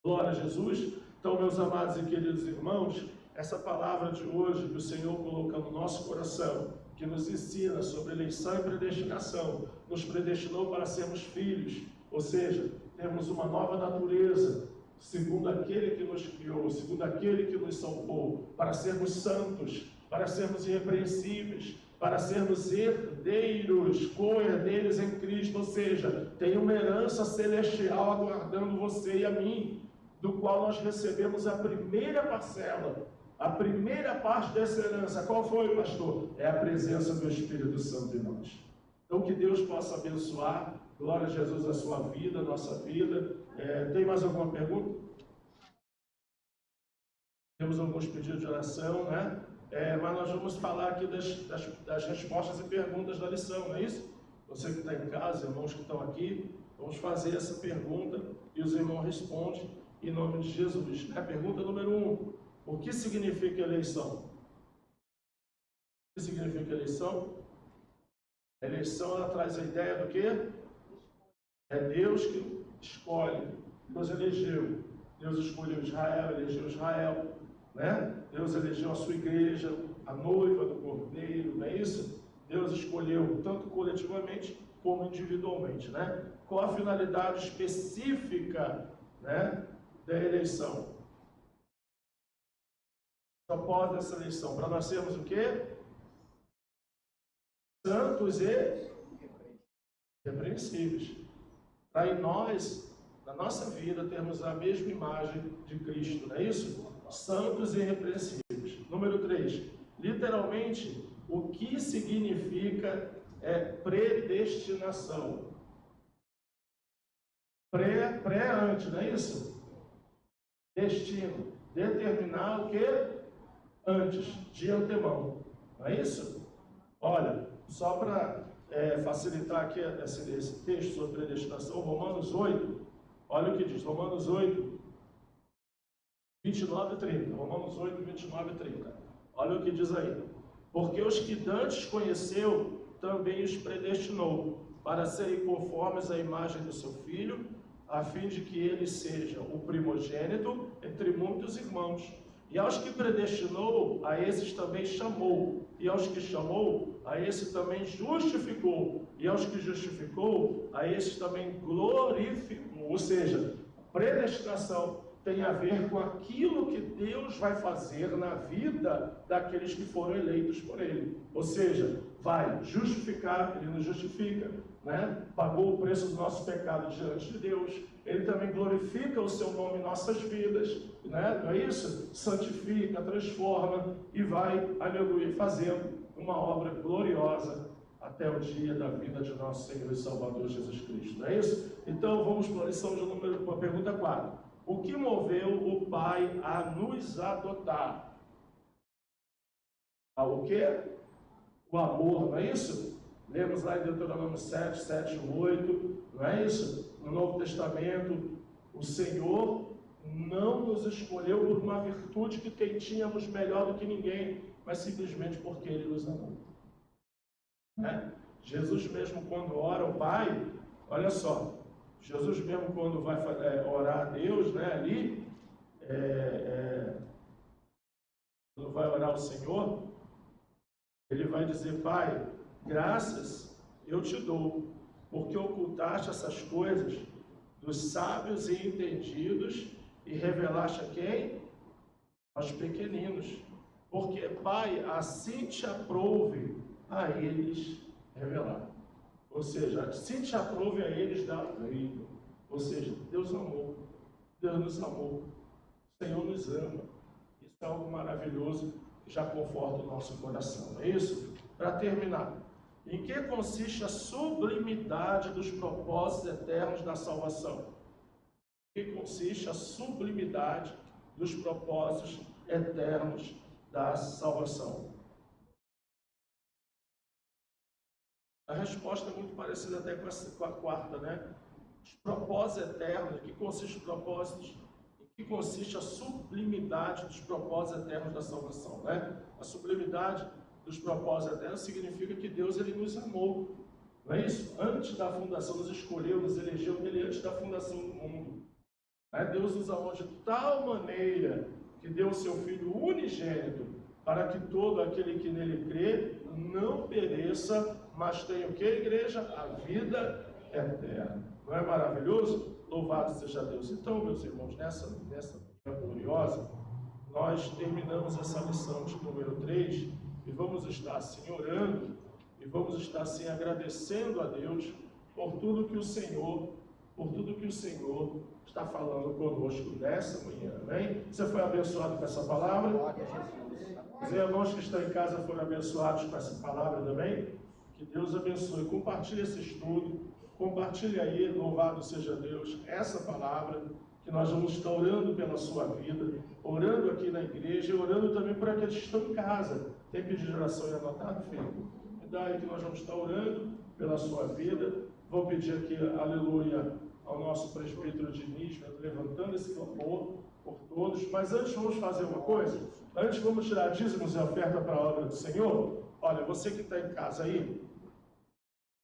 Glória a Jesus. Então, meus amados e queridos irmãos, essa palavra de hoje que o Senhor coloca no nosso coração, que nos ensina sobre eleição e predestinação, nos predestinou para sermos filhos, ou seja, temos uma nova natureza, segundo aquele que nos criou, segundo aquele que nos salvou, para sermos santos, para sermos irrepreensíveis, para sermos herdeiros, co-herdeiros em Cristo, ou seja, tem uma herança celestial aguardando você e a mim, do qual nós recebemos a primeira parcela, a primeira parte dessa herança. Qual foi, pastor? É a presença do Espírito Santo em nós. Então que Deus possa abençoar, glória a Jesus, a sua vida, a nossa vida. Tem mais alguma pergunta? Temos alguns pedidos de oração, né? Mas nós vamos falar aqui das respostas e perguntas da lição, não é isso? Você que está em casa, irmãos que estão aqui, vamos fazer essa pergunta e os irmãos respondem em nome de Jesus. Pergunta número 1. O que significa eleição? O que significa eleição? A eleição, ela traz a ideia do quê? É Deus que escolhe. Deus elegeu. Deus escolheu Israel, elegeu Israel, né? Deus elegeu a sua igreja, a noiva do Cordeiro, não é isso? Deus escolheu tanto coletivamente como individualmente, né? Qual a finalidade específica, né, da eleição? O propósito dessa eleição, para nós sermos o quê? Santos e irrepreensíveis. Para em nós, na nossa vida, termos a mesma imagem de Cristo, não é isso? Santos e irrepreensíveis. Número 3. Literalmente, o que significa predestinação? Antes, não é isso? Destino. Determinar o que? Antes, de antemão. Não é isso? Olha, só para facilitar aqui esse texto sobre predestinação, Romanos 8, olha o que diz, Romanos 8, 29 e 30. Romanos 8, 29 e 30. Olha o que diz aí. Porque os que dantes conheceu, também os predestinou, para serem conformes à imagem do seu Filho, a fim de que ele seja o primogênito entre muitos irmãos. E aos que predestinou, a esses também chamou. E aos que chamou, a esses também justificou. E aos que justificou, a esses também glorificou. Ou seja, predestinação tem a ver com aquilo que Deus vai fazer na vida daqueles que foram eleitos por Ele. Ou seja, vai justificar, Ele nos justifica, né? Pagou o preço do nosso pecado diante de Deus. Ele também glorifica o seu nome em nossas vidas, né? Não é isso? Santifica, transforma e vai, aleluia, fazendo uma obra gloriosa até o dia da vinda de nosso Senhor e Salvador Jesus Cristo. Não é isso? Então vamos para a lição de número, pergunta 4. O que moveu o Pai a nos adotar? O quê? O amor, não é isso? Lemos lá em Deuteronômio 7, 7 e 8, não é isso? No Novo Testamento, o Senhor não nos escolheu por uma virtude que tínhamos melhor do que ninguém, mas simplesmente porque Ele nos amou. Jesus mesmo quando ora ao Pai, olha só, Jesus mesmo quando vai orar a Deus, né, ali, quando vai orar ao Senhor, Ele vai dizer: Pai, graças eu te dou, porque ocultaste essas coisas dos sábios e entendidos e revelaste a quem? Aos pequeninos. Porque, Pai, assim te aprouve a eles revelar. Ou seja, assim te aprouve a eles dar reino. Ou seja, Deus amou. Deus nos amou. O Senhor nos ama. Isso é algo maravilhoso que já conforta o nosso coração. Não é isso? Para terminar, em que consiste a sublimidade dos propósitos eternos da salvação? Em que consiste a sublimidade dos propósitos eternos da salvação? A resposta é muito parecida até com a quarta, né? Os propósitos eternos, em que consiste os propósitos? Em que consiste a sublimidade dos propósitos eternos da salvação, né? A sublimidade dos propósitos eternos significa que Deus, Ele nos amou, não é isso? Antes da fundação, nos escolheu, nos elegeu Ele antes da fundação do mundo. Deus nos amou de tal maneira que deu o seu Filho unigênito, para que todo aquele que nele crê não pereça, mas tenha o que, igreja? A vida eterna. Não é maravilhoso? Louvado seja Deus. Então, meus irmãos, nessa manhã gloriosa, nós terminamos essa lição de número 3 e vamos estar assim orando e vamos estar assim agradecendo a Deus por tudo que o Senhor está falando conosco nessa manhã, amém? Você foi abençoado com essa palavra? Glória a Jesus. Os irmãos que estão em casa foram abençoados com essa palavra também? Que Deus abençoe. Compartilhe esse estudo, compartilhe aí, louvado seja Deus, essa palavra, que nós vamos estar orando pela sua vida, orando aqui na igreja e orando também por aqueles que estão em casa. Tem pedido de oração e anotado, filho? Então aí que nós vamos estar orando pela sua vida. Vou pedir aqui, aleluia, ao nosso presbítero Diniz, levantando esse clamor por todos. Mas antes vamos fazer uma coisa. Antes vamos tirar dízimos e oferta para a obra do Senhor. Olha, você que está em casa aí,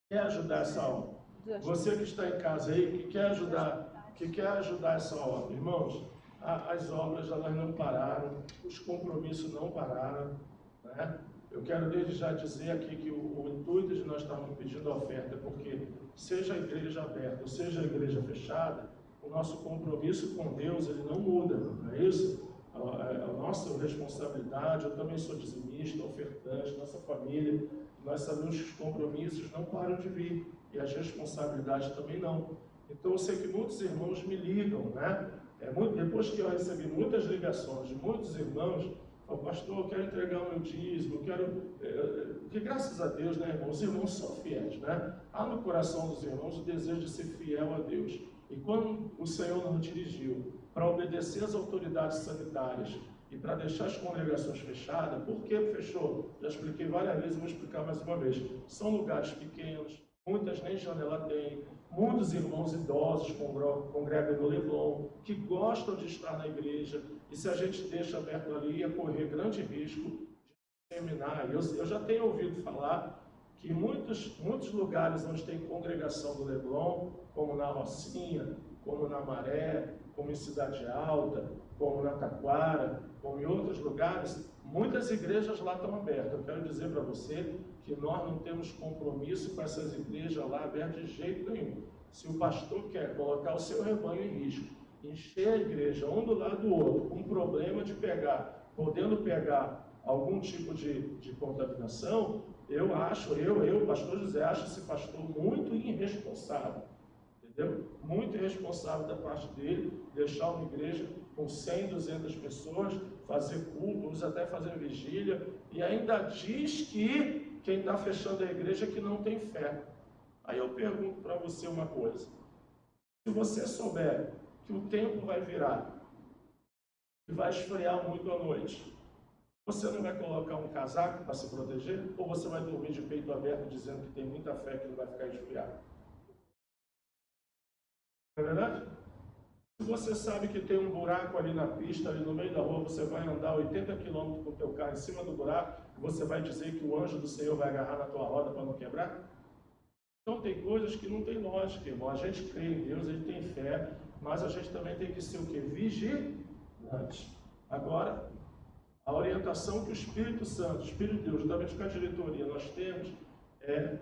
quer ajudar essa obra? Você que está em casa aí, que quer ajudar essa obra? Irmãos, as obras elas não pararam, os compromissos não pararam, né? Eu quero desde já dizer aqui que o intuito de nós estarmos pedindo a oferta é porque, seja a igreja aberta ou seja a igreja fechada, o nosso compromisso com Deus ele não muda, não é isso? A nossa responsabilidade, eu também sou dizimista, ofertante, nossa família, nós sabemos que os compromissos não param de vir e as responsabilidades também não. Então eu sei que muitos irmãos me ligam, né? Depois que eu recebi muitas ligações de muitos irmãos Fala, pastor, eu quero entregar o meu dízimo, eu quero... Porque graças a Deus, né, irmãos, os irmãos são fiéis, né? Há no coração dos irmãos o desejo de ser fiel a Deus. E quando o Senhor nos dirigiu para obedecer às autoridades sanitárias e para deixar as congregações fechadas, por que fechou? Já expliquei várias vezes, vou explicar mais uma vez. São lugares pequenos, muitas nem janela tem, muitos irmãos idosos congregam no Leblon, que gostam de estar na igreja, e se a gente deixa aberto ali, ia correr grande risco de disseminar. Eu já tenho ouvido falar que muitos lugares onde tem congregação do Leblon, como na Rocinha, como na Maré, como em Cidade Alta, como na Taquara, como em outros lugares, muitas igrejas lá estão abertas. Eu quero dizer para você que nós não temos compromisso com essas igrejas lá abertas de jeito nenhum. Se o pastor quer colocar o seu rebanho em risco, encher a igreja um do lado do outro, com problema de podendo pegar algum tipo de contaminação, eu, pastor José, acho esse pastor muito irresponsável. Entendeu? Muito irresponsável da parte dele, deixar uma igreja com 100, 200 pessoas, fazer cultos, até fazer vigília, e ainda diz que quem está fechando a igreja é que não tem fé. Aí eu pergunto para você uma coisa: se você souber que o tempo vai virar e vai esfriar muito à noite, você não vai colocar um casaco para se proteger? Ou você vai dormir de peito aberto dizendo que tem muita fé que não vai ficar esfriado? Não é verdade? Se você sabe que tem um buraco ali na pista, ali no meio da rua, você vai andar 80 km com o teu carro em cima do buraco, e você vai dizer que o anjo do Senhor vai agarrar na tua roda para não quebrar? Então tem coisas que não tem lógica, irmão. A gente crê em Deus, a gente tem fé, mas a gente também tem que ser o quê? Vigilante. Agora, a orientação que o Espírito Santo, o Espírito de Deus, juntamente com a diretoria, nós temos é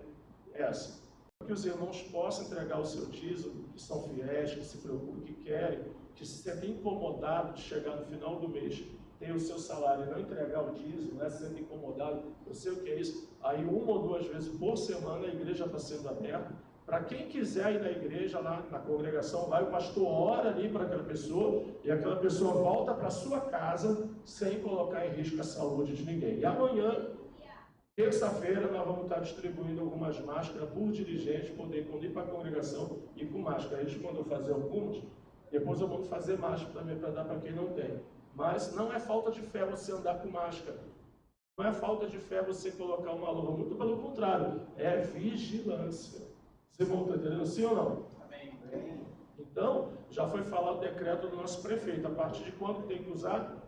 essa. Que os irmãos possam entregar o seu dízimo, que são fiéis, que se preocupam, que querem, que se sentem incomodados de chegar no final do mês, ter o seu salário e não entregar o dízimo, né, se sentem incomodados, eu sei o que é isso. Aí 1 ou 2 vezes por semana a igreja está sendo aberta. Para quem quiser ir na igreja, lá na congregação, vai, o pastor ora ali para aquela pessoa, e aquela pessoa volta para a sua casa sem colocar em risco a saúde de ninguém. E amanhã, terça-feira, nós vamos estar distribuindo algumas máscaras por dirigente, poder ir para a congregação e com máscara. A gente mandou fazer algumas, depois eu vou fazer máscara também para dar para quem não tem. Mas não é falta de fé você andar com máscara. Não é falta de fé você colocar uma luva. Muito pelo contrário, é vigilância. Você está entendendo, sim ou não? Amém. Então, já foi falado o decreto do nosso prefeito. A partir de quando tem que usar?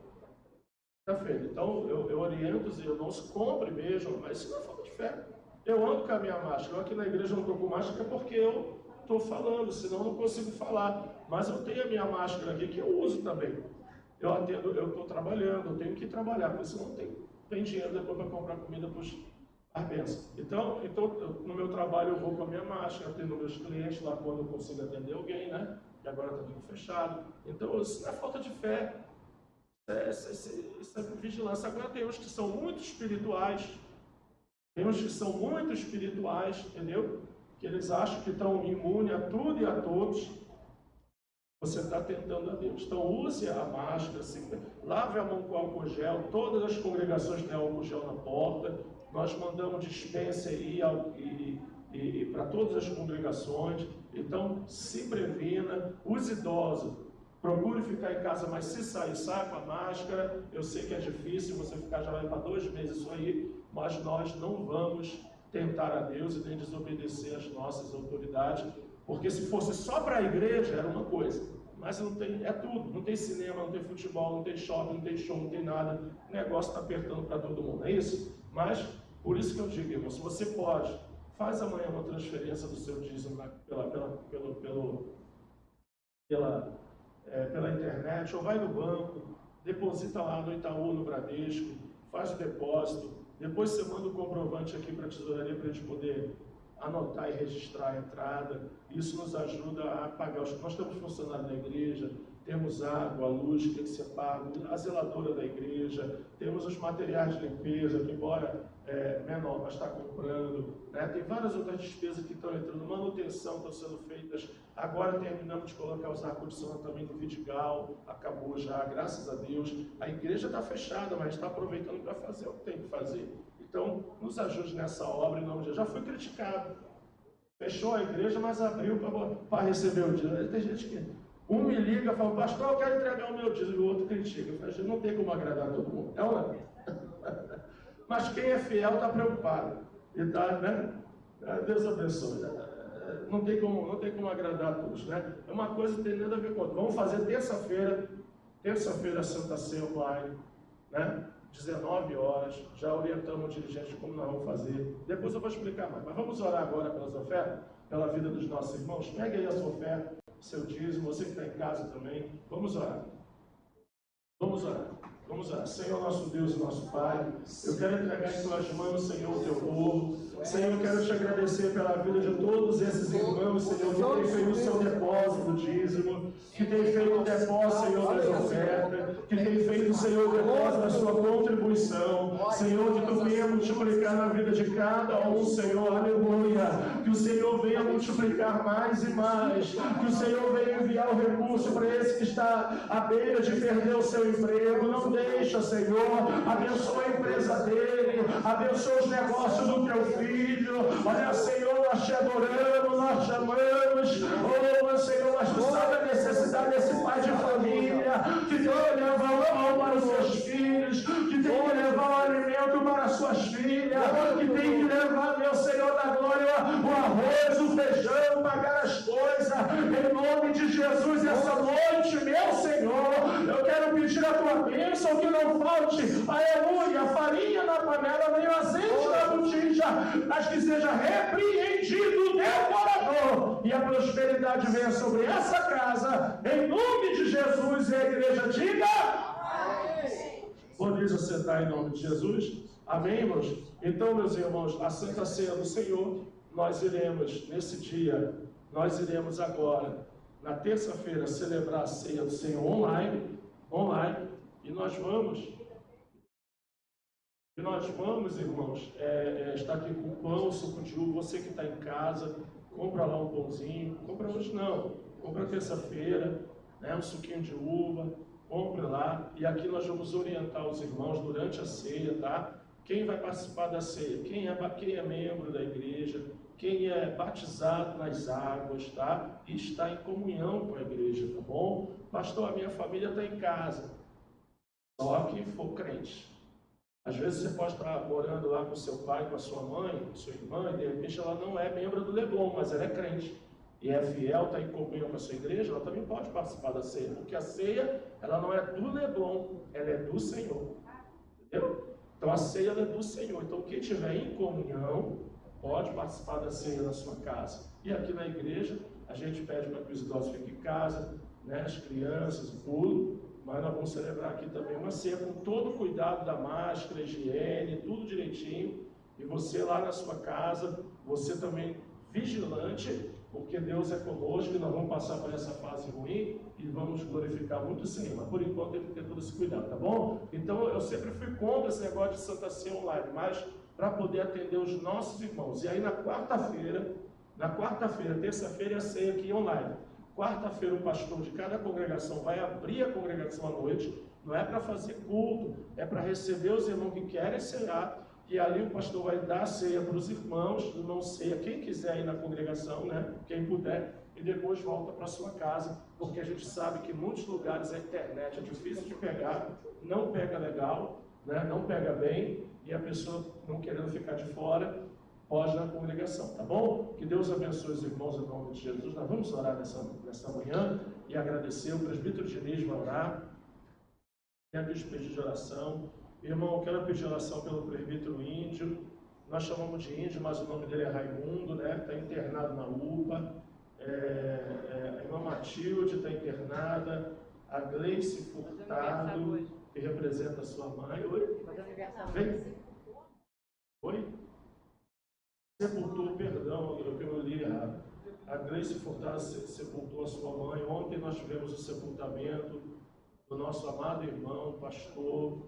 Então, eu oriento os irmãos, compre, vejam, mas isso não é falta de fé. Eu ando com a minha máscara. Eu aqui na igreja não estou com máscara porque eu estou falando, senão eu não consigo falar. Mas eu tenho a minha máscara aqui que eu uso também. Eu estou trabalhando, eu tenho que trabalhar, porque senão não tem dinheiro depois para comprar comida para os bênçãos. Então no meu trabalho eu vou com a minha máscara, atendo meus clientes lá quando eu consigo atender alguém, né? Que agora está tudo fechado. Então isso não é falta de fé. Isso é vigilância. Agora tem uns que são muito espirituais, entendeu? Que eles acham que estão imunes a tudo e a todos. Você está tentando a Deus. Então use a máscara, lave a mão com álcool gel. Todas as congregações têm álcool gel na porta. Nós mandamos dispensa aí e para todas as congregações. Então se previna. Os idosos, procure ficar em casa, mas se sair, saia com a máscara. Eu sei que é difícil, você ficar já vai para 2 meses isso aí, mas nós não vamos tentar a Deus e nem desobedecer às nossas autoridades, porque se fosse só para a igreja era uma coisa, mas não tem, é tudo, não tem cinema, não tem futebol, não tem shopping, não tem show, não tem nada, o negócio está apertando para todo mundo, é isso? Mas, por isso que eu digo, irmão, se você pode, faz amanhã uma transferência do seu dízimo pela internet, ou vai no banco, deposita lá no Itaú, no Bradesco, faz o depósito, depois você manda o comprovante aqui para a tesouraria para a gente poder anotar e registrar a entrada. Isso nos ajuda a pagar. Nós temos funcionários na igreja, temos água, luz que tem que ser pago, a zeladora da igreja, temos os materiais de limpeza, que embora menor, mas está comprando, né? Tem várias outras despesas que estão entrando, manutenção estão sendo feitas, agora terminamos de colocar os ar-condicionado também no Vidigal, acabou já, graças a Deus. A igreja está fechada, mas está aproveitando para fazer o que tem que fazer. Então, nos ajude nessa obra, em nome de Jesus. Já fui criticado, fechou a igreja, mas abriu para receber o dízimo. Tem gente que um me liga e fala, pastor, eu quero entregar o meu dízimo, e o outro critica. Eu falo, não tem como agradar todo mundo. É ou não é? Mas quem é fiel está preocupado. E tá, né? Deus abençoe. Não tem como agradar a todos, né? É uma coisa que tem nada a ver com outra. Vamos fazer terça-feira Santa Ceia online, né? 19 horas, já orientamos o dirigente de como nós vamos fazer. Depois eu vou explicar mais. Mas vamos orar agora pelas ofertas, pela vida dos nossos irmãos. Pegue aí a sua oferta, seu dízimo, você que está em casa também. Vamos orar. Vamos orar. Vamos orar. Senhor, nosso Deus e nosso Pai, eu quero entregar em tuas mãos, Senhor, o teu povo. Senhor, eu quero te agradecer pela vida de todos esses irmãos, Senhor, que têm feito o seu depósito do dízimo, que têm feito o depósito, Senhor, das ofertas, que têm feito, Senhor, o depósito da sua contribuição. Senhor, que tu venha multiplicar na vida de cada um, Senhor, aleluia. Que o Senhor venha multiplicar mais e mais. Que o Senhor venha enviar o recurso para esse que está à beira de perder o seu emprego. Não deixa, Senhor, abençoa a empresa dele, abençoa os negócios do teu filho. Olha, Senhor, nós te adoramos, nós te amamos. Oh, Senhor, mas tu sabe a necessidade desse pai de família que tem que levar o pão para os seus filhos, que tem que levar o alimento para as suas filhas, que tem que levar, meu Senhor da glória, o arroz, o feijão, pagar as coisas. Em nome de Jesus, essa noite, meu Senhor, eu quero pedir a tua bênção, que não falte, aleluia, farinha na panela, nem o azeite na botija, mas que seja repreendido o devorador, e a prosperidade venha sobre essa casa, em nome de Jesus. E a igreja diga: podeis sentar em nome de Jesus. Amém, irmãos? Então, meus irmãos, a Santa Ceia do Senhor, nós iremos, nesse dia, nós iremos agora, na terça-feira, celebrar a Ceia do Senhor online, e nós vamos, irmãos, estar aqui com pão, suco de uva. Você que está em casa, compra lá um pãozinho, compra hoje não, compra terça-feira, né, um suquinho de uva, compre lá, e aqui nós vamos orientar os irmãos durante a ceia, tá? Quem vai participar da ceia? Quem é membro da igreja, quem é batizado nas águas, tá? E está em comunhão com a igreja, tá bom? Pastor, a minha família está em casa, só que for crente. Às vezes você pode estar morando lá com seu pai, com a sua mãe, com sua irmã, e de repente ela não é membro do Leblon, mas ela é crente. E é fiel, está em comunhão com a sua igreja, ela também pode participar da ceia, porque a ceia, ela não é do Leblon, ela é do Senhor. Entendeu? Então a ceia ela é do Senhor. Então quem estiver em comunhão pode participar da ceia na sua casa. E aqui na igreja a gente pede para que os idosos fiquem em casa, né, as crianças e tudo, mas nós vamos celebrar aqui também uma ceia com todo o cuidado da máscara, higiene, tudo direitinho. E você lá na sua casa, você também vigilante, porque Deus é conosco e nós vamos passar por essa fase ruim e vamos glorificar muito o Senhor. Mas por enquanto tem que ter todo esse cuidado, tá bom? Então eu sempre fui contra esse negócio de Santa Ceia online, mas para poder atender os nossos irmãos. E aí na quarta-feira, terça-feira é a ceia aqui online. Quarta-feira o pastor de cada congregação vai abrir a congregação à noite, não é para fazer culto, é para receber os irmãos que querem cear. E ali o pastor vai dar a ceia para os irmãos, não ceia, quem quiser ir na congregação, né? Quem puder, e depois volta para sua casa, porque a gente sabe que em muitos lugares a internet é difícil de pegar, não pega legal, né? Não pega bem, e a pessoa não querendo ficar de fora, pode ir na congregação, tá bom? Que Deus abençoe os irmãos em nome de Jesus. Nós vamos orar nessa manhã e agradecer. O presbítero Diniz vai orar, quero pedir de oração. Irmão, eu quero pedir oração pelo presbítero Índio. Nós chamamos de Índio, mas o nome dele é Raimundo, né? Está internado na UPA. A irmã Matilde está internada. A Gleice Furtado, que representa a sua mãe. Oi? Vem. Oi? Sepultou, perdão, eu li errado. A Grace Furtado sepultou a sua mãe. Ontem nós tivemos o sepultamento do nosso amado irmão, pastor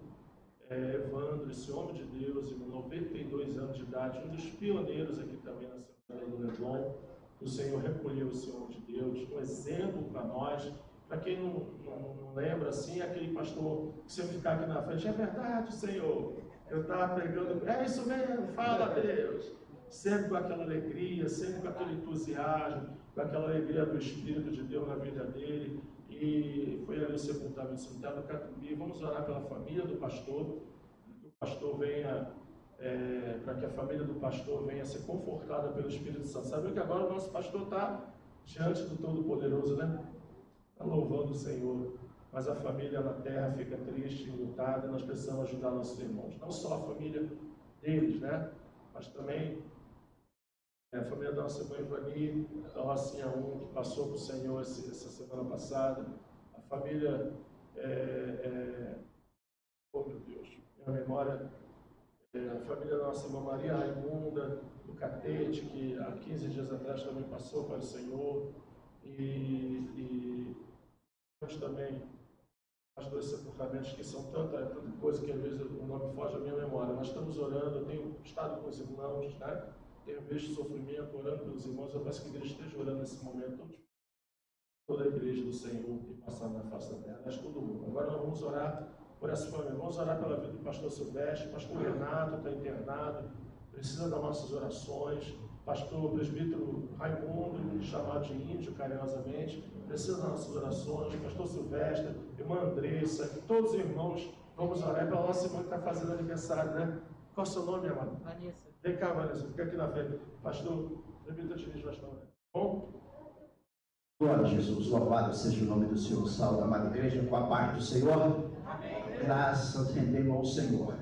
Evandro, esse homem de Deus, 92 anos de idade, um dos pioneiros aqui também na Assembleia do Leblon. O Senhor recolheu esse homem de Deus, um exemplo para nós. Para quem não lembra, assim, aquele pastor que sempre ficar aqui na frente, é verdade, Senhor, eu estava pregando, é isso mesmo, fala Deus. Sempre com aquela alegria, sempre com aquele entusiasmo, com aquela alegria do Espírito de Deus na vida dele. E foi ali o sepultamento do cemitério do Catumbi. Vamos orar pela família do pastor, que o pastor venha, para que a família do pastor venha ser confortada pelo Espírito Santo. Sabe que agora o nosso pastor está diante do Todo-Poderoso, né? Está louvando o Senhor. Mas a família na terra fica triste, enlutada, e nós precisamos ajudar nossos irmãos. Não só a família deles, né? Mas também a família da nossa irmã Ivani, da Rocinha 1, que passou para o Senhor essa semana passada. A família, oh meu Deus, minha memória, a família da nossa irmã Maria Raimunda, do Catete, que há 15 dias atrás também passou para o Senhor. E temos também as dois sepultamentos que são tanta coisa que às vezes o nome foge à minha memória. Nós estamos orando, eu tenho estado com os irmãos, né? Tenho visto sofrimento, orando pelos irmãos. Eu peço que a igreja esteja orando nesse momento. Toda a igreja do Senhor tem passado na face da terra, acho todo mundo. Agora nós vamos orar por essa família. Vamos orar pela vida do pastor Silvestre. Pastor Renato está internado, precisa das nossas orações. Pastor presbítero Raimundo, chamado de índio carinhosamente, precisa das nossas orações. Pastor Silvestre, irmã Andressa, todos os irmãos, vamos orar pela nossa irmã que está fazendo aniversário, né? Qual é o seu nome, amado? Vanessa. Vem cá, Vanessa, fica aqui na frente. Pastor, presbítero Diniz, pastor. Bom? Glória a Jesus, louvado seja o nome do Senhor. Salve, amada igreja, com a paz do Senhor. Amém. Graças rendemos ao Senhor.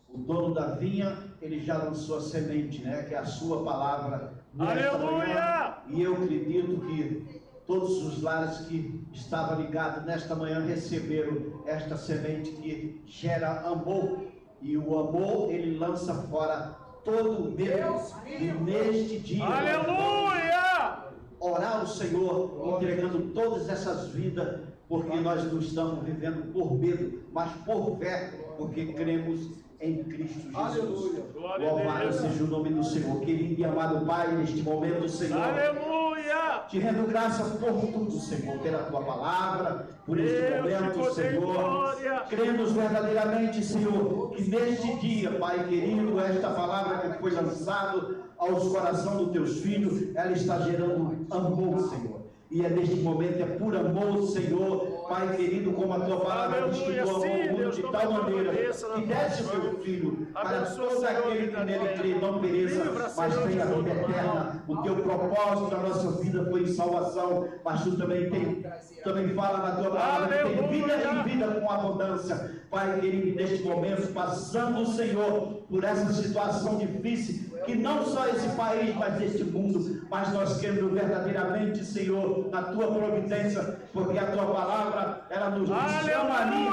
O dono da vinha, ele já lançou a semente, né? Que é a sua palavra. Aleluia! E eu acredito que todos os lares que estavam ligados nesta manhã receberam esta semente que gera amor. E o amor, ele lança fora todo o medo. E neste dia, aleluia! Orar ao Senhor, entregando todas essas vidas, porque nós não estamos vivendo por medo, mas por fé, porque cremos em Cristo Jesus. Aleluia. Louvado seja o nome do Senhor. Querido e amado Pai, neste momento, Senhor, aleluia! Te rendo graça por tudo, Senhor, pela Tua palavra, por este momento, Senhor. Cremos verdadeiramente, Senhor, que neste dia, Pai querido, esta palavra que foi lançada aos corações dos Teus filhos, ela está gerando amor, Senhor. E é neste momento, é por amor, Senhor, Pai querido, como a Tua palavra diz que Tu amou o mundo de tal maneira que desse o Teu Filho, para todo aquele que nele crê não pereça, mas tenha a vida eterna. O Teu propósito na nossa vida foi em salvação, mas Tu também fala na Tua palavra que tem vida e vida com abundância. Pai querido, neste momento, passando, Senhor, por essa situação difícil, que não só esse país, mas este mundo, mas nós queremos verdadeiramente, Senhor, na Tua providência, porque a Tua palavra, ela nos chama ali,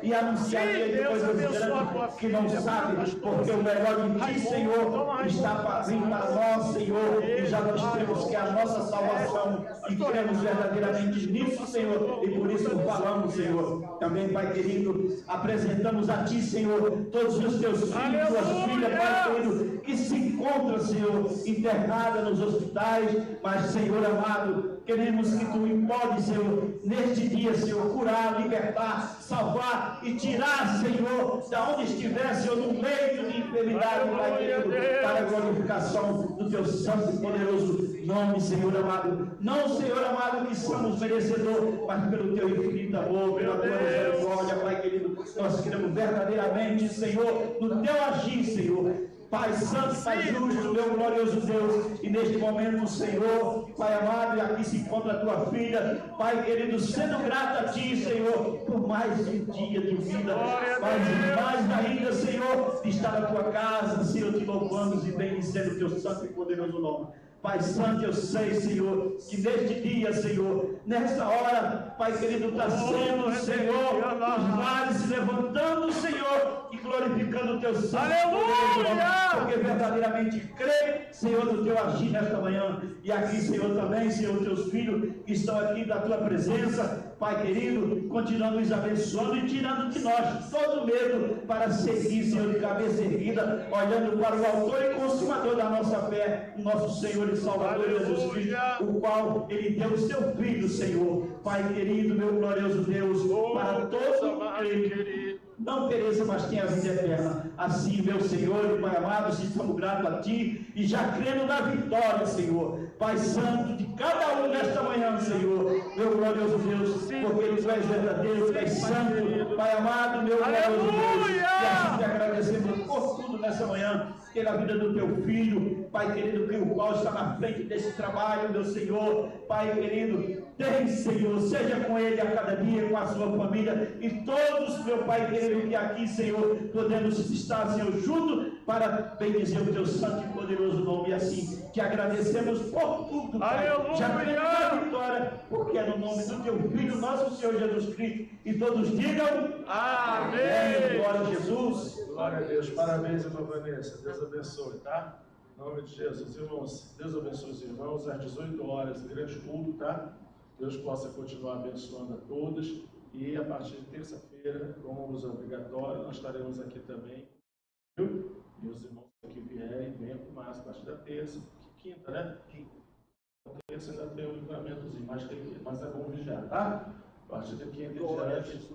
e anunciarei de coisas grandes que não sabe, porque o melhor de Ti, Senhor, está para vir para nós, Senhor, e já nós temos que é a nossa salvação, e cremos verdadeiramente nisso, Senhor, e por isso falamos, Senhor. Também, Pai querido, apresentamos a Ti, Senhor, todos os Teus filhos, Tuas filhas, Pai querido, que se encontram, Senhor, internadas nos hospitais, mas, Senhor amado, queremos que Tu pode, Senhor, neste dia, Senhor, curar, libertar, salvar e tirar, Senhor, da onde estiver, Senhor, no leito de enfermidade, Pai querido, para a glorificação do Teu santo e poderoso nome, Senhor amado. Não, Senhor amado, que somos merecedores, mas pelo Teu infinito amor, pela Tua misericórdia, Pai querido, nós queremos verdadeiramente, Senhor, no Teu agir, Senhor. Pai Santo, Pai Justo, meu glorioso Deus, e neste momento, Senhor, Pai amado, e aqui se encontra a Tua filha, Pai querido, sendo grato a Ti, Senhor, por mais um dia de vida, mas mais ainda, Senhor, de estar na Tua casa, Senhor, te louvando e bendizendo o Teu santo e poderoso nome. Pai Santo, eu sei, Senhor, que neste dia, Senhor, nesta hora, Pai querido, está sendo, Senhor, os vales se levantando, Senhor, e glorificando o Teu santo. Aleluia! Porque verdadeiramente crê, Senhor, no Teu agir nesta manhã. E aqui, Senhor, também, Senhor, Teus filhos que estão aqui da Tua presença, Pai querido, continuando nos abençoando e tirando de nós todo medo para seguir, Senhor, de cabeça erguida, olhando para o autor e consumador da nossa fé, o nosso Senhor e Salvador Jesus Cristo, o qual Ele deu o Seu Filho, Senhor. Pai querido, meu glorioso Deus, para todo aquele não pereça, mas tenha a vida eterna. Assim, meu Senhor e Pai amado, estamos gratos a Ti e já crendo na vitória, Senhor. Pai Santo, de cada um nesta manhã, Senhor, meu glorioso Deus, porque Tu és verdadeiro, Tu és santo, Pai amado, meu glorioso Deus. E assim te agradecemos por tudo nessa manhã, pela vida do Teu Filho, Pai querido, que o qual está na frente desse trabalho, meu Senhor. Pai querido, tem, Senhor, seja com ele a cada dia, com a sua família e todos, meu Pai querido, que aqui, Senhor, podemos estar, Senhor, junto para bendizer o Teu santo e poderoso nome. E assim te agradecemos por tudo, Pai. Já cremos na vitória, porque é no nome do Teu Filho, nosso Senhor Jesus Cristo. E todos digam amém. Glória a Jesus. Glória a Deus. Parabéns, irmã Vanessa. Deus abençoe, tá? Em nome de Jesus, irmãos. Deus abençoe os irmãos. Às 18 horas, grande culto, tá? Deus possa continuar abençoando a todos. E a partir de terça-feira, com o uso obrigatório, nós estaremos aqui também. Viu? E os irmãos que vierem, venham com mais a partir da terça. Quinta, né? Quinta. Terça ainda tem um livramentozinho, mas é bom vigiar, tá? A partir da quinta em diante,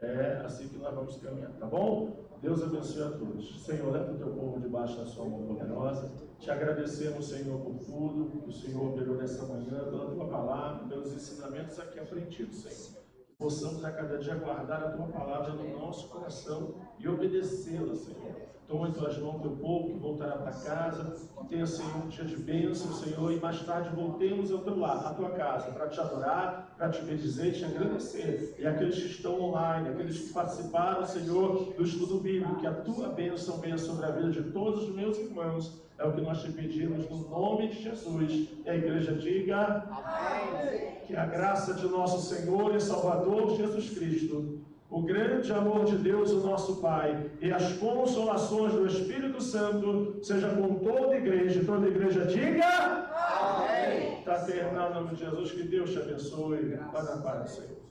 é assim que nós vamos caminhar, tá bom? Deus abençoe a todos. Senhor, leva o Teu povo debaixo da Sua mão poderosa. Te agradecemos, Senhor, por tudo que o Senhor operou nessa manhã, pela Tua palavra, pelos ensinamentos aqui aprendidos, Senhor. Que possamos a cada dia guardar a Tua palavra no nosso coração e obedecê-la, Senhor. Toma em Tuas mãos Teu povo que voltará para casa, que tenha, Senhor, um dia de bênção, Senhor, e mais tarde voltemos ao Teu lar, à Tua casa, para Te adorar, para Te bendizer e Te agradecer. E aqueles que estão online, aqueles que participaram, Senhor, do estudo bíblico, que a Tua bênção venha sobre a vida de todos os meus irmãos. É o que nós te pedimos no nome de Jesus. E a igreja diga amém. Que a graça de nosso Senhor e Salvador Jesus Cristo, o grande amor de Deus, o nosso Pai, e as consolações do Espírito Santo, seja com toda a igreja. Toda a igreja diga amém. Está terminado em nome de Jesus. Que Deus te abençoe. Vá na paz, Senhor.